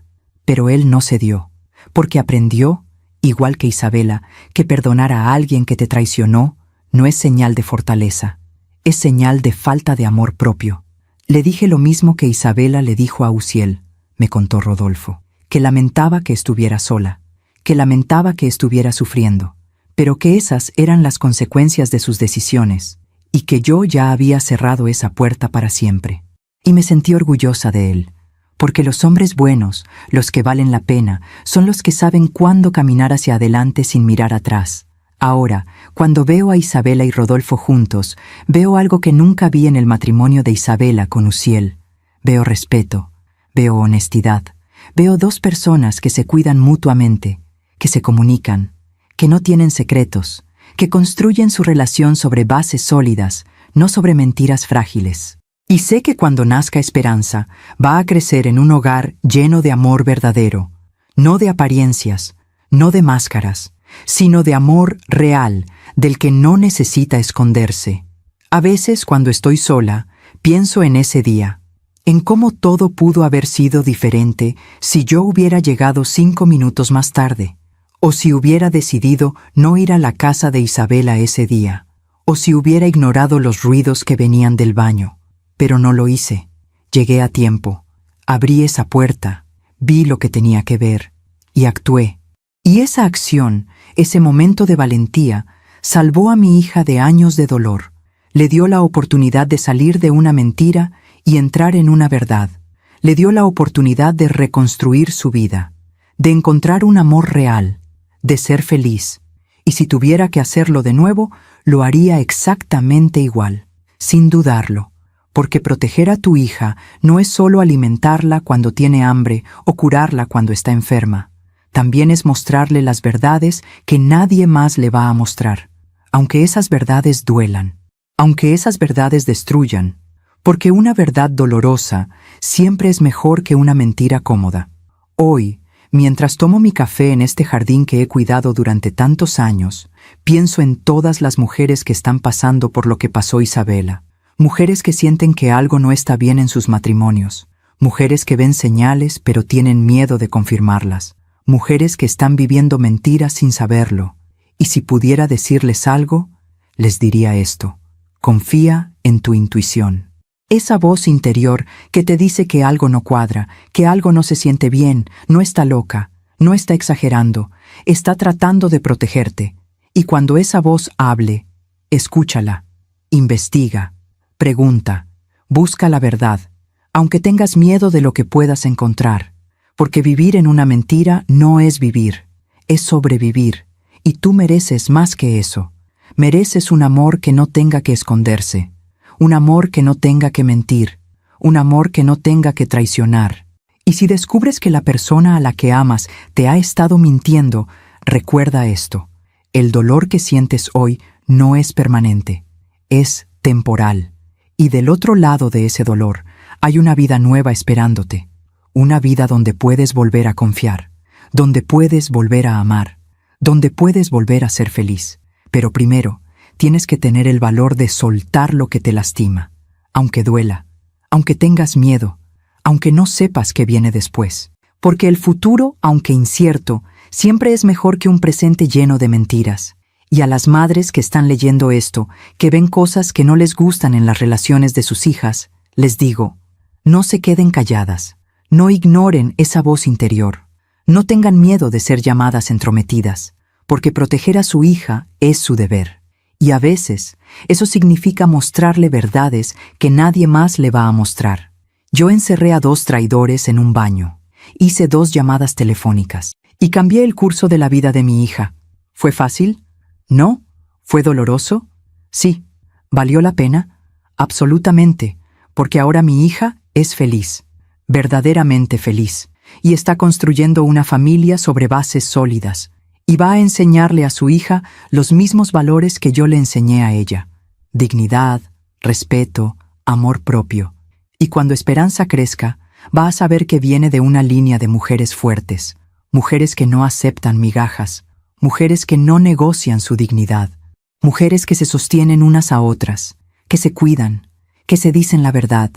pero él no cedió, porque aprendió, igual que Isabela, que perdonar a alguien que te traicionó no es señal de fortaleza, es señal de falta de amor propio. Le dije lo mismo que Isabela le dijo a Uziel, me contó Rodolfo, que lamentaba que estuviera sola, que lamentaba que estuviera sufriendo, pero que esas eran las consecuencias de sus decisiones, y que yo ya había cerrado esa puerta para siempre. Y me sentí orgullosa de él, porque los hombres buenos, los que valen la pena, son los que saben cuándo caminar hacia adelante sin mirar atrás. Ahora, cuando veo a Isabela y Rodolfo juntos, veo algo que nunca vi en el matrimonio de Isabela con Uziel. Veo respeto, veo honestidad, veo dos personas que se cuidan mutuamente, que se comunican, que no tienen secretos, que construyen su relación sobre bases sólidas, no sobre mentiras frágiles. Y sé que cuando nazca esperanza, va a crecer en un hogar lleno de amor verdadero, no de apariencias, no de máscaras, sino de amor real, del que no necesita esconderse. A veces, cuando estoy sola, pienso en ese día, en cómo todo pudo haber sido diferente si yo hubiera llegado 5 minutos más tarde, o si hubiera decidido no ir a la casa de Isabela ese día, o si hubiera ignorado los ruidos que venían del baño. Pero no lo hice. Llegué a tiempo. Abrí esa puerta, vi lo que tenía que ver, y actué. Y esa acción, ese momento de valentía, salvó a mi hija de años de dolor. Le dio la oportunidad de salir de una mentira y entrar en una verdad. Le dio la oportunidad de reconstruir su vida, de encontrar un amor real, de ser feliz. Y si tuviera que hacerlo de nuevo, lo haría exactamente igual, sin dudarlo. Porque proteger a tu hija no es solo alimentarla cuando tiene hambre o curarla cuando está enferma. También es mostrarle las verdades que nadie más le va a mostrar, aunque esas verdades duelan, aunque esas verdades destruyan, porque una verdad dolorosa siempre es mejor que una mentira cómoda. Hoy, mientras tomo mi café en este jardín que he cuidado durante tantos años, pienso en todas las mujeres que están pasando por lo que pasó Isabela. Mujeres que sienten que algo no está bien en sus matrimonios, mujeres que ven señales pero tienen miedo de confirmarlas, mujeres que están viviendo mentiras sin saberlo. Y si pudiera decirles algo, les diría esto: confía en tu intuición. Esa voz interior que te dice que algo no cuadra, que algo no se siente bien, no está loca, no está exagerando, está tratando de protegerte. Y cuando esa voz hable, escúchala, investiga. Pregunta, busca la verdad, aunque tengas miedo de lo que puedas encontrar, porque vivir en una mentira no es vivir, es sobrevivir, y tú mereces más que eso. Mereces un amor que no tenga que esconderse, un amor que no tenga que mentir, un amor que no tenga que traicionar. Y si descubres que la persona a la que amas te ha estado mintiendo, recuerda esto: el dolor que sientes hoy no es permanente, es temporal. Y del otro lado de ese dolor hay una vida nueva esperándote, una vida donde puedes volver a confiar, donde puedes volver a amar, donde puedes volver a ser feliz. Pero primero, tienes que tener el valor de soltar lo que te lastima, aunque duela, aunque tengas miedo, aunque no sepas qué viene después. Porque el futuro, aunque incierto, siempre es mejor que un presente lleno de mentiras. Y a las madres que están leyendo esto, que ven cosas que no les gustan en las relaciones de sus hijas, les digo: no se queden calladas, no ignoren esa voz interior, no tengan miedo de ser llamadas entrometidas, porque proteger a su hija es su deber. Y a veces, eso significa mostrarle verdades que nadie más le va a mostrar. Yo encerré a 2 traidores en un baño, hice 2 llamadas telefónicas, y cambié el curso de la vida de mi hija. ¿Fue fácil? ¿No? ¿Fue doloroso? Sí. ¿Valió la pena? Absolutamente, porque ahora mi hija es feliz, verdaderamente feliz, y está construyendo una familia sobre bases sólidas, y va a enseñarle a su hija los mismos valores que yo le enseñé a ella: dignidad, respeto, amor propio. Y cuando Esperanza crezca, va a saber que viene de una línea de mujeres fuertes, mujeres que no aceptan migajas, mujeres que no negocian su dignidad, mujeres que se sostienen unas a otras, que se cuidan, que se dicen la verdad.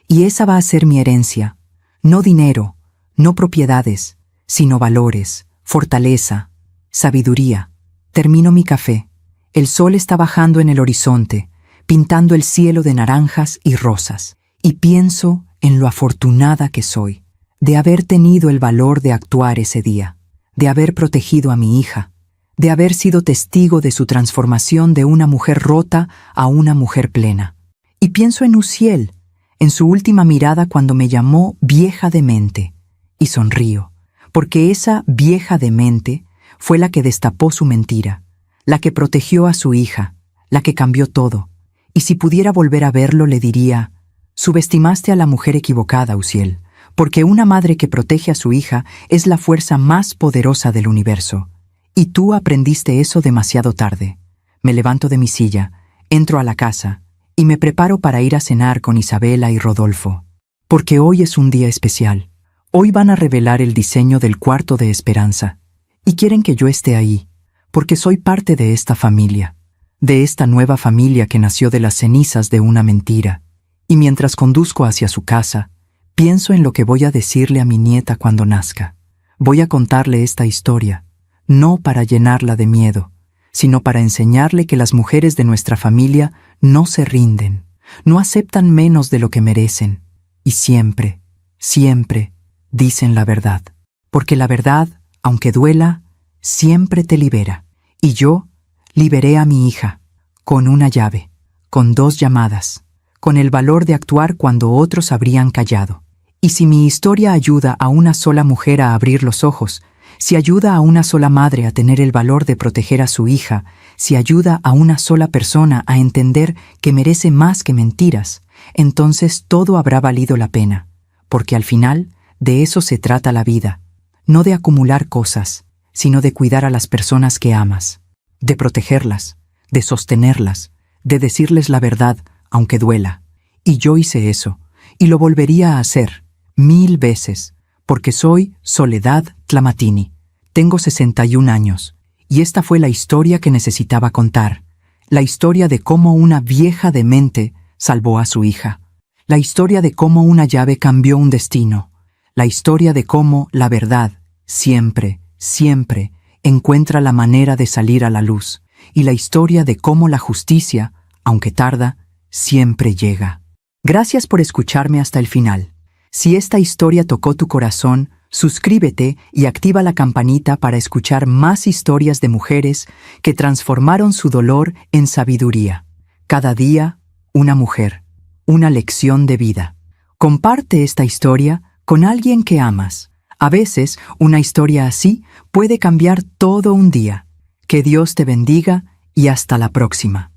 Y esa va a ser mi herencia: no dinero, no propiedades, sino valores, fortaleza, sabiduría. Termino mi café. El sol está bajando en el horizonte, pintando el cielo de naranjas y rosas. Y pienso en lo afortunada que soy, de haber tenido el valor de actuar ese día, de haber protegido a mi hija, de haber sido testigo de su transformación de una mujer rota a una mujer plena. Y pienso en Uziel, en su última mirada cuando me llamó vieja demente, y sonrío, porque esa vieja demente fue la que destapó su mentira, la que protegió a su hija, la que cambió todo. Y si pudiera volver a verlo, le diría: subestimaste a la mujer equivocada, Uziel, porque una madre que protege a su hija es la fuerza más poderosa del universo. Y tú aprendiste eso demasiado tarde. Me levanto de mi silla, entro a la casa, y me preparo para ir a cenar con Isabela y Rodolfo. Porque hoy es un día especial. Hoy van a revelar el diseño del cuarto de Esperanza, y quieren que yo esté ahí, porque soy parte de esta familia, de esta nueva familia que nació de las cenizas de una mentira. Y mientras conduzco hacia su casa, pienso en lo que voy a decirle a mi nieta cuando nazca. Voy a contarle esta historia, no para llenarla de miedo, sino para enseñarle que las mujeres de nuestra familia no se rinden, no aceptan menos de lo que merecen, y siempre, siempre dicen la verdad. Porque la verdad, aunque duela, siempre te libera. Y yo liberé a mi hija, con una llave, con 2 llamadas, con el valor de actuar cuando otros habrían callado. Y si mi historia ayuda a una sola mujer a abrir los ojos, si ayuda a una sola madre a tener el valor de proteger a su hija, si ayuda a una sola persona a entender que merece más que mentiras, entonces todo habrá valido la pena, porque al final de eso se trata la vida, no de acumular cosas, sino de cuidar a las personas que amas, de protegerlas, de sostenerlas, de decirles la verdad, aunque duela. Y yo hice eso, y lo volvería a hacer, 1000 veces, porque soy Soledad Tlamatini. Tengo 61 años, y esta fue la historia que necesitaba contar, la historia de cómo una vieja demente salvó a su hija, la historia de cómo una llave cambió un destino, la historia de cómo la verdad siempre, siempre encuentra la manera de salir a la luz, y la historia de cómo la justicia, aunque tarda, siempre llega. Gracias por escucharme hasta el final. Si esta historia tocó tu corazón, suscríbete y activa la campanita para escuchar más historias de mujeres que transformaron su dolor en sabiduría. Cada día, una mujer, una lección de vida. Comparte esta historia con alguien que amas. A veces, una historia así puede cambiar todo un día. Que Dios te bendiga y hasta la próxima.